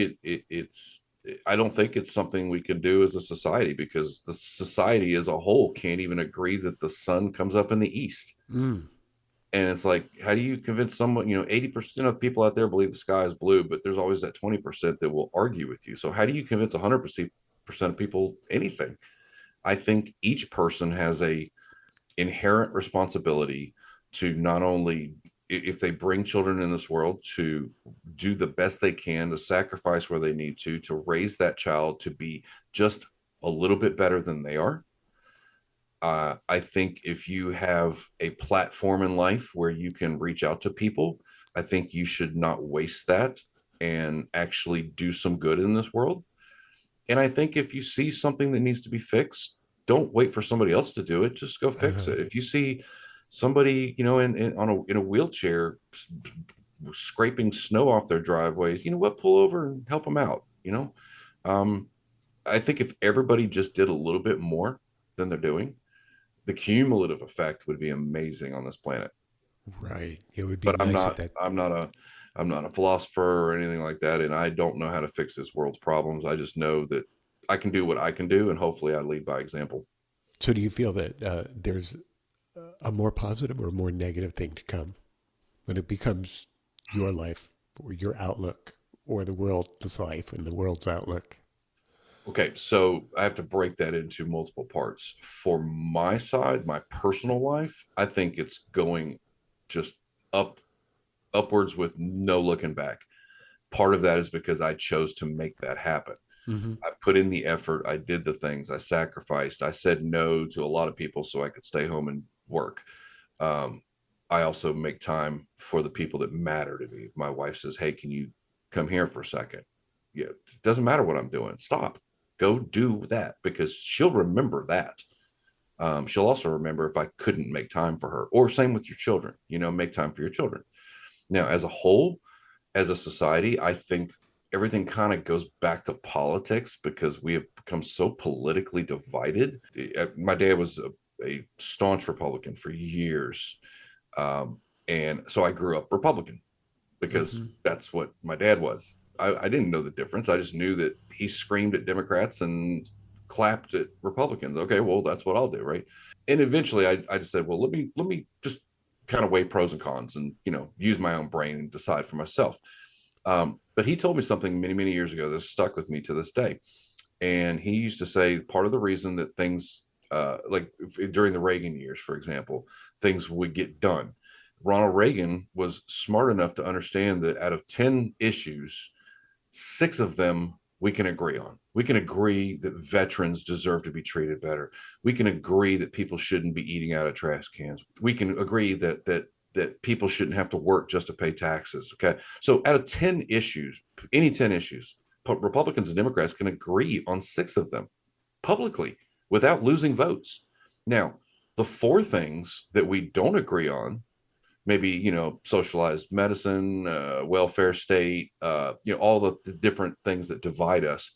I don't think it's something we can do as a society, because the society as a whole can't even agree that the sun comes up in the east. Mm. And it's like, how do you convince someone, 80% of people out there believe the sky is blue, but there's always that 20% that will argue with you. So how do you convince 100% of people anything? I think each person has a inherent responsibility to not only, if they bring children in this world, to do the best they can, to sacrifice where they need to raise that child to be just a little bit better than they are. I think if you have a platform in life where you can reach out to people, I think you should not waste that and actually do some good in this world. And I think if you see something that needs to be fixed, don't wait for somebody else to do it. Just go fix Uh, it. If you see somebody, in a wheelchair scraping snow off their driveways, you know what? Pull over and help them out. Um, I think if everybody just did a little bit more than they're doing, the cumulative effect would be amazing on this planet. right. It would be But nice if that. I'm not a philosopher or anything like that, and I don't know how to fix this world's problems. I just know that I can do what I can do, and hopefully I lead by example. So, do you feel that there's a more positive or more negative thing to come when it becomes your life or your outlook or the world's life and the world's outlook? Okay, so I have to break that into multiple parts. For my side, my personal life, I think it's going just up upwards with no looking back. Part of that is because I chose to make that happen. Mm-hmm. I put in the effort. I did the things. I sacrificed. I said no to a lot of people so I could stay home and work. Um, I also make time for the people that matter to me. My wife says, "Hey, can you come here for a second?" Yeah, it doesn't matter what I'm doing. Stop. Go do that, because she'll remember that. She'll also remember if I couldn't make time for her. Or same with your children. Make time for your children. Now, as a whole, as a society, I think everything kind of goes back to politics, because we have become so politically divided. My dad was a staunch Republican for years. And so I grew up Republican because Mm-hmm. that's what my dad was. I didn't know the difference. I just knew that he screamed at Democrats and clapped at Republicans. Okay, well, that's what I'll do, right? And eventually I just said, well, let me just kind of weigh pros and cons and use my own brain and decide for myself. But he told me something many, many years ago that stuck with me to this day. And he used to say part of the reason that things, during the Reagan years, for example, things would get done. Ronald Reagan was smart enough to understand that out of 10 issues, 6 of them we can agree on. We can agree that veterans deserve to be treated better. We can agree that people shouldn't be eating out of trash cans. We can agree that people shouldn't have to work just to pay taxes. Okay. So out of 10 issues, any 10 issues, Republicans and Democrats can agree on 6 of them publicly without losing votes. Now, the 4 things that we don't agree on, maybe, socialized medicine, welfare state, all the different things that divide us,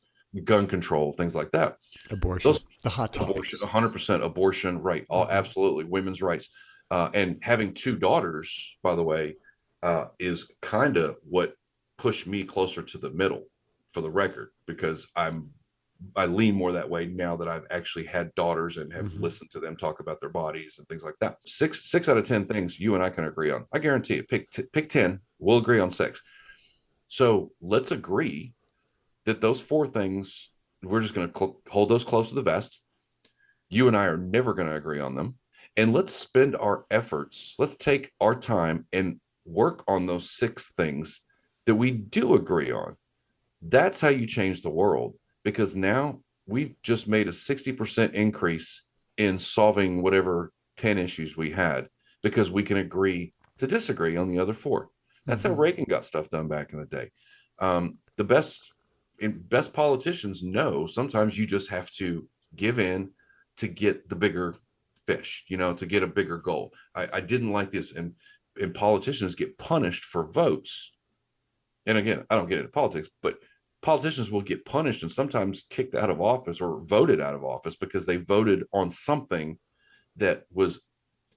gun control, things like that. Abortion, Those the hot Abortion, topics. 100% abortion, right? All Mm-hmm. absolutely women's rights, and having 2 daughters, by the way, is kind of what pushed me closer to the middle, for the record, because I lean more that way now that I've actually had daughters and have Mm-hmm. listened to them talk about their bodies and things like that. Six out of 10 things you and I can agree on. I guarantee it. Pick 10, we'll agree on 6. So let's agree that those 4 things, we're just going to hold those close to the vest. You and I are never going to agree on them. And let's spend our efforts. Let's take our time and work on those 6 things that we do agree on. That's how you change the world, because now we've just made a 60% increase in solving whatever 10 issues we had because we can agree to disagree on the other four. That's how Reagan got stuff done back in the day. The best politicians know sometimes you just have to give in to get the bigger fish, to get a bigger goal. I didn't like this. And politicians get punished for votes. And again, I don't get into politics, but politicians will get punished and sometimes kicked out of office or voted out of office because they voted on something that was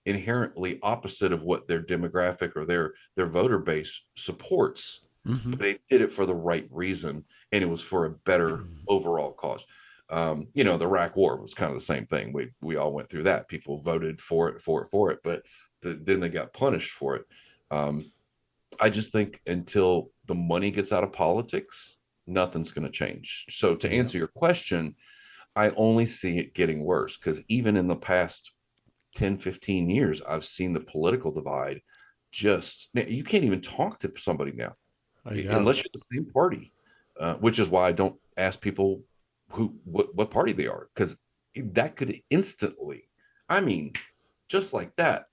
inherently opposite of what their demographic or their voter base supports. But they did it for the right reason, and it was for a better overall cause. The Iraq War was kind of the same thing. We all went through that. People voted for it, but then they got punished for it. I just think until the money gets out of politics, nothing's going to change. So to answer your question, I only see it getting worse because even in the past 10, 15 years, I've seen the political divide you can't even talk to somebody now unless you're the same party, which is why I don't ask people what party they are, because that could instantly, just like that,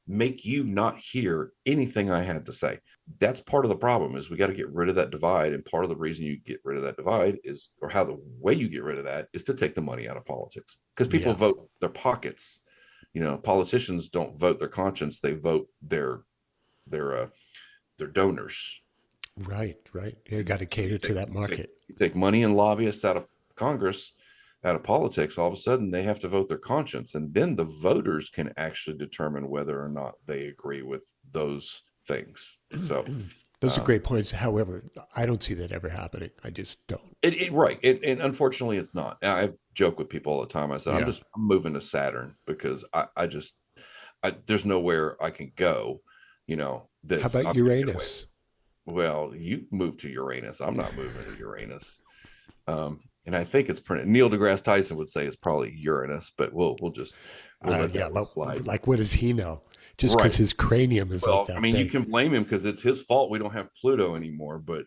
make you not hear anything I had to say. That's part of the problem is we got to get rid of that divide. And part of the reason you get rid of that divide is, or how the way you get rid of that is to take the money out of politics, because people vote their pockets. Politicians don't vote their conscience. They vote their donors. Right. You got to cater to that market. You take money and lobbyists out of Congress, out of politics, all of a sudden they have to vote their conscience. And then the voters can actually determine whether or not they agree with those things. So those are great points. However, I don't see that ever happening. I just don't. Right. And unfortunately it's not. I joke with people all the time. I said, I'm moving to Saturn because there's nowhere I can go, How about Uranus? Well, you moved to Uranus. I'm not moving to Uranus. And I think it's printed. Neil deGrasse Tyson would say it's probably Uranus, but we'll just let that slide. Like, what does he know? Just because his cranium is like that big. You can blame him because it's his fault we don't have Pluto anymore. But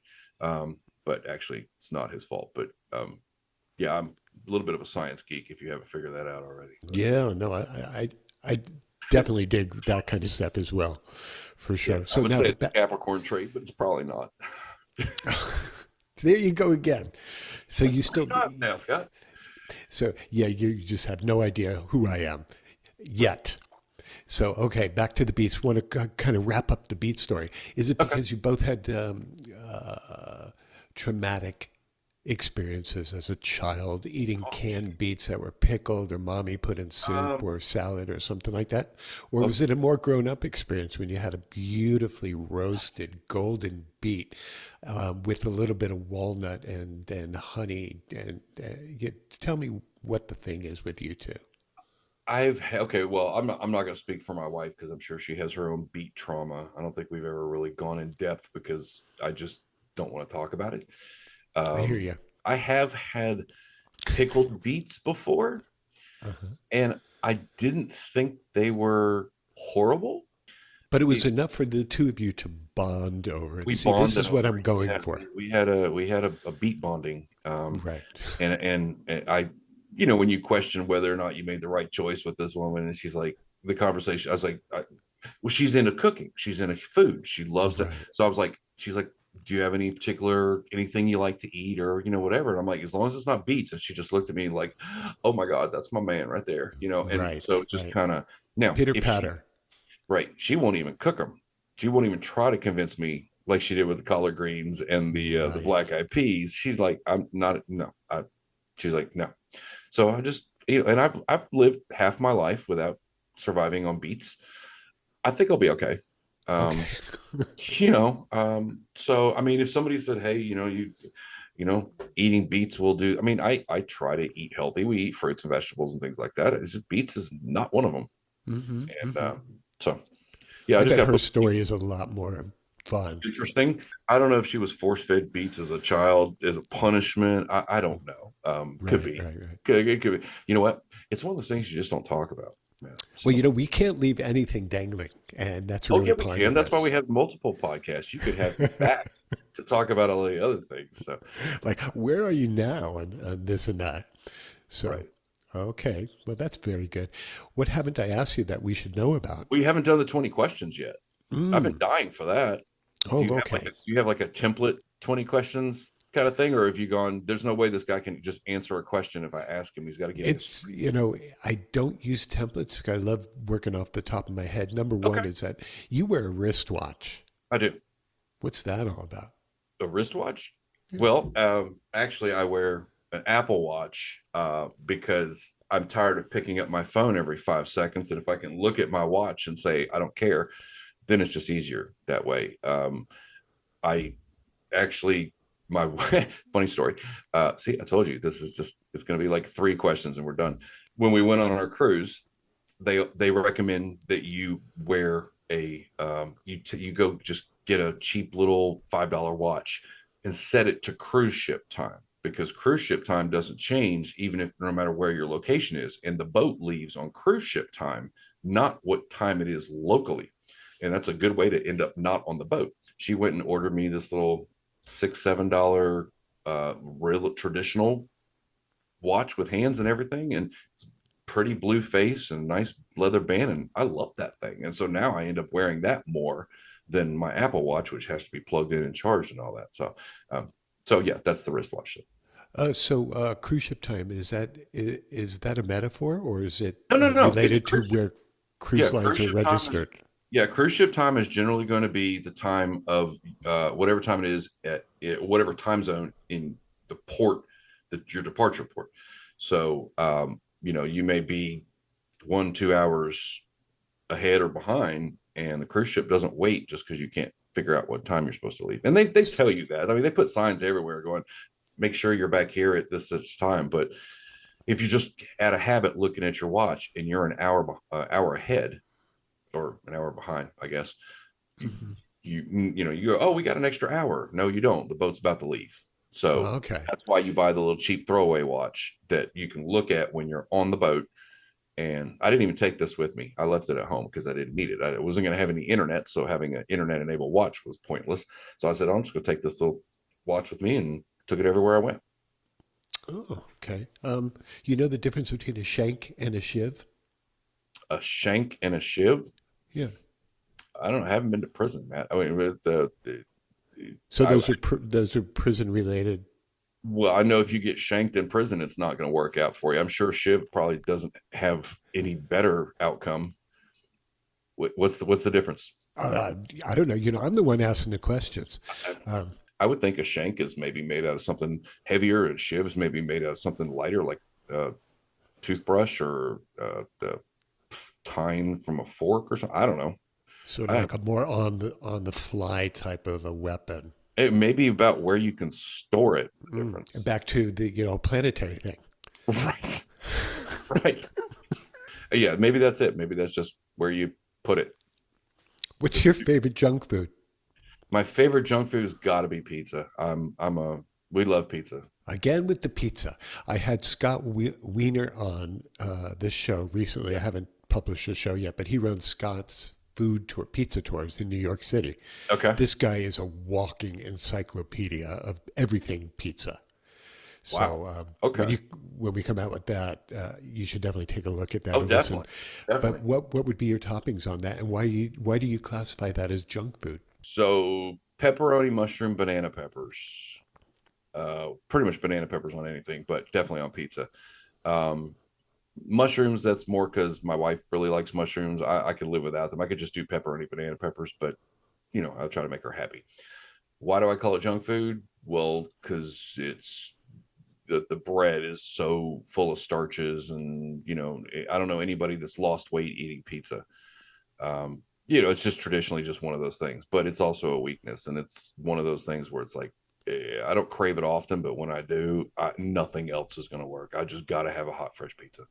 actually, it's not his fault. But I'm a little bit of a science geek if you haven't figured that out already. Yeah, no, I definitely dig that kind of stuff as well, for sure. So I would say it's a Capricorn trait, but it's probably not. There you go again. So you still now, Scott. So you just have no idea who I am yet. So okay, back to the beats. Want to kind of wrap up the beat story? Is it because you both had traumatic experiences as a child, eating canned beets that were pickled or mommy put in soup or salad or something like that? Or was it a more grown-up experience when you had a beautifully roasted golden beet with a little bit of walnut and honey? And tell me what the thing is with you two. Well, I'm not going to speak for my wife because I'm sure she has her own beet trauma. I don't think we've ever really gone in depth because I just don't want to talk about it. I hear you. I have had pickled beets before, and I didn't think they were horrible. But it was enough for the two of you to bond over it. See, this is what I'm going for. We had a beet bonding, right? And I, when you question whether or not you made the right choice with this woman, and she's like, the conversation, I was like, well, she's into cooking, she's into food, she loves to. So I was like, she's like, do you have anything you like to eat or, whatever? And I'm like, as long as it's not beets. And she just looked at me like, oh my God, that's my man right there. And so it's just kind of now pitter patter. She won't even cook them. She won't even try to convince me like she did with the collard greens and the black eyed peas. She's like, I'm not, no. She's like, no. So I just, and I've lived half my life without surviving on beets. I think I'll be okay. So if somebody said, hey, eating beets will do, I try to eat healthy. We eat fruits and vegetables and things like that. It's just beets is not one of them. I bet her story is a lot more fun. Interesting. I don't know if she was force-fed beets as a child as a punishment. I don't know. Could be. It could be. You know what? It's one of those things you just don't talk about. Yeah, so. Well, we can't leave anything dangling, and that's really part of that's why we have multiple podcasts. You could have that to talk about all the other things. So, like, where are you now on this and that? So, Right. okay. Well, that's very good. What haven't I asked you that we should know about? We haven't done the 20 questions yet. I've been Mm. dying for that. Oh, okay. Do you have like a template 20 questions kind of thing, or have you gone, there's no way this guy can just answer a question if I ask him, he's got to give me a It's, script. I don't use templates because I love working off the top of my head. Number Okay. one is that you wear a wristwatch. I do. What's that all about? A wristwatch? Yeah. Well, actually, I wear an Apple Watch because I'm tired of picking up my phone every 5 seconds. And if I can look at my watch and say, I don't care, then it's just easier that way. I actually, my funny story. See, I told you this is just, it's going to be like 3 questions and we're done. When we went on our cruise, they recommend that you wear a you go just get a cheap little $5 watch and set it to cruise ship time, because cruise ship time doesn't change even if no matter where your location is, and the boat leaves on cruise ship time, not what time it is locally. And that's a good way to end up not on the boat. She went and ordered me this little $6-7 real traditional watch with hands and everything, and pretty blue face and nice leather band, and I love that thing. And so now I end up wearing that more than my Apple Watch, which has to be plugged in and charged and all that. Um, so yeah, that's the wristwatch. Cruise ship time, is that a metaphor or is it No, it's related to cruise ship. where Yeah, cruise lines cruise are ship time is registered? yeah, cruise ship time is generally going to be the time of whatever time it is whatever time zone in the port, that your departure port. So you may be 1-2 hours ahead or behind, and the cruise ship doesn't wait just because you can't figure out what time you're supposed to leave. And they tell you that. I mean, they put signs everywhere going, make sure you're back here at this such time. But if you just add a habit looking at your watch and you're an hour ahead or an hour behind, I guess, Mhm. you go, oh, we got an extra hour. No, you don't. The boat's about to leave. So Oh, okay. that's why you buy the little cheap throwaway watch that you can look at when you're on the boat. And I didn't even take this with me. I left it at home because I didn't need it. I wasn't going to have any internet, so having an internet enabled watch was pointless. So I said, I'm just going to take this little watch with me, and took it everywhere I went. Oh, okay. You know the difference between a shank and a shiv? A shank and a shiv? Yeah. I don't know. I haven't been to prison, Matt. I mean, with the So I, those are prison related. well, I know if you get shanked in prison, it's not going to work out for you. I'm sure shiv probably doesn't have any better outcome. What's the difference? I don't know. I'm the one asking the questions. I, Um, I would think a shank is maybe made out of something heavier, and shivs maybe made out of something lighter, like a toothbrush or the tine from a fork or something. I don't know. Sort of I, like a more on the fly type of a weapon. it may be about where you can store it. The And difference, back to the planetary thing. right? Right. Yeah, maybe that's it. Maybe that's just where you put it. What's your favorite junk food? My favorite junk food has got to be pizza. We love pizza. Again with the pizza. I had Scott Wiener on this show recently. I haven't published the show yet, but he runs Scott's food tour, pizza tours in New York City. Okay. This guy is a walking encyclopedia of everything pizza. Wow. So Okay. when we come out with that, you should definitely take a look at that Oh, and listen. definitely. But Definitely. what would be your toppings on that, and why do you classify that as junk food? So pepperoni, mushroom, banana peppers. Pretty much banana peppers on anything, but definitely on pizza. Um, Mushrooms, that's more because my wife really likes mushrooms. I could live without them. I could just do pepperoni, banana peppers, but I'll try to make her happy. Why do I call it junk food? Well, because it's the bread is so full of starches, and I don't know anybody that's lost weight eating pizza. It's just traditionally just one of those things, but it's also a weakness, and it's one of those things where it's like, I don't crave it often, but when I do, nothing else is going to work. I just got to have a hot, fresh pizza.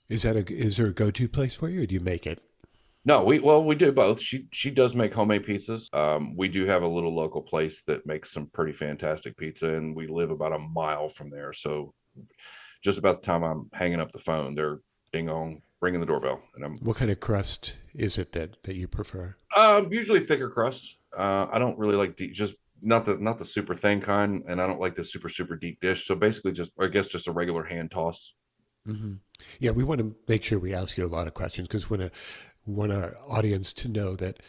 Is there a go-to place for you, or do you make it? No, we do both. She does make homemade pizzas. We do have a little local place that makes some pretty fantastic pizza, and we live about a mile from there. So just about the time I'm hanging up the phone, they're ding on ringing the doorbell, and I'm What kind of crust is it that you prefer? usually thicker crust. I don't really like just not the super thin kind, and I don't like the super super deep dish. So basically, just I guess just a regular hand toss. Hmm. Yeah, we want to make sure we ask you a lot of questions because we want our audience to know that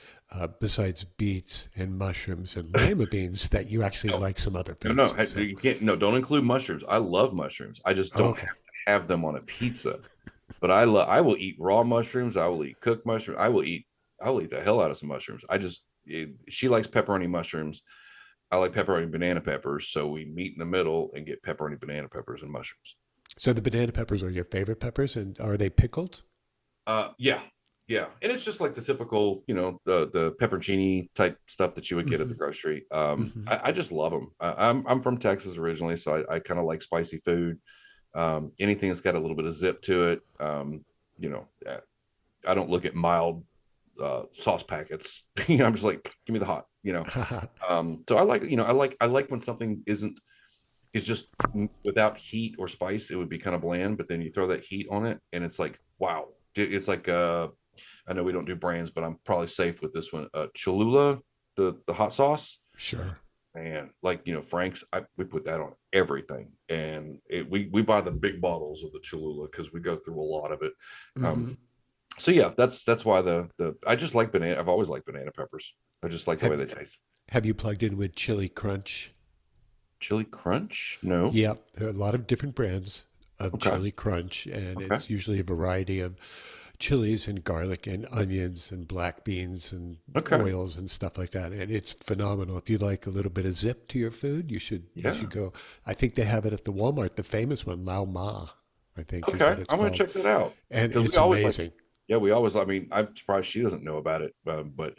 besides beets and mushrooms and lima beans, that you actually No, like some other no, foods. So, you can't. No, don't include mushrooms. I love mushrooms. I just don't okay. have to have them on a pizza. But I will eat raw mushrooms. I will eat cooked mushrooms. I will eat the hell out of some mushrooms. She likes pepperoni mushrooms. I like pepperoni banana peppers. So we meet in the middle and get pepperoni banana peppers and mushrooms. So the banana peppers are your favorite peppers, and are they pickled? Yeah, yeah, and it's just like the typical, the pepperoncini type stuff that you would get at Hmm. the grocery. Hmm. I just love them. I'm from Texas originally, so I kind of like spicy food. Anything that's got a little bit of zip to it. You know, I don't look at mild sauce packets. I'm just like, give me the hot. So I like when something isn't is just without heat or spice. It would be kind of bland, but then you throw that heat on it, and it's like, wow. It's like I know we don't do brands, but I'm probably safe with this one. Cholula, the hot sauce, Sure. and like Frank's, we put that on everything, and we buy the big bottles of the Cholula because we go through a lot of it. Um, Hmm. so yeah, that's why the I just like banana. I've always liked banana peppers. I just like the way Have they taste. Have you plugged in with Chili Crunch? Chili Crunch? No. Yeah, there are a lot of different brands of Okay. Chili Crunch, and Okay. it's usually a variety of chilies and garlic and onions and black beans and Okay. oils and stuff like that. And it's phenomenal. If you like a little bit of zip to your food, you should Yeah. go. I think they have it at the Walmart, the famous one, Lao Ma, I think is Okay. what it's I'm gonna called. check that out And because it's amazing. we always. I mean, I'm surprised she doesn't know about it. But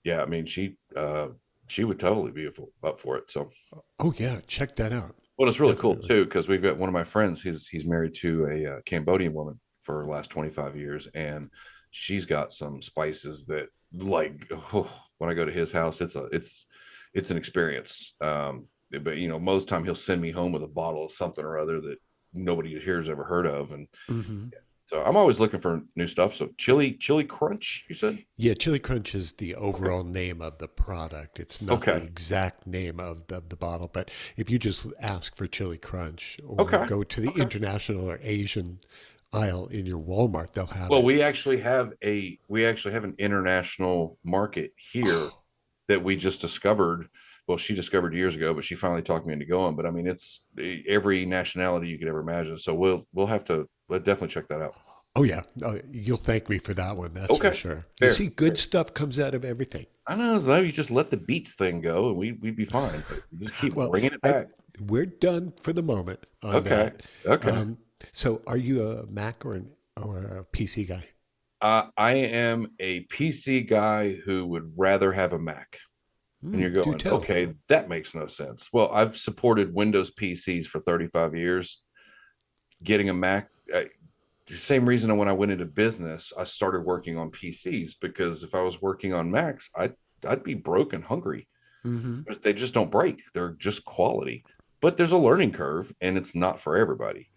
yeah, I mean, she would totally be up for it. So, Oh yeah, check that out. well, it's really cool Definitely. too because we've got one of my friends. He's married to a Cambodian woman for the last 25 years, and she's got some spices that like when I go to his house, it's an experience. But most time he'll send me home with a bottle of something or other that nobody here has ever heard of, and Hmm. so I'm always looking for new stuff. So chili crunch, you said? Yeah, Chili Crunch is the Okay. overall name of the product. It's not the Okay. exact name of the bottle, but if you just ask for Chili Crunch or Okay. go to the Okay. international or Asian aisle in your Walmart, they'll have Well, it. we actually have an international market here that we just discovered. Well, she discovered years ago, but she finally talked me into going. But I mean, it's every nationality you could ever imagine. So we'll definitely check that out. Oh yeah, you'll thank me for that one. That's for Okay. sure. You Fair. see, good Fair. stuff comes out of everything. I know. So you just let the beats thing go, and we'd be fine. But you just keep Well, bringing it I back. we're done for the moment on Okay. that. Okay. Um, so, are you a Mac or a PC guy? I am a PC guy who would rather have a Mac. And you're Do going, tell. okay, that makes no sense. Well, I've supported Windows PCs for 35 years. Getting a Mac, same reason when I went into business, I started working on PCs because if I was working on Macs, I'd be broke and hungry. Hmm. They just don't break. They're just quality. But there's a learning curve, and it's not for everybody.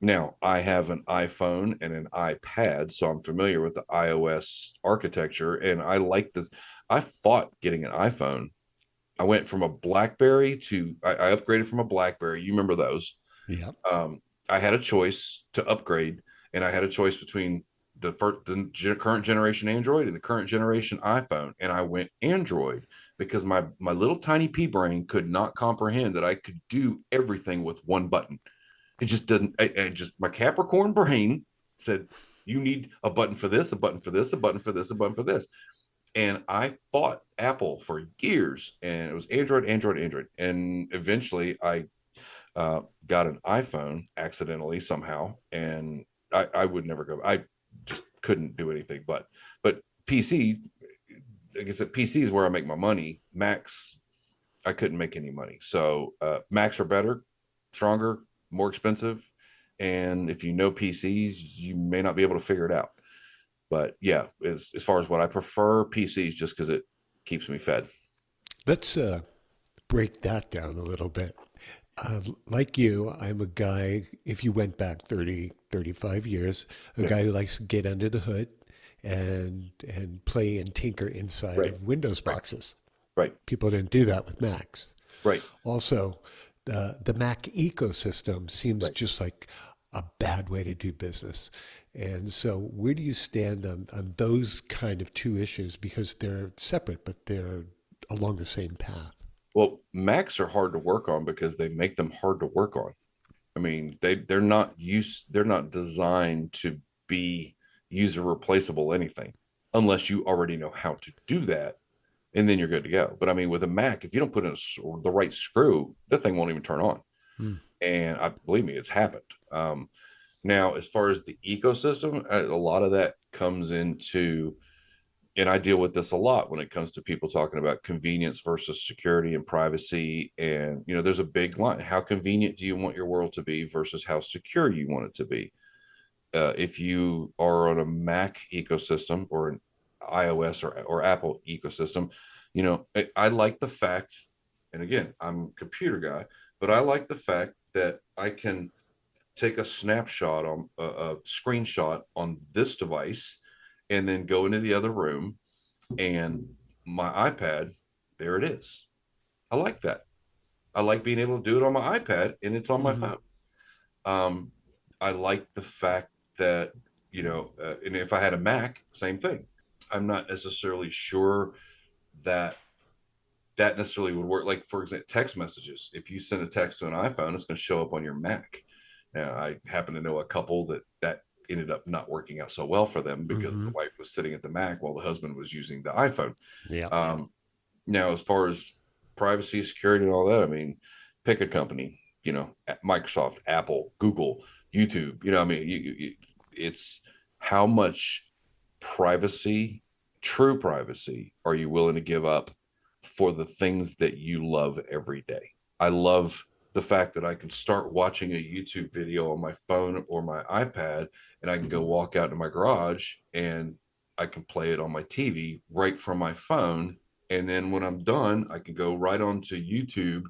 Now, I have an iPhone and an iPad, so I'm familiar with the iOS architecture, and I like this. I fought getting an iPhone. I went from a BlackBerry to I upgraded from a BlackBerry. You remember those? Yeah. I had a choice to upgrade, and I had a choice between the current generation Android and the current generation iPhone, and I went Android because my little tiny pea brain could not comprehend that I could do everything with one button. It just didn't. I just my Capricorn brain said you need a button for this, a button for this, a button for this, a button for this, and I fought Apple for years, and it was Android, Android, Android, and eventually I got an iPhone accidentally somehow, and I would never go. I just couldn't do anything but PC. Like I said, PC is where I make my money. Macs, I couldn't make any money. So Macs are better, stronger, more expensive, and if you know PCs, you may not be able to figure it out. But yeah, as far as what I prefer, PCs just because it keeps me fed. Let's break that down a little bit. Like you, I'm a guy, if you went back 30, 35 years, a Yeah, guy who likes to get under the hood and play and tinker inside right, of Windows right, boxes. right, People didn't do that with Macs. right, Also, the Mac ecosystem seems right. just like a bad way to do business. And so, where do you stand on those kind of two issues? Because they're separate, but they're along the same path. Well, Macs are hard to work on because they make them hard to work on. I mean, they're not designed to be user replaceable anything unless you already know how to do that, and then you're good to go. But I mean, with a Mac, if you don't put in the right screw, that thing won't even turn on. Hmm. And I believe me, it's happened. Now, as far as the ecosystem, a lot of that comes into, and I deal with this a lot when it comes to people talking about convenience versus security and privacy. And, there's a big line. How convenient do you want your world to be versus how secure you want it to be? If you are on a Mac ecosystem or an iOS or Apple ecosystem, I like the fact, and again, I'm a computer guy, but I like the fact that I can take a snapshot on a screenshot on this device and then go into the other room and my iPad, there it is. I like that. I like being able to do it on my iPad and it's on my Hmm. phone. Um, I like the fact that, and if I had a Mac, same thing. I'm not necessarily sure that that necessarily would work. Like, for example, text messages. If you send a text to an iPhone, it's going to show up on your Mac. Now, I happen to know a couple that ended up not working out so well for them because Hmm. the wife was sitting at the Mac while the husband was using the iPhone. Yeah. Now, as far as privacy, security, and all that, I mean, pick a company. Microsoft, Apple, Google, YouTube. I mean, it's how much privacy, true privacy, are you willing to give up for the things that you love every day? I love the fact that I can start watching a YouTube video on my phone or my iPad, and I can go walk out to my garage and I can play it on my TV right from my phone. And then when I'm done, I can go right onto YouTube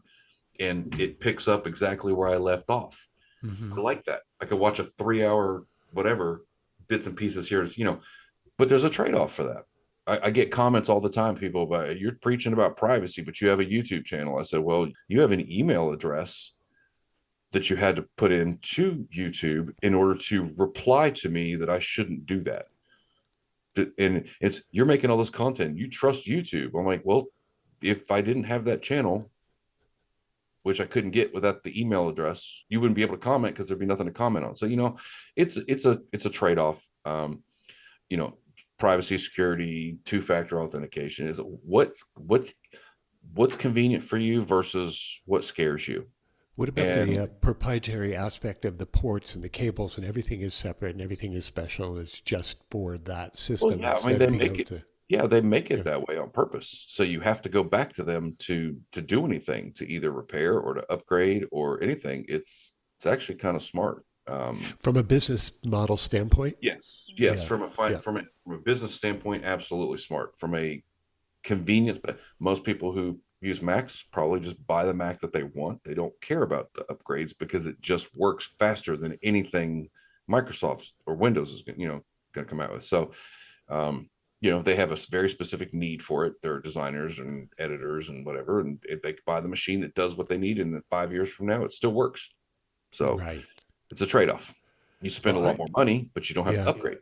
and it picks up exactly where I left off. Hmm. I like that. I could watch a 3 hour, whatever, bits and pieces here, but there's a trade off for that. I get comments all the time, people about you're preaching about privacy, but you have a YouTube channel. I said, well, you have an email address that you had to put into YouTube in order to reply to me that I shouldn't do that. And it's you're making all this content. You trust YouTube. I'm like, well, if I didn't have that channel, which I couldn't get without the email address, you wouldn't be able to comment because there'd be nothing to comment on. So it's a trade off. You know, privacy, security, two-factor authentication is what's convenient for you versus what scares you. What about the And proprietary aspect of the ports and the cables and everything is separate and everything is special? It's just for that well, system yeah, I mean instead of being able they make to. it that way on purpose. So you have to go back to them to do anything, to either repair or to upgrade or anything. It's actually kind of smart. From a business model standpoint. Yes, Yeah, yeah. from a business standpoint, absolutely smart. From a convenience, but most people who use Macs probably just buy the Mac that they want. They don't care about the upgrades because it just works faster than anything Microsoft or Windows is going to come out with. So they have a very specific need for it. They're designers and editors and whatever, and if they buy the machine that does what they need, and 5 years from now, it still works. So Right. it's a trade-off. You spend Well, a lot more money, but you don't have to yeah, upgrade.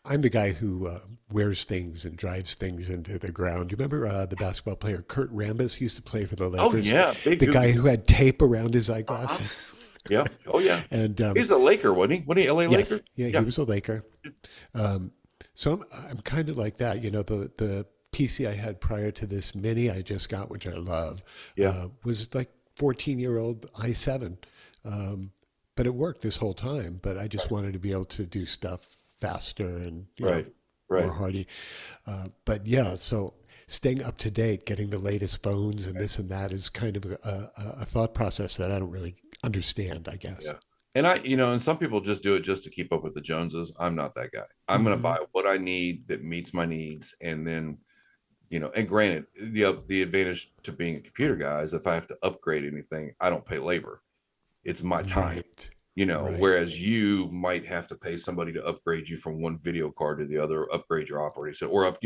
I'm the guy who wears things and drives things into the ground. You remember the basketball player Kurt Rambis used to play for the Oh Lakers? yeah, big The guy Googie. who had tape around his Uh-huh. eyeglasses. Yeah. Oh yeah. And He's a Laker, wasn't he? Wasn't he LA yes, Lakers? yeah, he Yeah. was a Laker. Um, so I'm kind of like that. The PC I had prior to this Mini I just got, which I love, Yeah. was like 14-year-old i7. But it worked this whole time. But I just Right. wanted to be able to do stuff faster and Right. more Right. hardy. But yeah, so staying up to date, getting the latest phones and Right. this and that is kind of a thought process that I don't really understand, I guess. Yeah. And some people just do it just to keep up with the Joneses. I'm not that guy. I'm going to Hmm. buy what I need that meets my needs. And then, and granted, the advantage to being a computer guy is if I have to upgrade anything, I don't pay labor. It's my time. Right. Right. Whereas you might have to pay somebody to upgrade you from one video card to the other, upgrade your operating system, or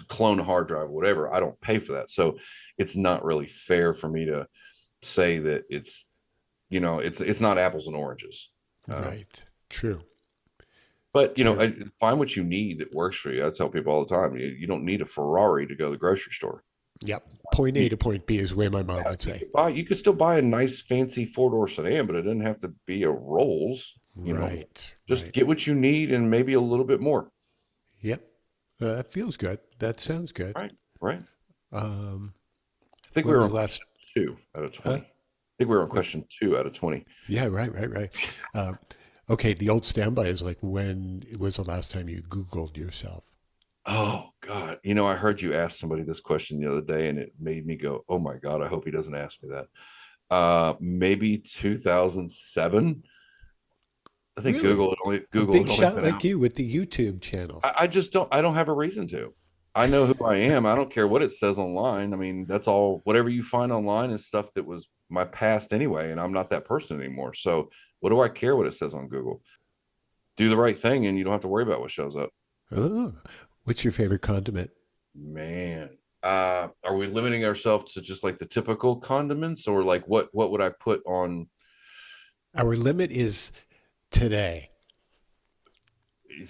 clone a hard drive, whatever. I don't pay for that, so it's not really fair for me to say that it's not apples and oranges. Right. True. But True. find what you need that works for you. I tell people all the time, you don't need a Ferrari to go to the grocery store. Yep. Point You, A to point B is where my mom would say. you could still buy a nice fancy four-door sedan, but it doesn't have to be a Rolls. Right. Just Right. get what you need and maybe a little bit more. Yep. That feels good. That sounds good. Right, right. Um, I think we when were was on the last? question 2 out of Huh? 20. I think we were on question 2 out of 20. Yeah. Right. Right. Right. Okay. The old standby is like, when was the last time you Googled yourself? Oh God. I heard you ask somebody this question the other day and it made me go, oh my God, I hope he doesn't ask me that. Maybe 2007. I think Really? A Google big had only shot been like out. you with the YouTube channel. I just don't have a reason to. I know who I am. I don't care what it says online. I mean, that's all. Whatever you find online is stuff that was my past anyway, and I'm not that person anymore. So what do I care what it says on Google? Do the right thing and you don't have to worry about what shows up. Oh, what's your favorite condiment? Man. Are we limiting ourselves to just like the typical condiments, or like what would I put on? Our limit is today.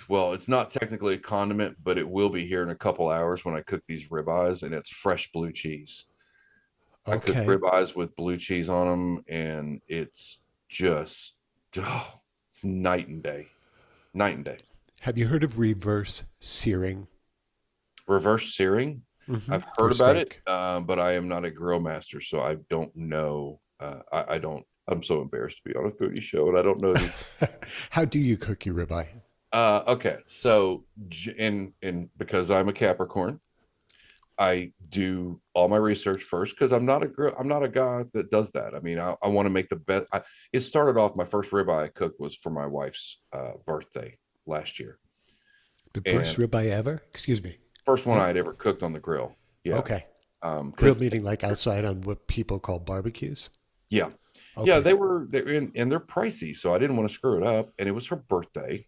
Well, it's not technically a condiment, but it will be here in a couple hours when I cook these ribeyes, and it's fresh blue cheese. I cook Okay. ribeyes with blue cheese on them, and it's just, oh, it's night and day, night and day. Have you heard of reverse searing? Reverse searing, I've Your heard about it, steak. but I am not a grill master, so I don't know. I don't. I'm so embarrassed to be on a foodie show, and I don't know these. How do you cook your ribeye? Okay, so and because I'm a Capricorn, I do all my research first because I'm not a guy that does that. I mean, I want to make the best. It started off, my first ribeye I cooked was for my wife's birthday last year, The and best ribeye ever? Excuse me. first one Huh? I had ever cooked on the grill. Yeah, Okay. Grill because meaning like outside on what people call barbecues? yeah, yeah, Okay. they're in and they're pricey, so I didn't want to screw it up, and it was her birthday,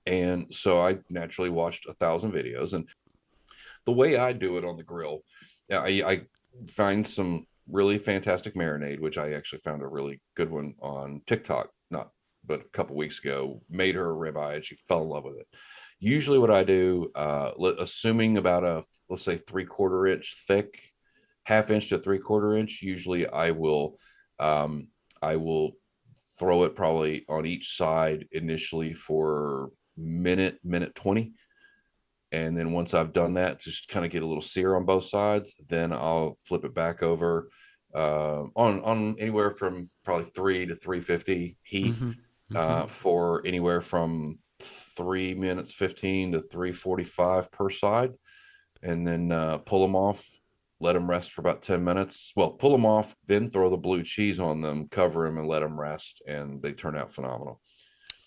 and so I naturally watched 1,000 videos. And the way I do it on the grill, yeah, I find some really fantastic marinade, which I actually found a really good one on TikTok, not but a couple weeks ago. Made her a ribeye, and she fell in love with it. Usually, what I do, assuming about a, let's say, 3/4 inch thick, half inch to 3/4 inch. Usually, um, I will throw it probably on each side initially for minute 20, and then once I've done that, just kind of get a little sear on both sides, then I'll flip it back over on anywhere from probably 3 to 350 heat, Mm-hmm. Mm-hmm. for anywhere from 3 minutes 15 to 3:45 per side, and then pull them off, let them rest for about 10 minutes. Well, pull them off, then throw the blue cheese on them, cover them, and let them rest, and they turn out phenomenal.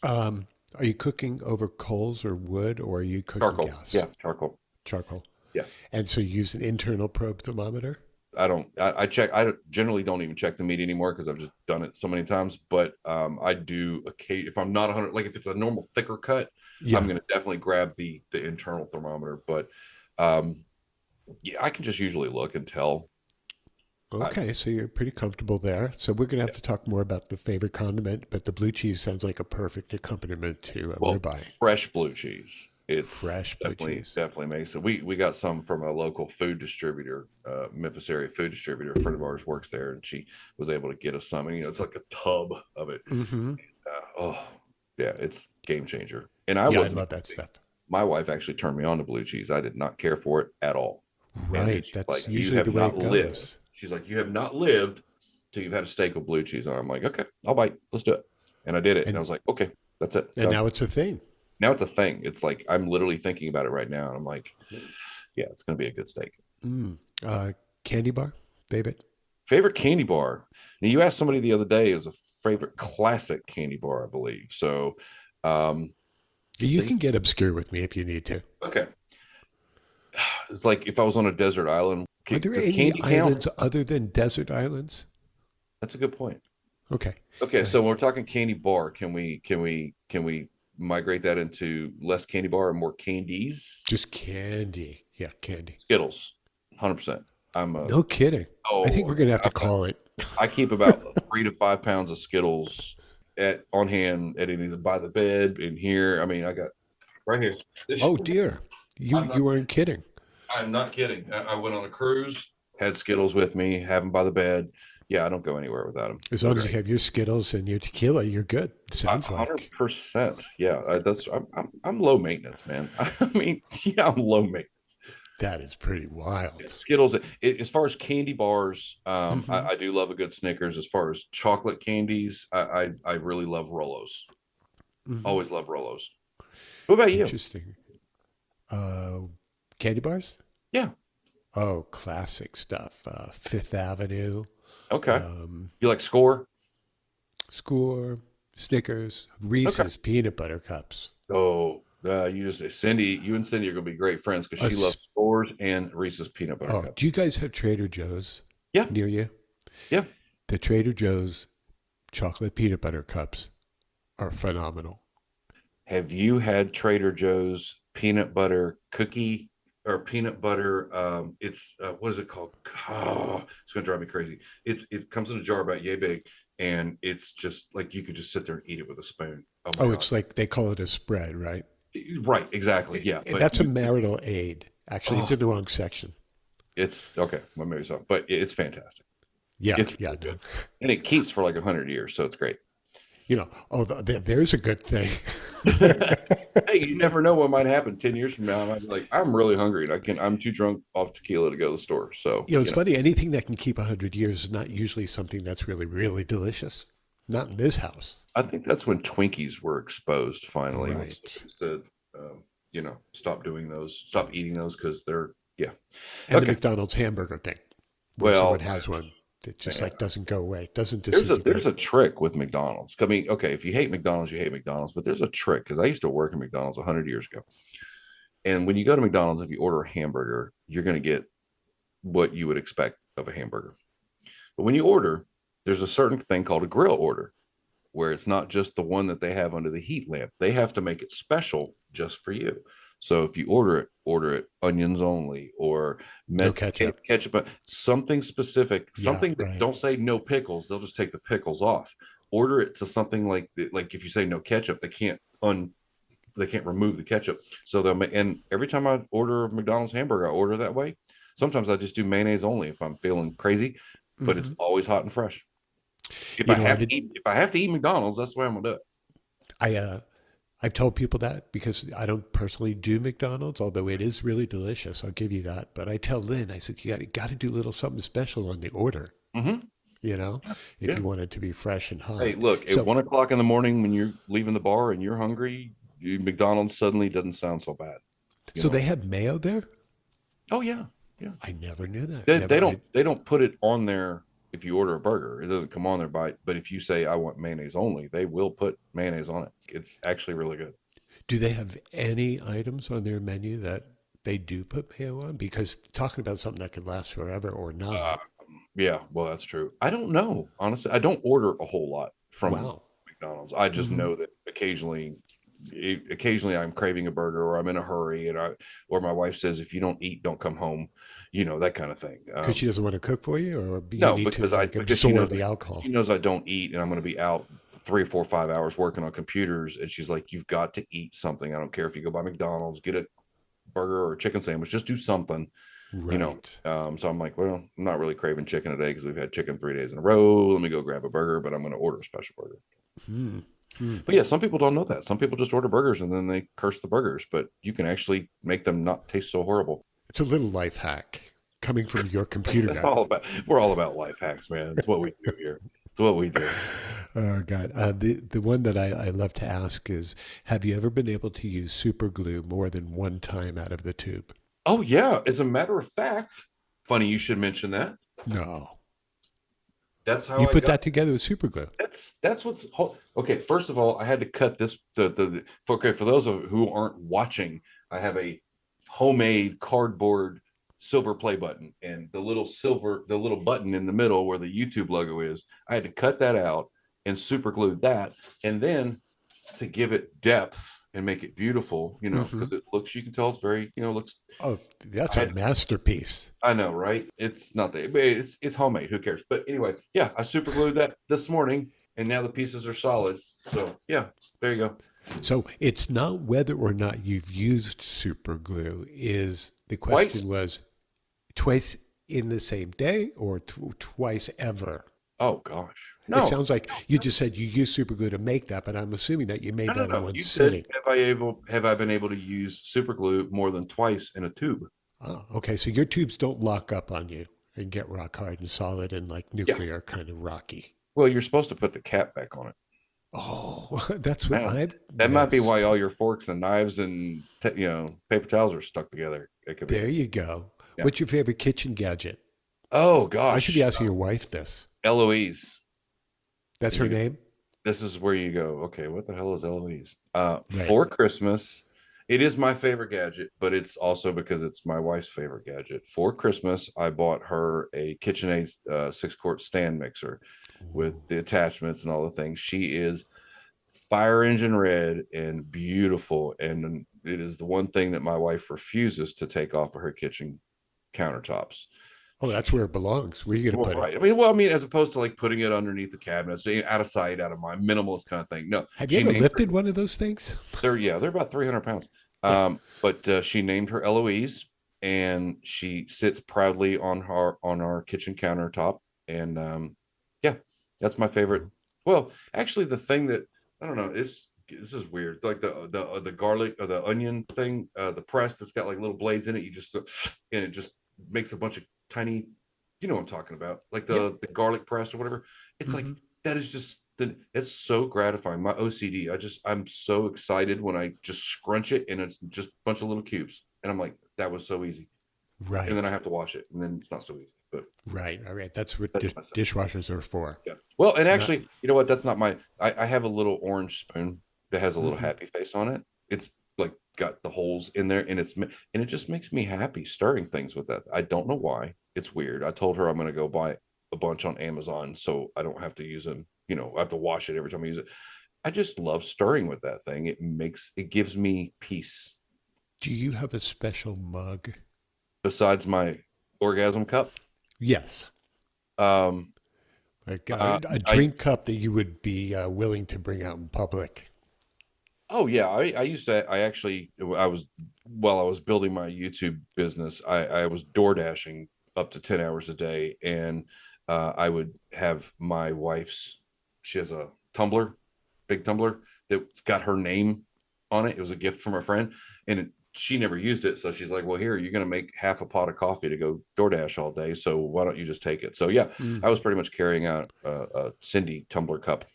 Are you cooking over coals or wood, or are you cooking Charcoal, gas? yeah, charcoal, Charcoal. yeah. And so you use an internal probe thermometer? I don't. I check. I generally don't even check the meat anymore because I've just done it so many times. But I do. If I'm not 100, like if it's a normal thicker cut, I'm Yeah. going to definitely grab the internal thermometer. But um, yeah, I can just usually look and tell. I, Okay, so you're pretty comfortable there. So we're going to have to talk more about the favorite condiment, but the blue cheese sounds like a perfect accompaniment to a well, ribeye. fresh blue cheese. It's Fresh blue cheese. definitely makes it. We got some from a local food distributor, Memphis area food distributor. A friend of ours works there, and she was able to get us some. And, it's like a tub of it. Mm-hmm. Oh, yeah, it's game changer. And I Yeah, I wasn't. love that stuff. My wife actually turned me on to blue cheese. I did not care for it at all. And then Right. she's That's like, "You usually the have way not it lived." goes. She's like, "You have not lived till you've had a steak with blue cheese on." I'm like, "Okay, I'll bite. Let's do it." And I did it, and I And was like, "Okay, that's it. and Done." now it's a thing. Now it's a thing. It's like I'm literally thinking about it right now, and I'm like, "Yeah, it's gonna be a good steak." Mm. Candy bar, favorite? Favorite candy bar. Now you asked somebody the other day, it was a favorite classic candy bar, I believe. So, um, You can get obscure with me if you need to. okay, it's like if I was on a desert island, Are there does any candy count? islands other than desert islands? That's a good point. Okay. Okay, All so right. when we're talking candy bar, can we migrate that into less candy bar and more candies? Just candy. Yeah, candy. Skittles, 100%. I'm a No kidding. I think oh, we're going to have to call it. I keep about 3 to 5 pounds of Skittles at on hand at any by the bed in here. I mean, I got right here. Oh dear, I'm not you weren't kidding. I'm not kidding. I went on a cruise, had Skittles with me, have them by the bed. Yeah, I don't go anywhere without them. As They're long as you great. have your Skittles and your tequila, you're good. Sounds like 100%. Yeah, that's I'm low maintenance, man. I mean, yeah, I'm low maintenance. that is pretty wild. Skittles. As far as candy bars, Hmm. I do love a good Snickers. As far as chocolate candies, I really love Rolos. Hmm. Always love Rolos. What about you? Interesting. Uh, Candy bars? Yeah. Oh, classic stuff. Fifth Avenue, Okay. um, You like Score? Score, Snickers, Okay. Reese's peanut butter cups. Oh, you just Cindy. You and Cindy are gonna be great friends because A she loves s Scores and Reese's peanut butter Oh, cup. do you guys have Trader Joe's Yeah. near you? Yeah. The Trader Joe's chocolate peanut butter cups are phenomenal. Have you had Trader Joe's peanut butter cookie or peanut butter? It's what is it called? Oh, it's gonna drive me crazy. It comes in a jar about yay big, and it's just like you could just sit there and eat it with a spoon. Oh my Oh, god! it's like they call it a spread, right? Right, exactly. Yeah, but That's a marital aid. Actually, it's oh, in the wrong section. it's okay. Well, maybe so, but it's fantastic. Yeah, It's yeah, really no. good, and it keeps for like 100 years, so it's great. Oh, there's a good thing. Hey, you never know what might happen 10 years from now. I might be like, I'm really hungry and I'm too drunk off tequila to go to the store. So, It's funny. Anything that can keep 100 years is not usually something that's really, really delicious. Not in this house. I think that's when Twinkies were exposed finally, when Right. somebody said, stop doing those, stop eating those because they're, yeah. And the Okay. McDonald's hamburger thing, where someone Well, has one that just man, like doesn't go away, doesn't there's disintegrate. a trick with McDonald's. I mean, okay, if you hate McDonald's, you hate McDonald's, but there's a trick because I used to work at McDonald's 100 years ago. And when you go to McDonald's, if you order a hamburger, you're going to get what you would expect of a hamburger. But when you order, there's a certain thing called a grill order, where it's not just the one that they have under the heat lamp. They have to make it special just for you. So if you order it onions only or No ketchup. ketchup, something specific, Yeah, something that right. don't say no pickles, they'll just take the pickles off. Order it to something like if you say no ketchup, they can't remove the ketchup. So and every time I order a McDonald's hamburger, I order that way. Sometimes I just do mayonnaise only if I'm feeling crazy, but it's Hmm. always hot and fresh. I did. If I have to eat McDonald's, that's the way I'm gonna do it. I I've told people that because I don't personally do McDonald's, although it is really delicious. I'll give you that. But I tell Lynn, I said, you got to do a little something special on the order, Mm-hmm. you know, if Yeah. you want it to be fresh and Hey, hot. look, at So, 1 o'clock in the morning when you're leaving the bar and you're hungry, McDonald's suddenly doesn't sound so bad. You so know? they have mayo there? Oh yeah, yeah. I never knew that. They, Never. they don't they don't put it on there if you order a burger. It doesn't come on there but if you say I want mayonnaise only, they will put mayonnaise on it. It's actually really good. Do they have any items on their menu that they do put mayo on? Because talking about something that can last forever or Uh, not. yeah, well, that's true. I don't know. Honestly, I don't order a whole lot from Wow. McDonald's. I just Hmm. know that occasionally I'm craving a burger or I'm in a hurry or my wife says if you don't eat, don't come home, that kind of thing. Because she doesn't want to cook for you, or you No, need to like because she absorb knows the alcohol. she knows I don't eat and I'm going to be out 3 or 4 or 5 hours working on computers, and she's like, "You've got to eat something. I don't care if you go by McDonald's, get a burger or a chicken sandwich, just do something." Right. So I'm like, well, I'm not really craving chicken today because we've had chicken 3 days in a row. Let me go grab a burger, but I'm going to order a special burger. Hmm. Hmm. But yeah, some people don't know that. Some people just order burgers and then they curse the burgers, but you can actually make them not taste so horrible. It's a little life hack coming from your computer That's guy. all about. We're all about life hacks, man. It's what we do here. It's what we do. Oh God. The one that I love to ask is, have you ever been able to use super glue more than one time out of the tube? Oh yeah. As a matter of fact, funny you should mention that. No. That's how You I put got. that together with super glue. That's what's okay. First of all, I had to cut this. For those of who aren't watching, I have a homemade cardboard silver play button, and the little button in the middle where the YouTube logo is. I had to cut that out and super glued that, and then to give it depth and make it beautiful, Hmm. because it looks. You can tell it's very, looks. Oh, that's I a had masterpiece. I know, right? It's not that, but it's homemade. Who cares? But anyway, yeah, I super glued that this morning, and now the pieces are solid. So yeah, there you go. So it's not whether or not you've used super glue. Is the question Twice. was twice in the same day or twice ever? Oh gosh, It no, sounds like you just said you used super glue to make that, but I'm assuming that you made no, no, that in no. one You said, sitting. have I been able to use super glue more than twice in a tube? Oh, okay. So your tubes don't lock up on you and get rock hard and solid and like Yeah. nuclear kind of rocky. Well, you're supposed to put the cap back on it. Oh, that's what Now, I've that might be why missed. all your forks and knives and paper towels are stuck together. It could be. There you go. Yeah. What's your favorite kitchen gadget? Oh I should be gosh, asking your wife this. Eloise. That's her name? This is where you go. Okay, what the hell is Eloise? Right. For Christmas, it is my favorite gadget, but it's also because it's my wife's favorite gadget. For Christmas, I bought her a KitchenAid 6-quart stand mixer with Ooh. the attachments and all the things. She is fire engine red and beautiful, and it is the one thing that my wife refuses to take off of her kitchen countertops. Oh, that's where it belongs. Where are you going to Well, put it? right. I mean, as opposed to like putting it underneath the cabinet, so out of sight, out of mind, minimalist kind of thing. No, Have you she ever named her. lifted one of those things? They're about 300 pounds. Yeah. But she named her Eloise, and she sits proudly on our kitchen countertop. And yeah, that's my favorite. Well, actually, the thing that I don't know is this is weird, like the garlic or the onion thing, the press that's got like little blades in it. You just and it just makes a bunch of tiny, you know what I'm talking about, like Yeah. the garlic press or whatever. It's like Hmm. that is just it's so gratifying. My OCD, I'm so excited when I just scrunch it and it's just a bunch of little cubes, and I'm like, that was so easy. And then I Right. have to wash it, and then it's not so easy. But Right. All right. That's what that's myself. dishwashers are for. Yeah. Well, and Not. actually, you know what? That's not my. I have a little orange spoon that has a little Hmm. happy face on it. It's like got the holes in there, and it just makes me happy stirring things with that. I don't know why. It's weird. I told her I'm going to go buy a bunch on Amazon so I don't have to use them. I have to wash it every time I use it. I just love stirring with that thing. It gives me peace. Do you have a special mug? Besides my orgasm cup, Yes. um, Like uh, a I drink cup that you would be willing to bring out in public. oh yeah, I used to. I was while I was building my YouTube business, I was door dashing up to 10 hours a day, and I would have my wife's. She has a tumbler, big tumbler that's got her name on it. It was a gift from a friend, and she never used it, so she's like, "Well, here, you're going to make half a pot of coffee to go DoorDash all day, so why don't you just take it?" So yeah, I was Hmm. pretty much carrying out a Cindy tumbler cup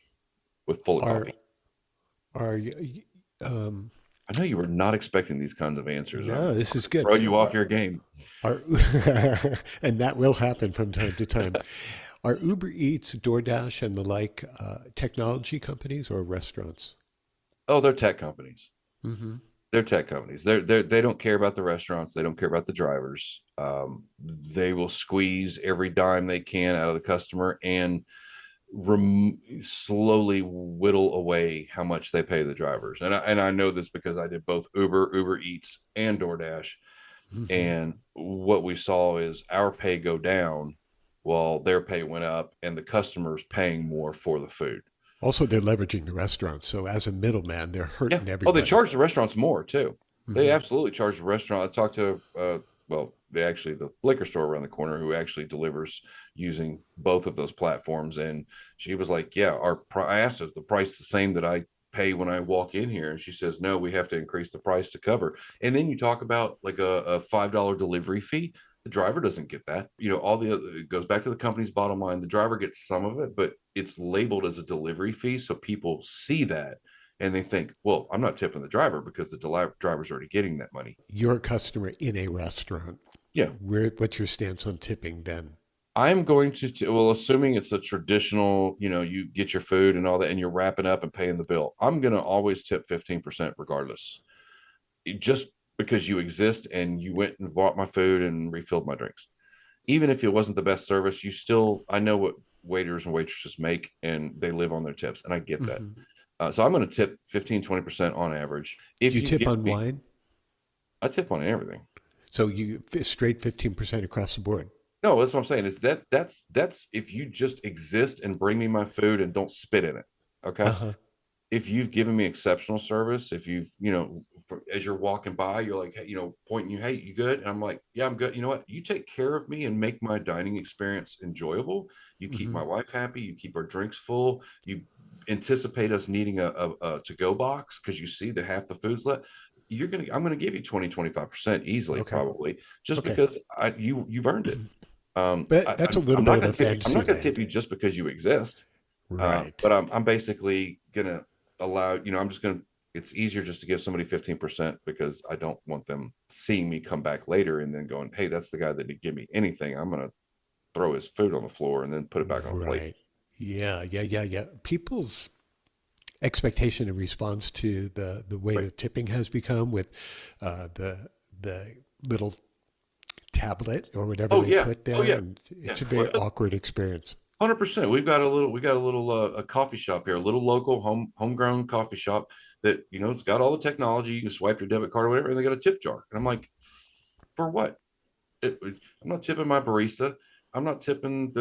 with full of Are coffee. are you? I know you were not expecting these kinds of answers. I'm No, this is good. throw you off your game. Are and that will happen from time to time. Are Uber Eats, DoorDash, and the like technology companies or restaurants? Oh, they're tech companies. Hmm. They're tech companies. They don't care about the restaurants. They don't care about the drivers. They will squeeze every dime they can out of the customer and slowly whittle away how much they pay the drivers. And I know this because I did both Uber Eats, and DoorDash. Hmm. And what we saw is our pay go down while their pay went up, and the customers paying more for the food. Also, they're leveraging the restaurants. So as a middleman, they're Yeah. hurting Oh, they everybody. charge the restaurants more too. They Hmm. absolutely charge the restaurant. I talked to well, the liquor store around the corner who actually delivers using both of those platforms, and she was like, "Yeah, I asked if the price the same that I pay when I walk in here," and she says, "No, we have to increase the price to cover." And then you talk about like a $5 delivery fee. The driver doesn't get that. All the other, it goes back to the company's bottom line. The driver gets some of it, but it's labeled as a delivery fee, so people see that and they think, well, I'm not tipping the driver because the driver's already getting that money. You're a customer in a restaurant. Yeah. What's your stance on tipping then? I'm going well, assuming it's a traditional, you get your food and all that, and you're wrapping up and paying the bill. I'm going to always tip 15% regardless, just because you exist and you went and bought my food and refilled my drinks. Even if it wasn't the best service, I know what waiters and waitresses make, and they live on their tips. And I get that. Hmm. So I'm going to tip 15-20% on average. Do If you you tip give on me, wine? I tip on everything. So you straight 15% across the board. No, that's what I'm saying is that's if you just exist and bring me my food and don't spit in it. Okay. Uh-huh. If you've given me exceptional service, if you've, as you're walking by, you're like, hey, pointing you, hey, you good? And I'm like, yeah, I'm good. You know what? You take care of me and make my dining experience enjoyable. You keep Hmm. my wife happy. You keep our drinks full. You anticipate us needing a to-go box because you see that half the food's left. I'm gonna give you 20-25% easily, Okay. probably, just Okay. because you've earned it. But that's a little I'm bit not of gonna a tip you. I'm fantasy not gonna tip land. you just because you exist. Right. But I'm basically gonna allow, I'm just gonna, it's easier just to give somebody 15% because I don't want them seeing me come back later and then going, hey, that's the guy that didn't give me anything. I'm gonna throw his food on the floor and then put it back on a plate. Right. Yeah, yeah, yeah, yeah. People's expectation and response to the way Right. that tipping has become with the little tablet or whatever Oh they yeah. put Oh there, yeah. and Yeah. it's a very awkward experience. 100%. We got a little a coffee shop here, a little local homegrown coffee shop that, it's got all the technology. You can swipe your debit card or whatever, and they got a tip jar. And I'm like, for what? I'm not tipping my barista. I'm not tipping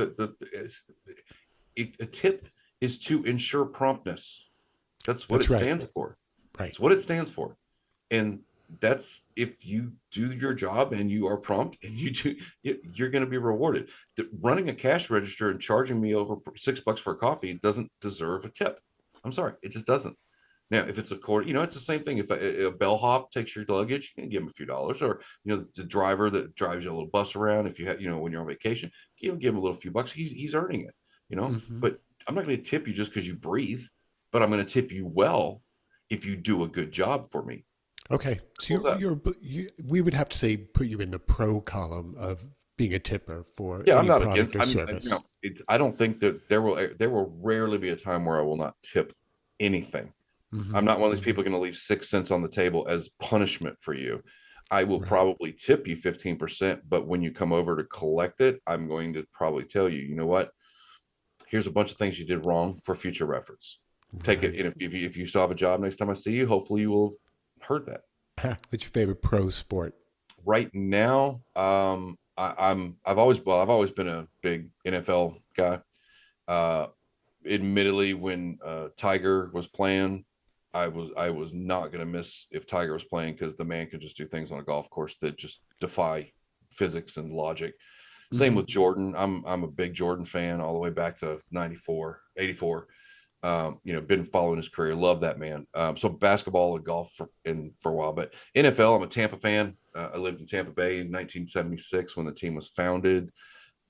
a tip is to ensure promptness. That's what That's it right. stands for. Right. It's what it stands for. And that's, if you do your job and you are prompt and you're going to be rewarded. Running a cash register and charging me over $6 for a coffee doesn't deserve a tip. I'm sorry, it just doesn't. Now, if it's a quarter, it's the same thing. If a bellhop takes your luggage, you can give him a few dollars, or the driver that drives you a little bus around. If you have, when you're on vacation, give him a little few bucks. He's earning it, Hmm. But I'm not going to tip you just because you breathe, but I'm going to tip you well if you do a good job for me. Okay. So Simple as that. we would have to say put you in the pro column of being a tipper for Yeah, I'm any not product against. or service. I don't think that there will rarely be a time where I will not tip anything. Hmm. I'm not one of these Hmm. people going to leave 6 cents on the table as punishment for you. I will Right. probably tip you 15%, but when you come over to collect it, I'm going to probably tell you, you know what? Here's a bunch of things you did wrong for future reference. Take it, Right. and if you still have a job next time I see you, hopefully you will have heard that. What's your favorite pro sport? Right now, I've always been a big NFL guy. Uh, Admittedly, when Tiger was playing, I was not going to miss if Tiger was playing because the man could just do things on a golf course that just defy physics and logic. Same Hmm. with Jordan. I'm a big Jordan fan all the way back to 94, 84. Been following his career. Love that man. So basketball and golf for a while, but NFL, I'm a Tampa fan. I lived in Tampa Bay in 1976 when the team was founded.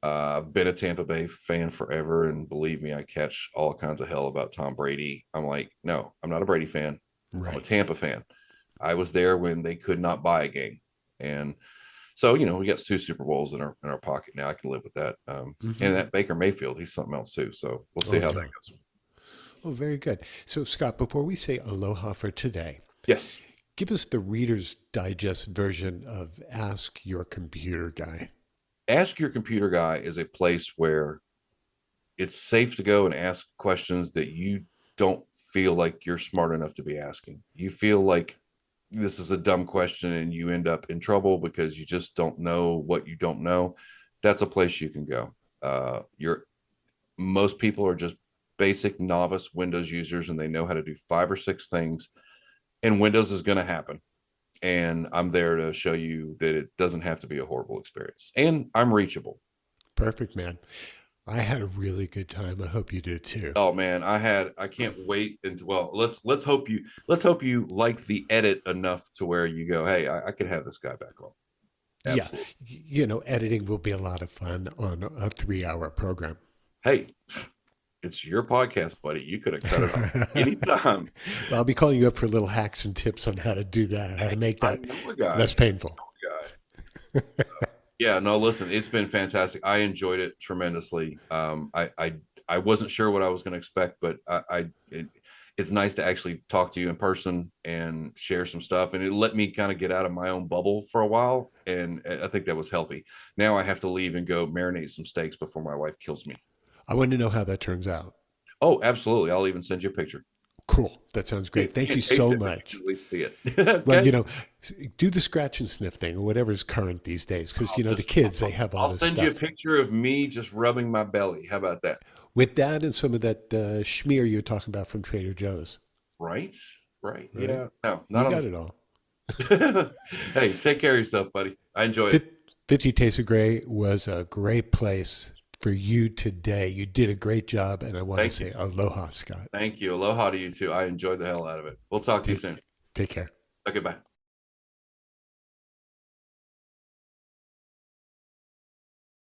I've been a Tampa Bay fan forever, and believe me, I catch all kinds of hell about Tom Brady. I'm like, no, I'm not a Brady fan. I'm a Right. Tampa fan. I was there when they could not buy a game, and so we got 2 Super Bowls in our pocket now. I can live with that. Hmm. And that Baker Mayfield, he's something else too. So we'll see Oh how that yeah. goes. Oh, very good. So, Scott, before we say aloha for today, Yes, give us the Reader's Digest version of Ask Your Computer Guy. Ask Your Computer Guy is a place where it's safe to go and ask questions that you don't feel like you're smart enough to be asking. You feel like this is a dumb question and you end up in trouble because you just don't know what you don't know. That's a place you can go. You're Most people are just basic novice Windows users and they know how to do 5 or 6 things, and Windows is going to happen. And I'm there to show you that it doesn't have to be a horrible experience, and I'm reachable. Perfect, man. I had a really good time. I hope you did too. Oh man, I can't wait until, well, let's hope you like the edit enough to where you go, hey, I could have this guy back on. Yeah, Absolutely. editing will be a lot of fun on a 3 hour program. Hey, it's your podcast, buddy. You could have cut it off anytime. Well, I'll be calling you up for little hacks and tips on how to do that, how to Hey, make I that know a guy. less painful. Guy. Yeah, no, listen, it's been fantastic. I enjoyed it tremendously. I wasn't sure what I was going to expect, but it's nice to actually talk to you in person and share some stuff. And it let me kind of get out of my own bubble for a while, and I think that was healthy. Now I have to leave and go marinate some steaks before my wife kills me. I want to know how that turns out. Oh, absolutely. I'll even send you a picture. Cool. That sounds great. Thank you Can't taste so it, but you can much. at least see it. Well, Okay. do the scratch and sniff thing or whatever's current these days. Because, I'll the just kids, they have all I'll this send you a stuff. picture of me just rubbing my belly. How about that? With that and some of that schmear you're talking about from Trader Joe's, Right? Right. right? Yeah. No, You not on got it all. the Hey, take care of yourself, buddy. I enjoyed it. 50 Tastes of Grey was a great place for you today. You did a great job, and I want to Thank you. say aloha, Scott. Thank you. Aloha to you too. I enjoyed the hell out of it. We'll talk to you Take soon. take care. Okay, bye.